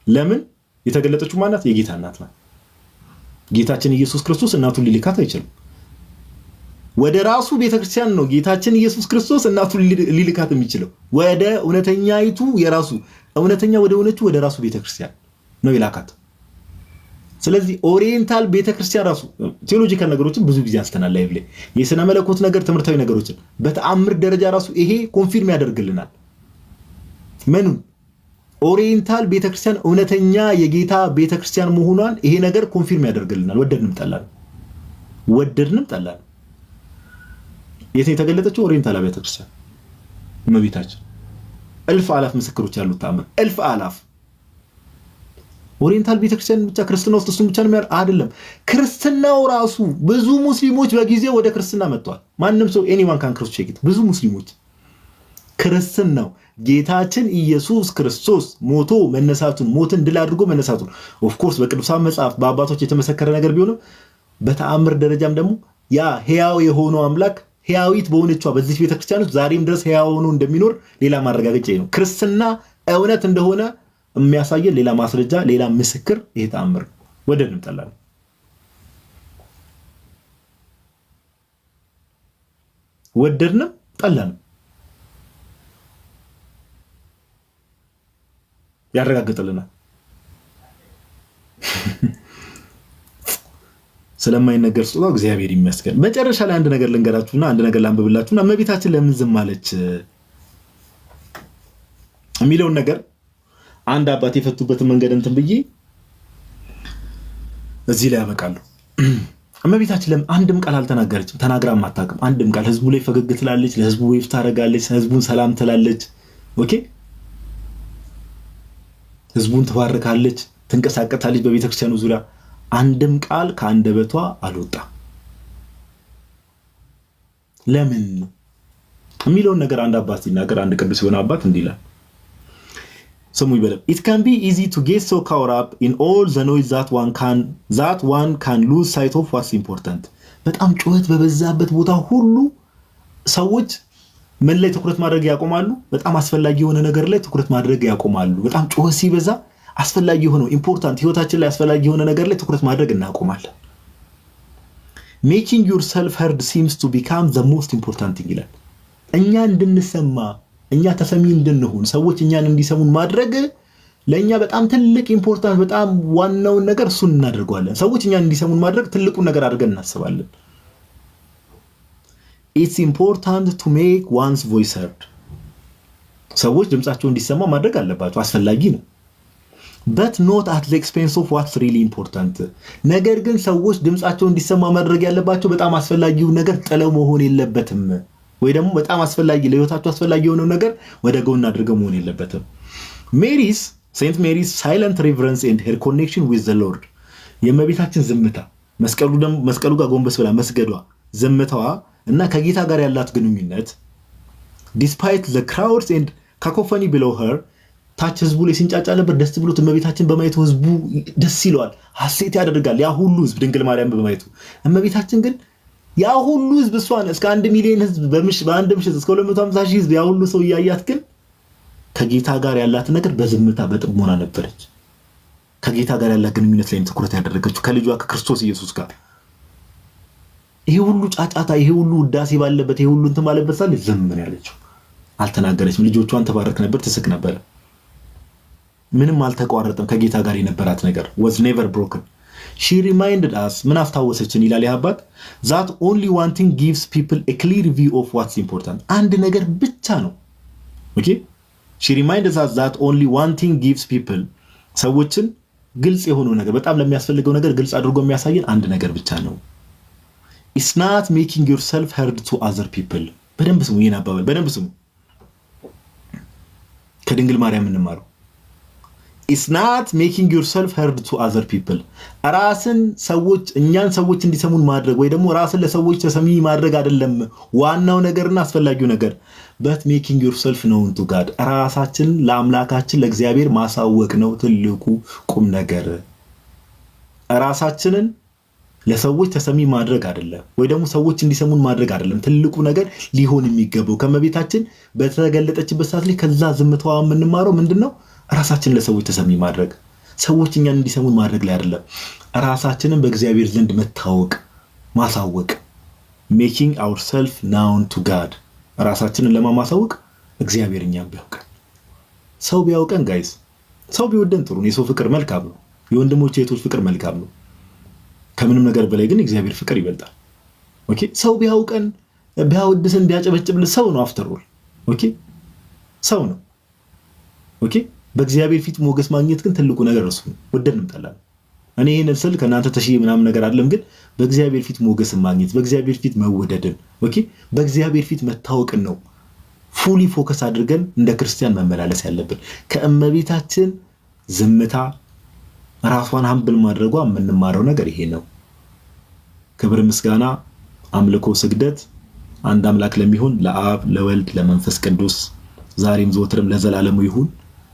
A: ለምን የተገለጠችው ማናት? የጌታ እናት ናት። ጌታችን ኢየሱስ ክርስቶስ እናቱን ሊልካት አይችልም። ወደ ራሱ ቤተክርስቲያን ነው ጌታችን ኢየሱስ ክርስቶስ እናቱን ሊልካት የሚችለው። ወደ እውነተኛይቱ የራሱ እውነተኛ ወደ ሆነችው ወደ ራሱ ቤተክርስቲያን ነው ይላካት። ስለዚህ ኦሪየንታል ቤተክርስቲያን ራሱ ቴዎሎጂካል ነገሮችን ብዙ ጊዜ አንስተናል ላይቭ ላይ፣ የሥነ መለኮት ነገር፣ ትምህርታዊ ነገሮችን በተአምር ደረጃ ራሱ ይሄ ኮንፊርም ያደርግልናል። ምኑን? ኦሪየንታል ቤተክርስቲያን እውነተኛ የጌታ ቤተክርስቲያን መሆኗን ይሄ ነገር ኮንፊርም ያደርግልናል። ወደድንም ጠላን። የት የተገለጠችው? ኦሪየንታል ቤተክርስቲያን እመቤታችን። እልፍ አላፍ ምስክሮች ያሉት ተአምር፣ እልፍ አላፍ። ኦሪየንታል ቤተክርስቲያን ብቻ ክርስትና ውስጥ እሱን ብቻ ነው አይደለም። ክርስትናው ራሱ ብዙ ሙስሊሞች በጊዜው ወደ ክርስትና መጥተዋል። ማንም ሰው ኤኒዋን ካን ክሮስ ቼክ ኢት። ብዙ ሙስሊሞች ክርስትናው ጌታችን ኢየሱስ ክርስቶስ ሞቶ መነሳቱን፣ ሞትን ድል አድርጎ መነሳቱን ኦፍኮርስ በቅዱሳን መጽሐፍ በአባቶች የተመሰከረ ነገር ቢሆንም በተአምር ደረጃም ደግሞ ያ ሕያው የሆነው አምላክ ሕያዊት በሆነችዋ በዚህ ቤተክርስቲያን ውስጥ ዛሬም ድረስ ሕያው ሆኖ እንደሚኖር ሌላ ማረጋገጫ ነው። ክርስትና እውነት እንደሆነ የሚያሳየን ሌላ ማስረጃ፣ ሌላ ምስክር ይሄ ተአምር ነው። ወደድንም ጠላንም ወደድንም ጠላንም ያረጋግጥልናል። ስለማይነገር ስጦታው እግዚአብሔር ይመስገን። መጨረሻ ላይ አንድ ነገር ልንገራችሁና አንድ ነገር ላንብብላችሁና እመቤታችን ለምን ዝም አለች የሚለውን ነገር አንድ አባት የፈቱበትን መንገድ እንትን ብዬ እዚህ ላይ ያበቃለሁ። እመቤታችን ለምን አንድም ቃል አልተናገረችም? ተናግራም አታውቅም። አንድም ቃል ህዝቡ ላይ ፈገግ ትላለች፣ ለህዝቡ ወይፍ ታደርጋለች፣ ህዝቡን ሰላም ትላለች። ኦኬ ህዝቡን ትባርካለች፣ ትንቀሳቀሳለች በቤተክርስቲያኑ ዙሪያ። አንድም ቃል ከአንደበቷ አልወጣም። ለምን የሚለውን ነገር አንድ አባት ሲናገር አንድ ቅዱስ የሆነ አባት እንዲህ ይላል። ስሙ ይበለም። It can be easy to get so caught up in all the noise that one can lose sight of what's important. በጣም ጩኸት በበዛበት ቦታ ሁሉ ሰዎች ምን ላይ ትኩረት ማድረግ ያቆማሉ? በጣም አስፈላጊ የሆነ ነገር ላይ ትኩረት ማድረግ ያቆማሉ። በጣም ጩኸት ሲበዛ አስፈላጊ የሆነው ኢምፖርታንት ህይወታችን ላይ አስፈላጊ የሆነ ነገር ላይ ትኩረት ማድረግ እናቆማለን። Making yourself heard seems to become the most important thing ይላል። እኛ እንድንሰማ እኛ ተሰሚ እንድንሆን ሰዎች እኛን እንዲሰሙን ማድረግ ለኛ በጣም ትልቅ ኢምፖርታንት በጣም ዋናውን ነገር እሱን እናደርገዋለን። ሰዎች እኛን እንዲሰሙን ማድረግ ትልቁን ነገር አድርገን እናስባለን። It's important to make one's voice heard. ሰዎች ድምጻቸው እንዲሰማ ማድረግ አለባቸው፣ አስፈላጊ ነው። But not at the expense of what's really important. ነገር ግን ሰዎች ድምጻቸው እንዲሰማ ማድረግ ያለባቸው በጣም አስፈላጊው ነገር ጥለው መሆን የለበትም። ወይ ደግሞ በጣም አስፈላጊ ለህይወታቸው አስፈላጊ የሆነው ነገር ወደ ጎን አድርገው መሆን የለበትም። Saint Mary's silent reverence and her connection with the Lord. የእመቤታችን ዝምታ መስቀሉ ጋር ጎንበስ ብላ መስገዷ ዝምታዋ እና ከጌታ ጋር ያላት ግንኙነት despite the crowds and cacophony below her ታች ህዝቡ ላይ ሲንጫጫ ነበር። ደስ ብሎት እመቤታችን በማየቱ ህዝቡ ደስ ይለዋል፣ ሐሴት ያደርጋል። ያ ሁሉ ህዝብ ድንግል ማርያም በማየቱ እመቤታችን ግን ያ ሁሉ ህዝብ እሷን እስከ 1 ሚሊዮን ህዝብ በአንድ ምሽት እስከ 250 ሺህ ህዝብ ያ ሁሉ ሰው ያያት ግን ከጌታ ጋር ያላት ነገር በዝምታ በጥሞና ነበረች። ከጌታ ጋር ያላት ግንኙነት ላይ ትኩረት ያደረገችው ከልጇ ከክርስቶስ ኢየሱስ ጋር። ይሄ ሁሉ ጫጫታ፣ ይሄ ሁሉ ውዳሴ ባለበት፣ ይሄ ሁሉ እንትን ባለበት ሳለ ዝም ነው ያለችው። አልተናገረችም። ልጆቿን ተባረክ ነበር፣ ትስቅ ነበር። ምንም አልተቋረጠም። ከጌታ ጋር የነበራት ነገር was never broken. She reminded us ምን አፍታወሰችን ይላል ያባት that only one thing gives people a clear view of what's important. አንድ ነገር ብቻ ነው። ኦኬ She reminded us that only one thing gives people ሰዎችን ግልጽ የሆነው ነገር በጣም ለሚያስፈልገው ነገር ግልጽ አድርጎ የሚያሳየን አንድ ነገር ብቻ ነው። It's not making yourself heard to other people. በደንብ ስሙ፣ ይሄን አባባል በደንብ ስሙ። ከድንግል ማርያም እንማረው። It's not making yourself heard to other people. እኛን ሰዎች እንዲሰሙን ማድረግ ወይ ደግሞ ራስን ለሰዎች ተሰሚ ማድረግ አይደለም ዋናው ነገርና አስፈላጊው ነገር። But making yourself known to God. ራሳችን ለአምላካችን ለእግዚአብሔር ማሳወቅ ነው ትልቁ ቁም ነገር። ራሳችንን ለሰዎች ተሰሚ ማድረግ አይደለም ወይ ደግሞ ሰዎች እንዲሰሙን ማድረግ አይደለም ትልቁ ነገር ሊሆን የሚገባው። ከመቤታችን በተገለጠችበት ሰዓት ላይ ከዛ ዝምታዋ የምንማረው ምንድነው? ራሳችንን ለሰዎች ተሰሚ ማድረግ፣ ሰዎች እኛን እንዲሰሙን ማድረግ ላይ አይደለም። ራሳችንን በእግዚአብሔር ዘንድ መታወቅ ማሳወቅ። making ourselves known to God. ራሳችንን ለማሳወቅ እግዚአብሔር እኛን ቢያውቀን፣ ሰው ቢያውቀን ጋይስ፣ ሰው ቢወደን ጥሩ ነው። የሰው ፍቅር መልካም ነው። የወንድሞች የእህቶች ፍቅር መልካም ነው። ከምንም ነገር በላይ ግን እግዚአብሔር ፍቅር ይበልጣል። ኦኬ ሰው ቢያውቀን ቢያወድሰን ቢያጨበጭብልን ሰው ነው። አፍተር ኦል ኦኬ ሰው ነው። ኦኬ በእግዚአብሔር ፊት ሞገስ ማግኘት ግን ትልቁ ነገር እሱ ነው። ወደድንም ጠላን እኔ ይሄን ስል ከናንተ ተሽዬ ምናምን ነገር አይደለም፣ ግን በእግዚአብሔር ፊት ሞገስን ማግኘት፣ በእግዚአብሔር ፊት መወደድን፣ ኦኬ በእግዚአብሔር ፊት መታወቅን ነው ፉሊ ፎከስ አድርገን እንደ ክርስቲያን መመላለስ ያለብን። ከእመቤታችን ዝምታ ራሷን ሀምብል ማድረጓ የምንማረው ነገር ይሄ ነው። ክብር ምስጋና አምልኮ ስግደት አንድ አምላክ ለሚሆን ለአብ ለወልድ ለመንፈስ ቅዱስ ዛሬም ዘወትርም ለዘላለሙ ይሁን።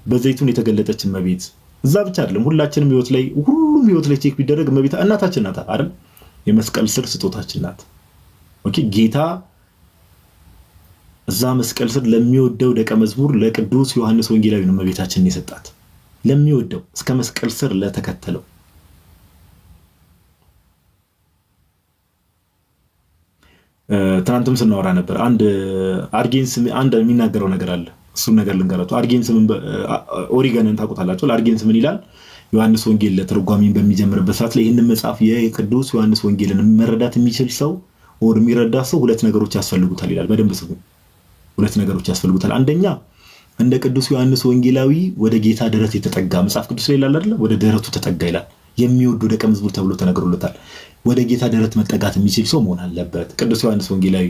A: በዘይቱን የተገለጠች እመቤት እዛ ብቻ አይደለም፣ ሁላችንም ህይወት ላይ ሁሉም ህይወት ላይ ቼክ ቢደረግ እመቤት እናታችን ናት አይደል? የመስቀል ስር ስጦታችን ናት። ኦኬ ጌታ እዛ መስቀል ስር ለሚወደው ደቀ መዝሙር ለቅዱስ ዮሐንስ ወንጌላዊ ነው እመቤታችንን የሰጣት፣ ለሚወደው እስከ መስቀል ስር ለተከተለው። ትናንትም ስናወራ ነበር። አንድ አርጌንስ አንድ የሚናገረው ነገር አለ። እሱን ነገር ልንገራችሁ። አርጌንስ ኦሪገንን ታውቁታላችሁ። ለአርጌንስ ምን ይላል? ዮሐንስ ወንጌል ለተርጓሚን በሚጀምርበት ሰዓት ላይ ይህንን መጽሐፍ የቅዱስ ዮሐንስ ወንጌልን መረዳት የሚችል ሰው ወር የሚረዳ ሰው ሁለት ነገሮች ያስፈልጉታል ይላል። በደንብ ስሙ። ሁለት ነገሮች ያስፈልጉታል። አንደኛ እንደ ቅዱስ ዮሐንስ ወንጌላዊ ወደ ጌታ ደረት የተጠጋ መጽሐፍ ቅዱስ ላይ ይላል አይደል? ወደ ደረቱ ተጠጋ ይላል። የሚወዱ ደቀ መዝሙር ተብሎ ተነግሮለታል። ወደ ጌታ ደረት መጠጋት የሚችል ሰው መሆን አለበት ቅዱስ ዮሐንስ ወንጌላዊ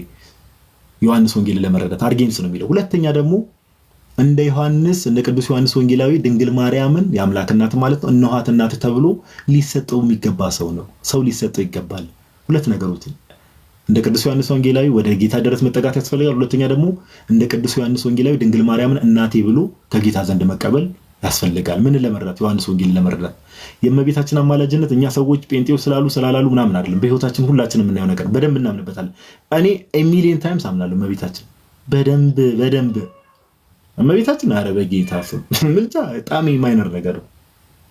A: ዮሐንስ ወንጌልን ለመረዳት። አርጌንስ ነው የሚለው። ሁለተኛ ደግሞ እንደ ዮሐንስ እንደ ቅዱስ ዮሐንስ ወንጌላዊ ድንግል ማርያምን የአምላክ እናት ማለት ነው እነኋት እናት ተብሎ ሊሰጠው የሚገባ ሰው ሊሰጠው ይገባል። ሁለት ነገሮች እንደ ቅዱስ ዮሐንስ ወንጌላዊ ወደ ጌታ ደረት መጠጋት ያስፈልጋል። ሁለተኛ ደግሞ እንደ ቅዱስ ዮሐንስ ወንጌላዊ ድንግል ማርያምን እናቴ ብሎ ከጌታ ዘንድ መቀበል ያስፈልጋል። ምን ለመረዳት? ዮሐንስ ወንጌል ለመረዳት። የእመቤታችን አማላጅነት እኛ ሰዎች ጴንጤው ስላሉ ምናምን አይደለም። በህይወታችን ሁላችንም የምናየው ነገር በደንብ እናምንበታለን። እኔ ሚሊየን ታይምስ አምናለሁ እመቤታችን በደንብ እመቤታችን። ኧረ በጌታ ስም ምልጃ በጣም ማይነር ነገር ነው።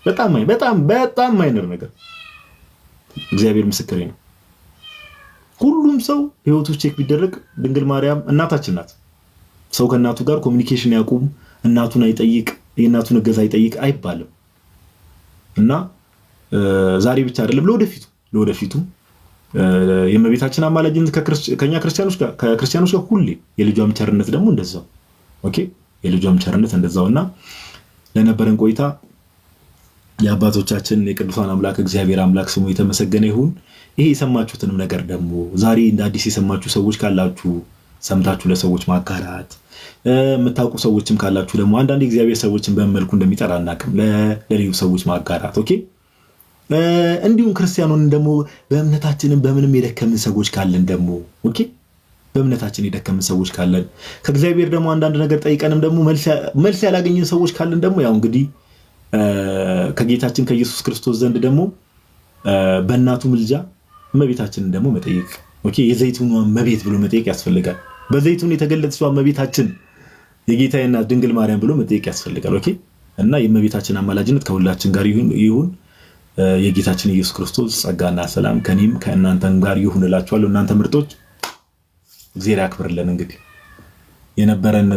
A: በጣም ማይነር ነገር። እግዚአብሔር ምስክሬ ነው። ሁሉም ሰው ህይወቱ ቼክ ቢደረግ ድንግል ማርያም እናታችን ናት። ሰው ከእናቱ ጋር ኮሚኒኬሽን ያቁም፣ እናቱን አይጠይቅ፣ የእናቱን እገዛ አይጠይቅ አይባልም። እና ዛሬ ብቻ አይደለም ለወደፊቱ የእመቤታችን አማላጅነት ከኛ ከክርስቲያኖች ጋር ሁሌ፣ የልጇም ቸርነት ደግሞ እንደዛው። ኦኬ የልጇም ቸርነት እንደዛው። እና ለነበረን ቆይታ የአባቶቻችን የቅዱሳን አምላክ እግዚአብሔር አምላክ ስሙ የተመሰገነ ይሁን። ይሄ የሰማችሁትንም ነገር ደግሞ ዛሬ እንደ አዲስ የሰማችሁ ሰዎች ካላችሁ ሰምታችሁ ለሰዎች ማጋራት፣ የምታውቁ ሰዎችም ካላችሁ ደግሞ አንዳንድ እግዚአብሔር ሰዎችን በመልኩ እንደሚጠራ አናውቅም፣ ለሌሎች ሰዎች ማጋራት። ኦኬ እንዲሁም ክርስቲያኑን ደግሞ በእምነታችንም በምንም የደከምን ሰዎች ካለን ደግሞ ኦኬ በእምነታችን የደከምን ሰዎች ካለን ከእግዚአብሔር ደግሞ አንዳንድ ነገር ጠይቀንም ደግሞ መልስ ያላገኘን ሰዎች ካለን ደግሞ ያው እንግዲህ ከጌታችን ከኢየሱስ ክርስቶስ ዘንድ ደግሞ በእናቱ ምልጃ እመቤታችንን ደግሞ መጠየቅ። ኦኬ የዘይቱን እመቤት ብሎ መጠየቅ ያስፈልጋል። በዘይቱን የተገለጸችው እመቤታችን የጌታዬ እናት ድንግል ማርያም ብሎ መጠየቅ ያስፈልጋል። ኦኬ እና የእመቤታችን አማላጅነት ከሁላችን ጋር ይሁን። የጌታችን ኢየሱስ ክርስቶስ ጸጋና ሰላም ከኔም ከእናንተም ጋር ይሁን እላችኋለሁ። እናንተ ምርጦች እግዚአብሔር ያክብርልን። እንግዲህ የነበረን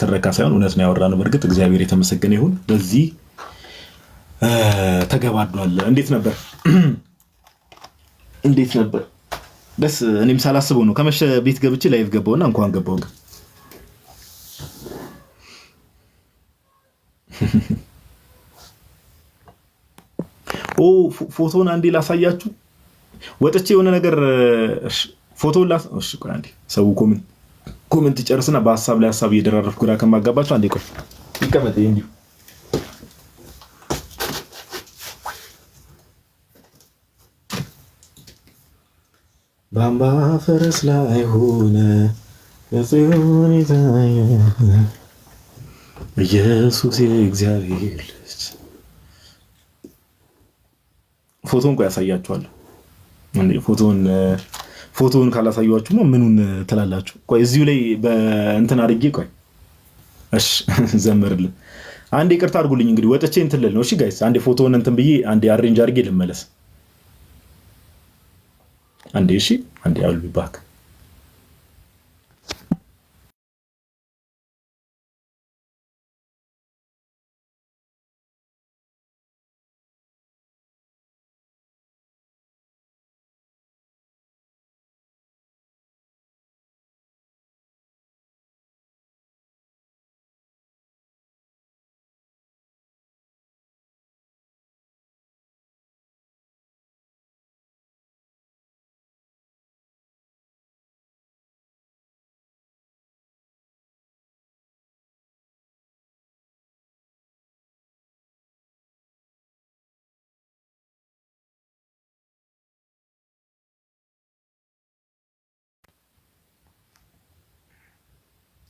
A: ትረካ ሳይሆን እውነት ነው ያወራነው። በእርግጥ እግዚአብሔር የተመሰገነ ይሁን። በዚህ ተገባዷል። እንዴት ነበር? ደስ እኔም ሳላስበው ነው ከመሸ ቤት ገብቼ ላይቭ ገባውና እንኳን ገባው ግን ፎቶን አንዴ ላሳያችሁ። ወጥቼ የሆነ ነገር ፎቶን እሺ ቆይ አንዴ ሰው ኮሜንት ጨርስና በሐሳብ ላይ ሐሳብ እየደራረፍኩ ግራ ከማጋባችሁ አንዴ ቆይ ይቀመጥ እንዲሁ ባምባ ፈረስ ላይ ሆነ በጽዮን ታየ ኢየሱስ የእግዚአብሔር ልጅ። ፎቶን ቆይ ያሳያችኋለሁ። እንዴ ፎቶን ካላሳያችሁማ ምኑን ትላላችሁ? ቆይ እዚሁ ላይ በእንትን አድርጌ ቆይ እሺ ዘምርልን። አንዴ ይቅርታ አድርጉልኝ እንግዲህ ወጥቼ እንትን ልል ነው። እሺ ጋይስ አንዴ ፎቶን እንትን ብዬ አንዴ አሬንጅ አድርጌ ልመለስ። አንዴ እሺ አንዴ አውል ቢባክ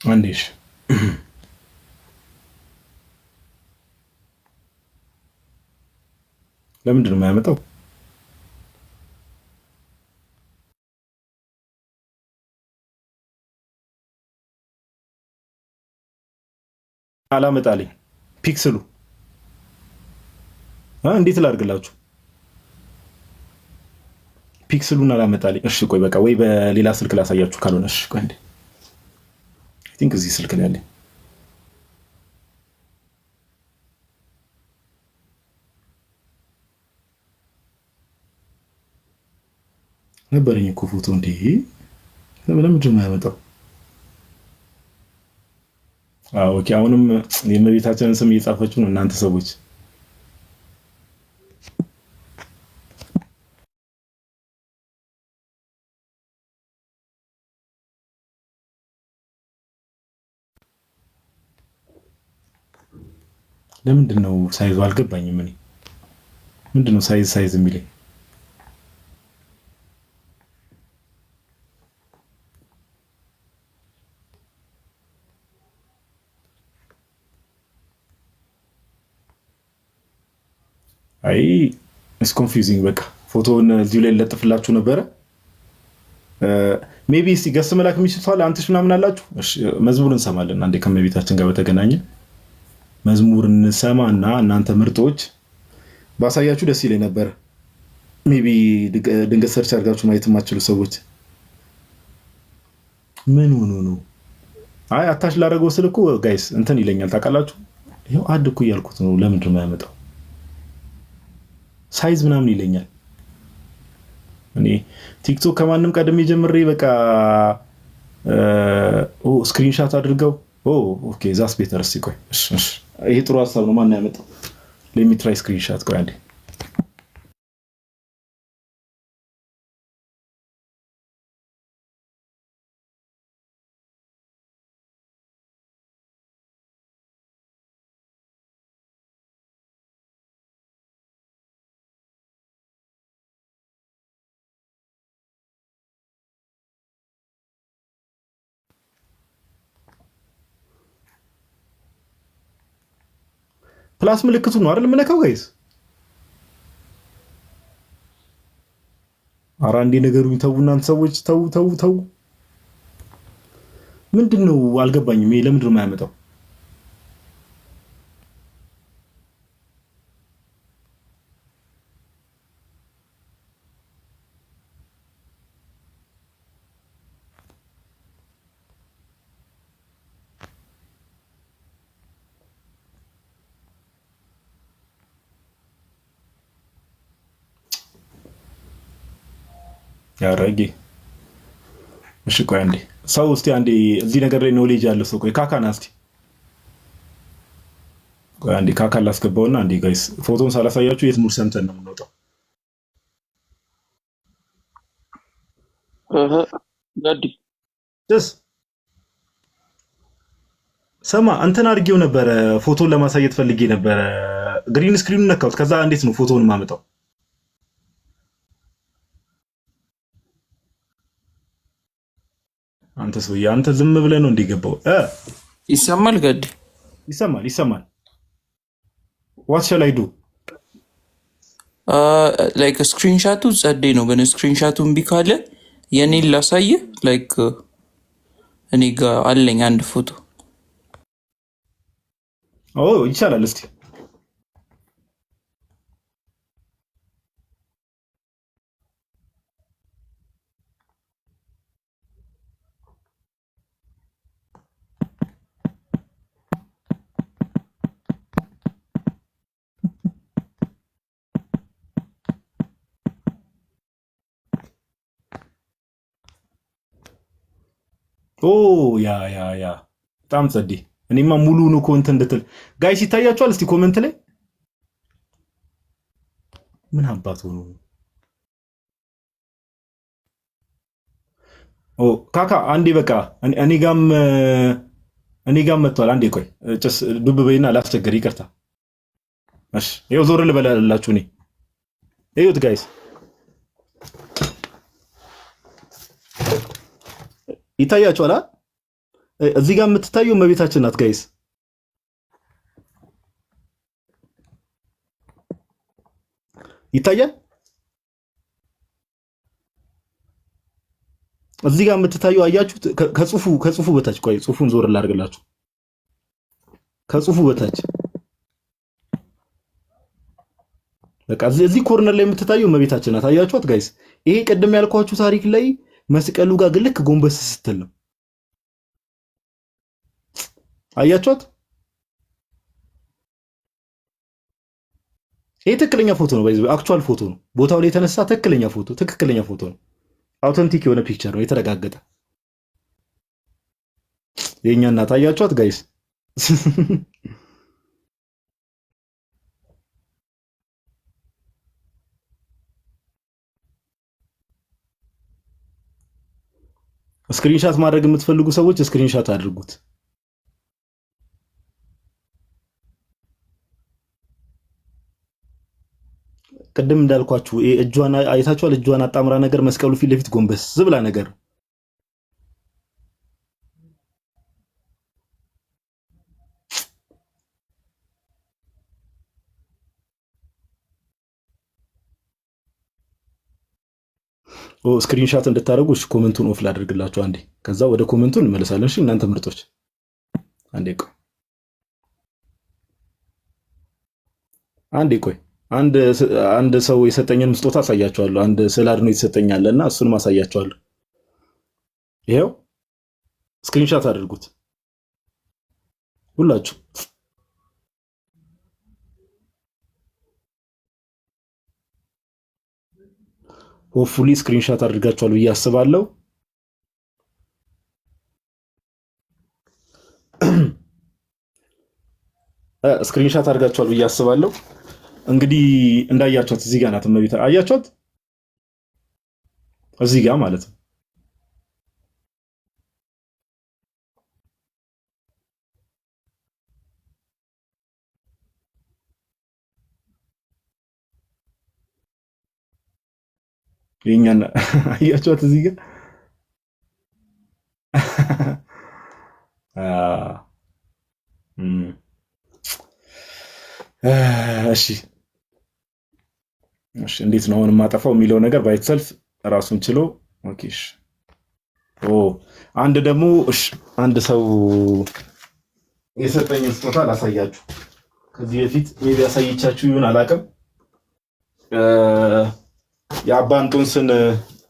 A: አንዴሽ ለምንድን ነው የማያመጣው? አላመጣልኝ ፒክስሉ እንዴት ላድርግላችሁ? ፒክስሉን አላመጣልኝ። እሺ ቆይ በቃ ወይ በሌላ ስልክ ላሳያችሁ ካልሆነ እሺ ቆይ እንዴ አይ ቲንክ እዚህ ስልክ ነው ያለኝ። ነበረኝ እኮ ፎቶ እንዴ ለምንድን ነው የማያመጣው? ኦኬ አሁንም የእመቤታችንን ስም እየጻፈችው ነው እናንተ ሰዎች። ለምንድን ነው ሳይዙ አልገባኝም። እኔ ምንድን ነው ሳይዝ የሚለኝ? አይ ኢትስ ኮንፊውዚንግ። በቃ ፎቶውን እዚሁ ላይ ለጥፍላችሁ ነበረ። ሜቢ እስቲ ገስ መላክ የሚችል አንተሽ ምናምን አላችሁ። መዝሙር እንሰማለን አንዴ ከመቤታችን ጋር በተገናኘ መዝሙር እንሰማ እና እናንተ ምርጦች ባሳያችሁ ደስ ይለኝ ነበር። ሜቢ ድንገት ሰርች አድርጋችሁ ማየት የማትችሉ ሰዎች ምን ሆኖ ነው? አይ አታች ላደረገው ስል እኮ ጋይስ እንትን ይለኛል ታውቃላችሁ። ይኸው አድ እኮ እያልኩት ነው። ለምንድን ነው ያመጣው? ሳይዝ ምናምን ይለኛል። እኔ ቲክቶክ ከማንም ቀደም ጀምሬ በቃ ስክሪንሻት አድርገው ኦኬ ዛስ ቤተር። እስኪ ቆይ ይሄ ጥሩ ሀሳብ ነው። ማን ያመጣው? ሌት ሚ ትራይ ስክሪንሻት። ቆይ አንዴ ፕላስ ምልክቱ ነው አይደል የምነካው ጋይስ? ኧረ አንዴ ነገሩኝ። ተው እናንተ ሰዎች ተው። ምንድን ነው አልገባኝም። ይሄ ለምንድን ነው የማያመጣው? ያረጊ እሺ ቆይ አንዴ ሰው እስቲ አንዴ እዚህ ነገር ላይ ኖሌጅ ያለው ሰው ቆይ ካካና እስቲ ቆይ አንዴ ካካ ላስገባውና አንዴ ጋይስ ፎቶን ሳላሳያችሁ የት ሙር ሰምተን ነው የምንወጣው?
B: ጋዲ
A: ደስ ሰማ እንትን አድርጌው ነበረ። ፎቶን ለማሳየት ፈልጌ ነበረ። ግሪን ስክሪኑን ነካሁት። ከዛ እንዴት ነው ፎቶውን የማመጣው? አንተ ሰውዬ አንተ ዝም ብለህ ነው እንዲገባው።
B: ይሰማል ጋዲ?
A: ይሰማል። ዋት ሻል አይ ዱ?
B: ላይክ ስክሪንሻቱ ጸዴ ነው፣ ግን ስክሪንሻቱ እምቢ ካለ የኔን ላሳየህ። ላይክ እኔ ጋር አለኝ አንድ ፎቶ።
A: ይቻላል። እስቲ ያ በጣም ጸዴ። እኔማ ሙሉውን እኮ እንትን እንድትል ጋይስ ይታያችኋል። እስቲ ኮመንት ላይ ምን አባት ሆኖ ካካ አንዴ በቃ እኔ ጋም መጥቷል። አንዴ ቆይ ጭስ ዱብ በይና ላስቸግር፣ ይቅርታ። እሺ ይኸው ዞር ልበላላችሁ። እኔ እዩት ጋይስ፣ ይታያችኋል። እዚህ ጋር የምትታየው እመቤታችን ናት ጋይስ። ይታያል። እዚህ ጋር የምትታየው አያችሁት? ከጽሁፉ በታች ቆይ ጽሁፉን ዞር ላድርግላችሁ። ከጽሁፉ በታች በቃ እዚህ ኮርነር ላይ የምትታየው እመቤታችን ናት። አያችኋት ጋይስ? ይሄ ቅድም ያልኳችሁ ታሪክ ላይ መስቀሉ ጋር ግን ልክ ጎንበስ ስትል ነው። አያችኋት? ይሄ ትክክለኛ ፎቶ ነው። አክቹዋል ፎቶ ነው። ቦታው ላይ የተነሳ ትክክለኛ ፎቶ ነው። አውተንቲክ የሆነ ፒክቸር ነው፣ የተረጋገጠ። የኛ እናት አያችኋት ጋይስ? ስክሪንሻት ማድረግ የምትፈልጉ ሰዎች ስክሪንሻት አድርጉት። ቅድም እንዳልኳችሁ እጇን አይታችኋል። እጇን አጣምራ ነገር መስቀሉ ፊት ለፊት ጎንበስ ብላ ነገር ስክሪንሻት እንድታደርጉ ኮመንቱን ኦፍ ላድርግላችሁ አንዴ። ከዛ ወደ ኮመንቱን እንመለሳለን። እሺ እናንተ ምርጦች አንዴ ቆይ። አንድ ሰው የሰጠኝን ስጦታ አሳያችኋለሁ። አንድ ስዕል አድኖ የተሰጠኛለ እና እሱንም አሳያችኋለሁ። ይሄው ስክሪንሻት አድርጉት ሁላችሁ። ሆፕፉሊ ስክሪንሻት አድርጋችኋል ብዬ አስባለሁ። ስክሪንሻት አድርጋችኋል ብዬ አስባለሁ። እንግዲህ እንዳያችኋት እዚህ ጋር ናት እመቤት። አያችኋት? እዚህ ጋር ማለት ነው። የኛን አያችኋት? እዚህ ጋር እሺ እንዴት ነው አሁን የማጠፋው የሚለው ነገር ባይትሰልፍ ራሱን ችሎ ኦኬ። አንድ ደግሞ አንድ ሰው የሰጠኝ ስጦታ ላሳያችሁ። ከዚህ በፊት ሜቢ ያሳይቻችሁ ይሁን አላውቅም። የአባ እንጦንስን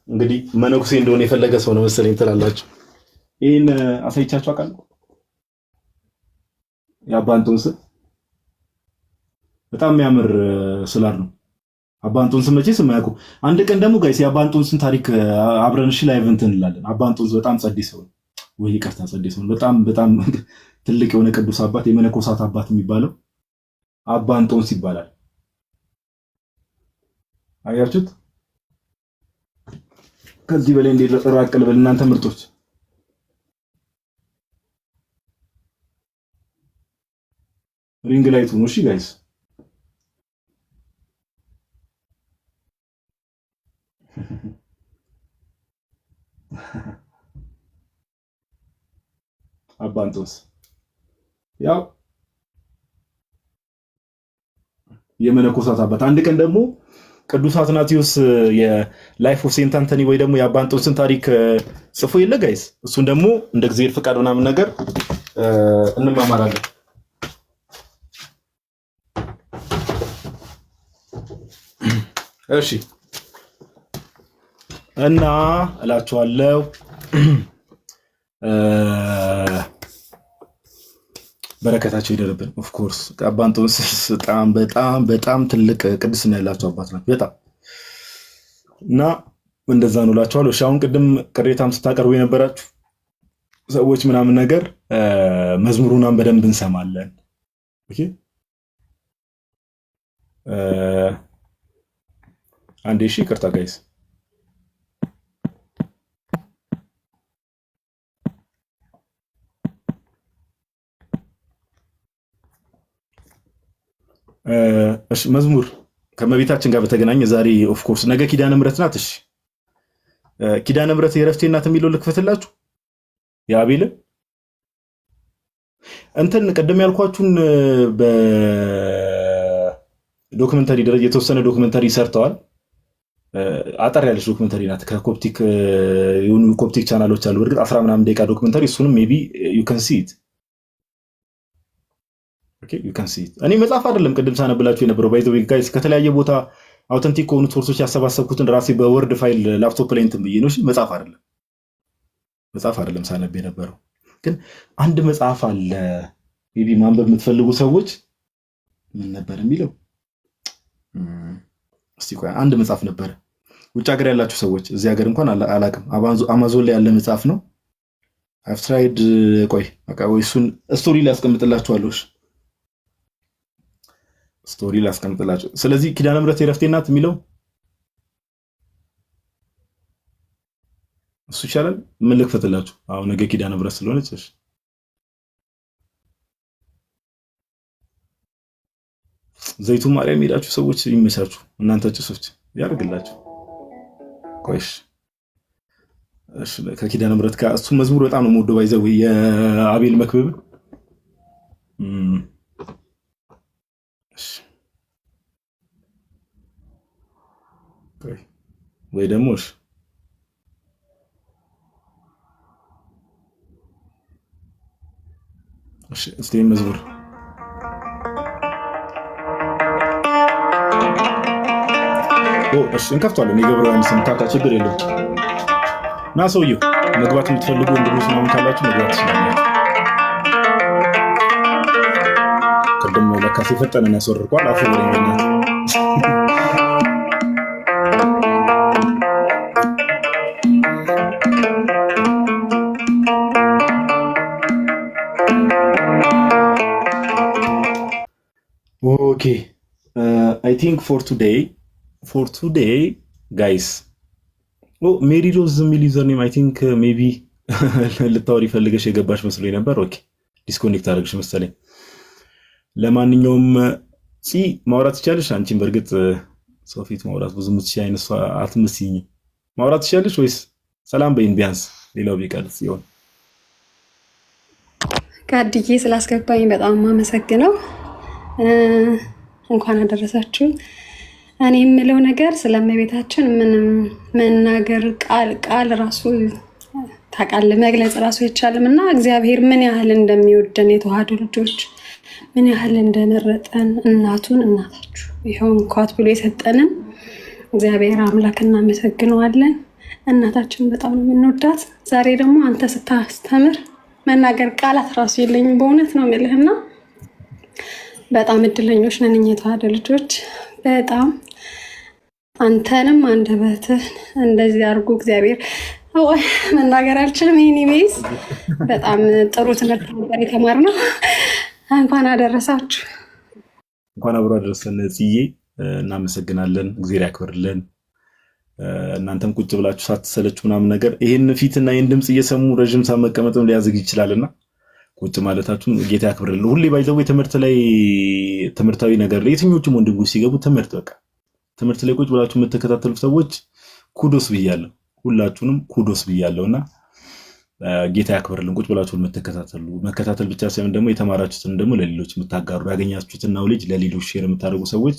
A: እንግዲህ መነኩሴ እንደሆነ የፈለገ ሰው ነው መሰለኝ ትላላችሁ። ይህን አሳይቻችሁ አውቃለሁ። የአባ እንጦንስን በጣም የሚያምር ስላር ነው። አባ እንጦንስን መቼስ የማያውቁ አንድ ቀን ደግሞ ጋይስ የአባ እንጦንስን ታሪክ አብረን እሺ ላይቭ እንትን እንላለን። አባ እንጦንስ በጣም ጸዴ ሰው ነው። ወይ ይቅርታ ጸዴ ሰው ነው። በጣም ትልቅ የሆነ ቅዱስ አባት የመነኮሳት አባት የሚባለው አባ እንጦንስ ይባላል። አያችሁት? ከዚህ በላይ እንዴት ራቅ ልበል እናንተ ምርጦች። ሪንግ ላይቱ ነው። እሺ ጋይስ አባ እንጦንስ ያው የመነኮሳት አባት። አንድ ቀን ደግሞ ቅዱስ አትናቴዎስ የላይፍ ኦፍ ሴንት አንቶኒ ወይ ደግሞ የአባ እንጦንስን ታሪክ ጽፎ የለ ጋይስ፣ እሱን ደግሞ እንደ እግዚአብሔር ፍቃድ ምናምን ነገር እንማማራለን። እሺ እና እላችኋለሁ በረከታቸው ይደርብን። ኦፍ ኮርስ አባ እንጦንስ በጣም ትልቅ ቅድስና ያላቸው አባት ናቸው። በጣም እና እንደዛ ነው እላችኋለሁ። እሺ አሁን ቅድም ቅሬታም ስታቀርቡ የነበራችሁ ሰዎች ምናምን ነገር መዝሙሩን በደንብ እንሰማለን። ኦኬ አንዴ እሺ ይቅርታ ጋይስ። እሺ መዝሙር ከመቤታችን ጋር በተገናኘ ዛሬ ኦፍ ኮርስ ነገ ኪዳነ ምሕረት ናት። እሺ ኪዳነ ምሕረት የዕረፍቴ እናት የሚለው ልክፈትላችሁ። የአቤል እንትን ቅድም ያልኳችሁን በዶክመንተሪ ደረጃ የተወሰነ ዶክመንተሪ ሰርተዋል። አጠር ያለች ዶክመንተሪ ናት። ከኮፕቲክ የሆኑ ኮፕቲክ ቻናሎች አሉ። በእርግጥ 10 ምናምን ደቂቃ ዶክመንተሪ። እሱንም ሜቢ ዩ ካን ሲ ኢት እኔ መጽሐፍ አይደለም ቅድም ሳነብላችሁ የነበረው ባይ ዘ ዌይ ጋይስ፣ ከተለያየ ቦታ አውተንቲክ ከሆኑ ሶርሶች ያሰባሰብኩትን ራሴ በወርድ ፋይል ላፕቶፕ ላይ እንትን ብዬ ነው። መጽሐፍ አይደለም ሳነብ የነበረው። ግን አንድ መጽሐፍ አለ ሜቢ ማንበብ የምትፈልጉ ሰዎች። ምን ነበር የሚለው? እስቲ ቆይ አንድ መጽሐፍ ነበረ። ውጭ ሀገር ያላችሁ ሰዎች፣ እዚህ ሀገር እንኳን አላውቅም፣ አማዞን ላይ ያለ መጽሐፍ ነው። አይቭ ትራይድ። ቆይ በቃ ወይ እሱን ስቶሪ ላይ አስቀምጥላችኋለሁ። ስቶሪ ላስቀምጥላችሁ። ስለዚህ ኪዳነ ምሕረት የዕረፍቴ እናት የሚለው እሱ ይቻላል። ምን ልክፈትላችሁ? አሁን ነገ ኪዳነ ምሕረት ስለሆነች እሺ ዘይቱ ማርያም ሄዳችሁ ሰዎች ይመቻችሁ። እናንተ ጭሶች ያደርግላችሁ። ቆይሽ እሺ ከኪዳነ ምሕረት ጋር እሱ መዝሙር በጣም ነው የምወደው። ባይዘው የአቤል መክብብ ወይ ደግሞ እሺ እስቲ መዝሙር እሺ እንከፍቷለን። የገብረ ዮሐንስን ካካ ችግር የለውም። ና ሰውየው መግባት የምትፈልጉ ወንድሞች ምናምን ካላችሁ መግባት ትችላላችሁ። ቅድም ለካስ የፈጠነን ያስወርቋል። አፉ ወሬኛት ኦኬ አይ ቲንክ ፎር ቱዴይ ጋይስ ሜሪ ሮዝ የሚል ዩዘርኔም አይ ቲንክ ሜቢ ልታወሪ ፈልገሽ የገባሽ መስሎኝ ነበር። ኦኬ ዲስኮኔክት አደረግሽ መሰለኝ። ለማንኛውም ማውራት ትችያለሽ። አንቺን በእርግጥ ሰው ፊት ማውራት ብዙ ምትሽ አይነት አትመስይኝ። ማውራት ትችያለሽ ወይስ ሰላም በይን ቢያንስ ሌላው ቢቀር ሲሆን።
C: ጋድዬ ስላስገባኝ በጣም አመሰግነው። እንኳን አደረሳችሁ። እኔ የምለው ነገር ስለእመቤታችን ምንም መናገር ቃል ራሱ ታውቃለህ መግለጽ ራሱ አይቻልም። እና እግዚአብሔር ምን ያህል እንደሚወደን የተዋህዶ ልጆች ምን ያህል እንደመረጠን እናቱን እናታችሁ ይኸው እንኳት ብሎ የሰጠንን እግዚአብሔር አምላክ እናመሰግነዋለን። እናታችን በጣም ነው የምንወዳት። ዛሬ ደግሞ አንተ ስታስተምር መናገር ቃላት ራሱ የለኝም በእውነት ነው የምልህና በጣም እድለኞች ነን እኛ የተዋህዶ ልጆች። በጣም አንተንም አንደበትህ እንደዚህ አድርጎ እግዚአብሔር መናገር አልችልም። ኤኒዌይስ በጣም ጥሩ ትምህርት ነበር የተማርነው። እንኳን አደረሳችሁ።
A: እንኳን አብሮ አደረሰን ጽዬ፣ እናመሰግናለን። እግዚአብሔር ያክብርልን። እናንተም ቁጭ ብላችሁ ሳትሰለቹ ምናምን ነገር ይሄን ፊትና ይሄን ድምጽ እየሰሙ ረጅም ሰዓት መቀመጥም ሊያዝግ ይችላልና ቁጭ ማለታችሁን ጌታ ያክብርልን። ሁሌ ባይዘው ትምህርት ላይ ትምህርታዊ ነገር ላይ የትኞቹም ወንድሞች ሲገቡ ትምህርት ላይ ቁጭ ብላችሁ የምትከታተሉ ሰዎች ኩዶስ ብያለሁ። ሁላችሁንም ኩዶስ ብያለሁና ጌታ ያክብርልን። ቁጭ ብላችሁ የምትከታተሉ መከታተል ብቻ ሳይሆን ደግሞ የተማራችሁትን ደግሞ ለሌሎች የምታጋሩ ያገኛችሁትን ናውሌጅ ለሌሎች ሼር የምታደርጉ ሰዎች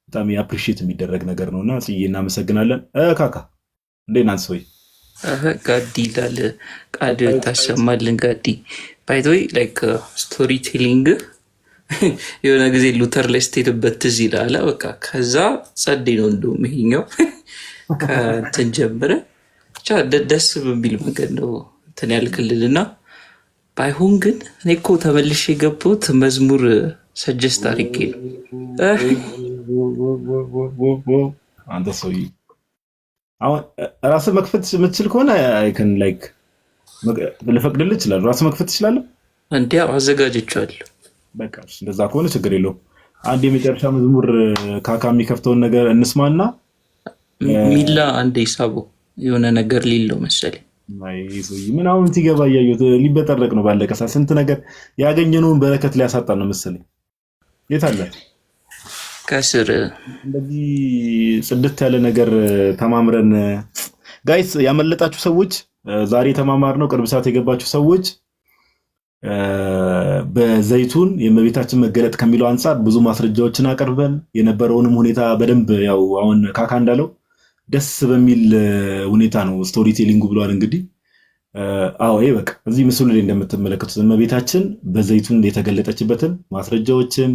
A: በጣም አፕሪሺየት የሚደረግ ነገር ነውና ጽዬ እናመሰግናለን። ካካ እንዴት ናንስ ወይ
B: ጋዲ ይላል ቃል ታሰማልን። ጋዲ ባይ ዘ ዌይ ላይክ ስቶሪ ቴሊንግ የሆነ ጊዜ ሉተር ላይ ስትሄድበት ትዝ ይላል። በቃ ከዛ ጸዴ ነው እንደውም ይሄኛው ከእንትን ጀምረ ብቻ ደስ በሚል መንገድ ነው እንትን ያልክልልና ባይሆን ግን እኔ እኮ ተመልሼ የገባሁት መዝሙር ሰጀስት አድርጌ ነው።
A: አንተ ሰውዬ አሁን ራስህ መክፈት የምትችል ከሆነ አይከን ላይክ ልፈቅድልህ እችላለሁ። ራስህ መክፈት ትችላለህ?
B: እንዲያ አዘጋጅቻለሁ።
A: በቃ እንደዛ ከሆነ ችግር የለውም። አንድ የመጨረሻ መዝሙር ካካ የሚከፍተውን ነገር እንስማና
B: ሚላ አንዴ ሳቦ የሆነ ነገር ሊለው መሰለኝ።
A: ምን አሁን ሲገባ እያየሁት ሊበጠረቅ ነው። ባለቀ ሰዓት ስንት ነገር ያገኘነውን በረከት ሊያሳጣን ነው መሰለኝ። የት አለ
B: ከስር
A: እንደዚህ ጽድት ያለ ነገር ተማምረን ጋይስ። ያመለጣችሁ ሰዎች ዛሬ ተማማርነው ቅርብ ሰዓት የገባችሁ ሰዎች በዘይቱን የእመቤታችን መገለጥ ከሚለው አንጻር ብዙ ማስረጃዎችን አቀርበን የነበረውንም ሁኔታ በደንብ ያው አሁን ካካ እንዳለው ደስ በሚል ሁኔታ ነው ስቶሪ ቴሊንጉ ብሏል። እንግዲህ ይሄ በቃ እዚህ ምስሉ ላይ እንደምትመለከቱት እመቤታችን በዘይቱን የተገለጠችበትን ማስረጃዎችን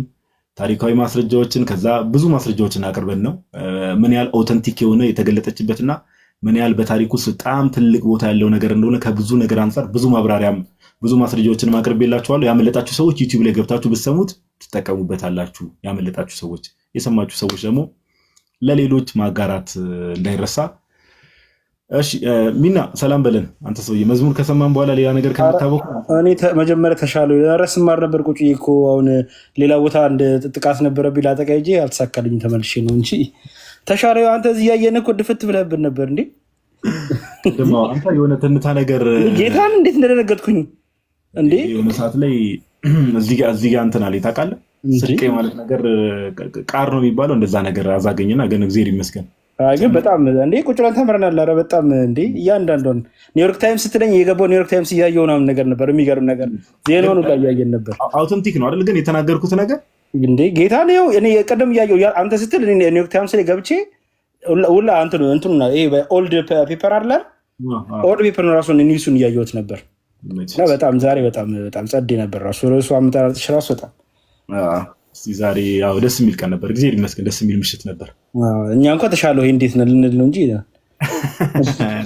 A: ታሪካዊ ማስረጃዎችን ከዛ ብዙ ማስረጃዎችን አቅርበን ነው ምን ያህል ኦተንቲክ የሆነ የተገለጠችበትና ምን ያህል በታሪክ ውስጥ በጣም ትልቅ ቦታ ያለው ነገር እንደሆነ ከብዙ ነገር አንጻር ብዙ ማብራሪያም ብዙ ማስረጃዎችን አቅርቤላችኋለሁ። ያመለጣችሁ ሰዎች ዩቲዩብ ላይ ገብታችሁ ብትሰሙት ትጠቀሙበታላችሁ። ያመለጣችሁ ሰዎች፣ የሰማችሁ ሰዎች ደግሞ ለሌሎች ማጋራት እንዳይረሳ። እሺ ሚና ሰላም በለን። አንተ ሰውዬ መዝሙር ከሰማን በኋላ ሌላ ነገር ከምታወቁ
D: እኔ መጀመሪያ ተሻለው ያረስ ማር ነበር ቁጭ እኮ አሁን ሌላ ቦታ እንደ ጥቃት ነበረብኝ ላጠቃ ሂጄ አልተሳካልኝም ተመልሼ ነው እንጂ ተሻለው። አንተ እዚህ ያየን እኮ ድፍት ብለህብን ነበር እንዴ?
A: ደማ አንተ የሆነ ትንታ ነገር
D: ጌታን እንዴት እንደደነገጥኩኝ እንዴ!
A: የሆነ ሰዓት ላይ እዚህ ጋር እንትን አለ ታውቃለህ። ስርቄ ማለት ነገር ቃር ነው የሚባለው እንደዛ ነገር አዛገኝና ግን እግዚአብሔር ይመስገን።
D: ግን በጣም እንዴ ቁጭ ብለን ተምረናል። ኧረ በጣም እንዴ እያንዳንዷን ኒውዮርክ ታይምስ ስትለኝ የገባው ኒውዮርክ ታይምስ እያየሁ ምናምን ነገር ነበር። የሚገርም ነገር ዜናውን ሁላ እያየን ነበር።
A: አውተንቲክ ነው አይደል? ግን የተናገርኩት ነገር
D: እንዴ ጌታ ነው። እኔ ቀደም እያየሁ አንተ ስትል ኒውዮርክ ታይምስ ላይ ገብቼ ሁላ እንትኑ ይሄ ኦልድ ፔፐር አለ ኦልድ ፔፐር ነው ራሱን ኒውሱን እያየሁት ነበር። እና በጣም ዛሬ በጣም ጸዴ ነበር። ራሱ ርዕሱ አመጣጥሽ ራሱ በጣም
A: ዛሬ ያው ደስ የሚል ቀን ነበር። እግዚአብሔር ይመስገን ደስ የሚል ምሽት ነበር።
D: እኛ እንኳ ተሻለው ይሄ እንዴት ነው ልንል ነው እንጂ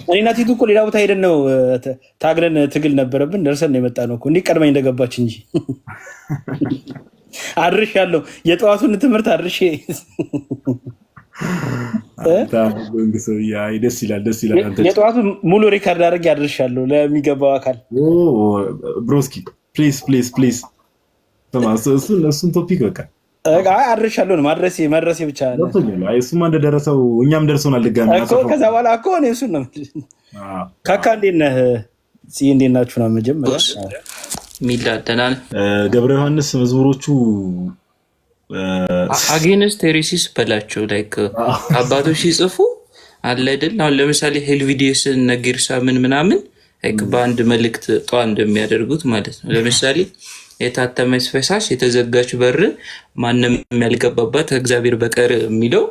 D: እኔና ቲቱ እኮ ሌላ ቦታ ሄደን ነው ታግለን ትግል ነበረብን ደርሰን ነው የመጣ ነው እኮ እንዲህ ቀድመኝ እንደገባች እንጂ አድርሽ ያለው የጠዋቱን ትምህርት አድርሼ
A: ደስ ይላል ደስ ይላል።
D: የጠዋቱ ሙሉ ሪካርድ አድርጌ አድርሻለሁ ለሚገባው አካል።
A: ብሮስኪ ፕሊዝ ፕሊዝ ፕሊዝ እሱን ቶፒክ በቃ
D: አድርሻለሁ ነው መድረሴ ብቻ ነው።
A: እሱማ እንደደረሰው እኛም ደርሶናል። ድጋሚ
D: ከዛ በኋላ እኮ እኔ እሱን ነው ካካ እንዴት ነህ? እንዴት ናችሁ? ነው መጀመሪያ
B: ሚላ ደህና ነህ?
A: ገብረ ዮሐንስ መዝሙሮቹ
B: አጌንስት ቴሬሲስ በላቸው ላይክ አባቶች ሲጽፉ አለ አይደል? አሁን ለምሳሌ ሄልቪዲየስን ነጊርሳ ምናምን ላይክ በአንድ መልእክት ጠዋ እንደሚያደርጉት ማለት ነው። ለምሳሌ የታተመች ፈሳሽ የተዘጋች በር ማንም ያልገባባት እግዚአብሔር በቀር የሚለው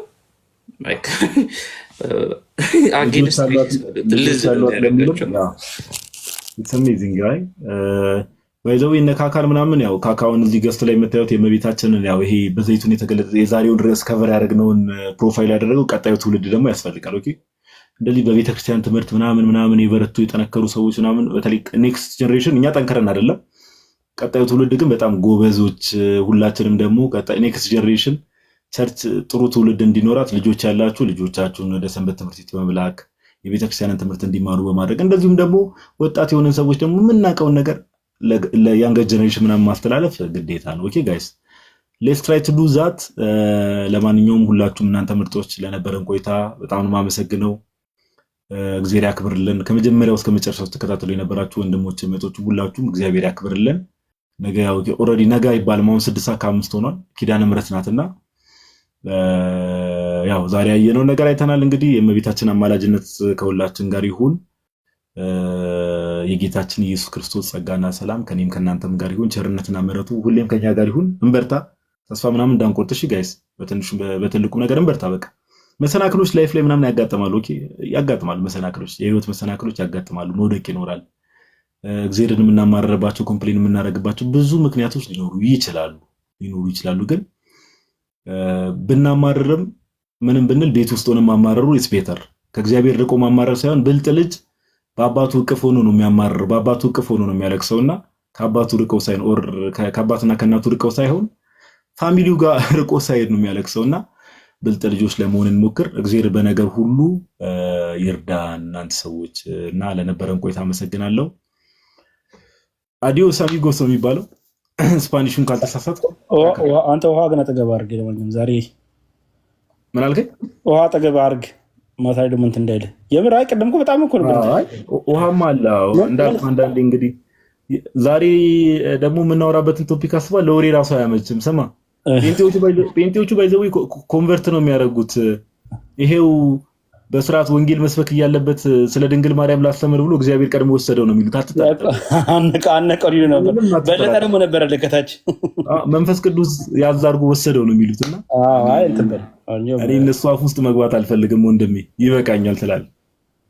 A: ባይዘው እነ ካካን ምናምን ያው ካካውን እዚህ ገስት ላይ የምታዩት የእመቤታችንን ያው ይሄ በዘይቱን የተገለጠ የዛሬውን ርዕስ ከቨር ያደረግነውን ፕሮፋይል ያደረገው ቀጣዩ ትውልድ ደግሞ ያስፈልጋል። ኦኬ እንደዚህ በቤተክርስቲያን ትምህርት ምናምን የበረቱ የጠነከሩ ሰዎች ምናምን በተለይ ኔክስት ጀኔሬሽን እኛ ጠንከረን አይደለም። ቀጣዩ ትውልድ ግን በጣም ጎበዞች ሁላችንም ደግሞ ኔክስት ጀኔሬሽን ቸርች ጥሩ ትውልድ እንዲኖራት ልጆች ያላችሁ ልጆቻችሁን ወደ ሰንበት ትምህርት ቤት በመላክ የቤተክርስቲያንን ትምህርት እንዲማሩ በማድረግ እንደዚሁም ደግሞ ወጣት የሆነን ሰዎች ደግሞ የምናውቀውን ነገር ለያንገር ጀኔሬሽን ምናምን ማስተላለፍ ግዴታ ነው። ኦኬ ጋይስ ሌትስ ትራይ ቱ ዱ ዛት። ለማንኛውም ሁላችሁም እናንተ ምርጦች ለነበረን ቆይታ በጣም ነው የማመሰግነው። እግዚአብሔር ያክብርልን። ከመጀመሪያው እስከ መጨረሻው ተከታተሉ የነበራችሁ ወንድሞች እህቶች ሁላችሁም እግዚአብሔር ያክብርልን። ነገ ያው ኦልሬዲ ነገ አይባልም አሁን 6:05 ሆኗል። ኪዳነ ምሕረት ናትና ያው ዛሬ ያየነው ነገር አይተናል። እንግዲህ የእመቤታችን አማላጅነት ከሁላችን ጋር ይሁን። የጌታችን ኢየሱስ ክርስቶስ ጸጋና ሰላም ከኔም ከናንተም ጋር ይሁን። ቸርነትና ምሕረቱ ሁሌም ከኛ ጋር ይሁን። እንበርታ፣ ተስፋ ምናምን እንዳንቆርጥ። እሺ ጋይስ፣ በትንሹ በትልቁ ነገር እንበርታ። በቃ መሰናክሎች ላይፍ ላይ ምናምን ያጋጥማሉ። ኦኬ ያጋጥማሉ፣ መሰናክሎች፣ የህይወት መሰናክሎች ያጋጥማሉ። መውደቅ ይኖራል። እግዚአብሔርን የምናማረርባቸው ኮምፕሌን የምናደርግባቸው ብዙ ምክንያቶች ሊኖሩ ይችላሉ። ግን ብናማረርም ምንም ብንል ቤት ውስጥ ሆነ ማማረሩ ኢትስ ቤተር። ከእግዚአብሔር ርቆ ማማረር ሳይሆን ብልጥ ልጅ በአባቱ እቅፍ ሆኖ ነው የሚያማርር፣ በአባቱ እቅፍ ሆኖ ነው የሚያለቅሰውና ከአባቱ ርቀው ሳይሆን ኦር ከአባትና ከእናቱ ርቀው ሳይሆን ፋሚሊው ጋር ርቆ ሳይሄድ ነው የሚያለቅሰውና ብልጥ ልጆች ለመሆን እንሞክር። እግዚአብሔር በነገር ሁሉ ይርዳን። እናንተ ሰዎች እና ለነበረን ቆይታ አመሰግናለሁ። አዲዮስ አሚጎስ ነው የሚባለው ስፓኒሹን ካልተሳሳትኩ።
D: አንተ ውሃ ግን አጠገብ አድርግ። ለማንኛውም ዛሬ
A: ምን አልከኝ?
D: ውሃ አጠገብ አድርግ። ማታ ደግሞ እንትን እንዳይልህ የምር። አይ ቀደም እኮ በጣም እኮ ነበር።
A: ውሃማ አለ እንዳልኩ አንዳንዴ እንግዲህ ዛሬ ደግሞ የምናወራበትን ቶፒክ አስባ ለወሬ ራሱ አያመችም። ስማ ጴንጤዎቹ ባይዘው ኮንቨርት ነው የሚያደርጉት። ይሄው በስርዓት ወንጌል መስበክ እያለበት ስለ ድንግል ማርያም ላስተምር ብሎ እግዚአብሔር ቀድሞ ወሰደው ነው የሚሉት።
D: አነቀው ሊሉ ነበር። በለጠ ደግሞ ነበረ ለከታች
A: መንፈስ ቅዱስ ያዛርጎ ወሰደው ነው የሚሉትና እኔ እነሱ አፍ ውስጥ መግባት አልፈልግም። ወንድሜ ይበቃኛል ትላለህ።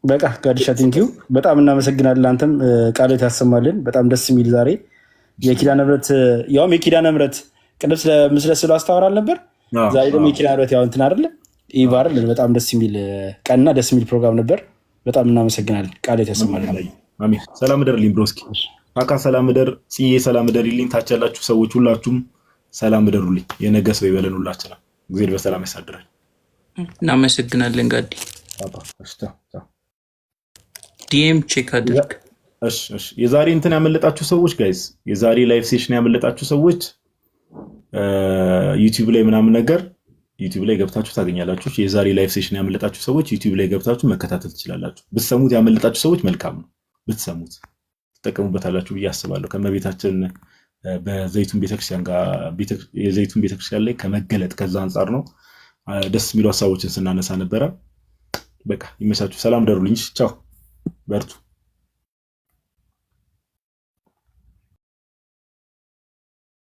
D: በቃ ጋድሻ ቲንኪው በጣም እናመሰግናለን። አንተም ቃሎት ያሰማልን። በጣም ደስ የሚል ዛሬ የኪዳነ ምሕረት ያውም የኪዳነ ምሕረት ቅድም ስለምስለ ስለ አስተዋራል ነበር። ዛሬ ደግሞ የኪዳነ ምሕረት ያው እንትን አይደለ ኢቫር በጣም ደስ የሚል ቀንና ደስ የሚል ፕሮግራም ነበር። በጣም እናመሰግናለን። ቃሎት ያሰማልን።
A: አሜን። ሰላም እደርልኝ ብሮስኪ አካ ሰላም እደር ጽዬ ሰላም እደርልኝ። ታች ያላችሁ ሰዎች ሁላችሁም ሰላም እደሩልኝ። የነገ ሰው ይበለን ሁላችንም። እግዚአብሔር በሰላም ያሳድረን።
B: እናመሰግናለን። ጋዲ ዲኤም ቼክ አድርግ።
A: እሺ የዛሬ እንትን ያመለጣችሁ ሰዎች ጋይስ፣ የዛሬ ላይቭ ሴሽን ያመለጣችሁ ሰዎች ዩቲዩብ ላይ ምናምን ነገር ዩቲዩብ ላይ ገብታችሁ ታገኛላችሁ። የዛሬ ላይቭ ሴሽን ያመለጣችሁ ሰዎች ዩቲዩብ ላይ ገብታችሁ መከታተል ትችላላችሁ። ብትሰሙት ያመለጣችሁ ሰዎች መልካም ነው፣ ብትሰሙት ትጠቀሙበታላችሁ ብዬ አስባለሁ። ከመቤታችን በዘይቱን ቤተክርስቲያን ጋር የዘይቱን ቤተክርስቲያን ላይ ከመገለጥ ከዛ አንጻር ነው ደስ የሚሉ ሀሳቦችን ስናነሳ ነበረ። በቃ ይመቻችሁ። ሰላም ደሩልኝ። ቻው፣ በርቱ።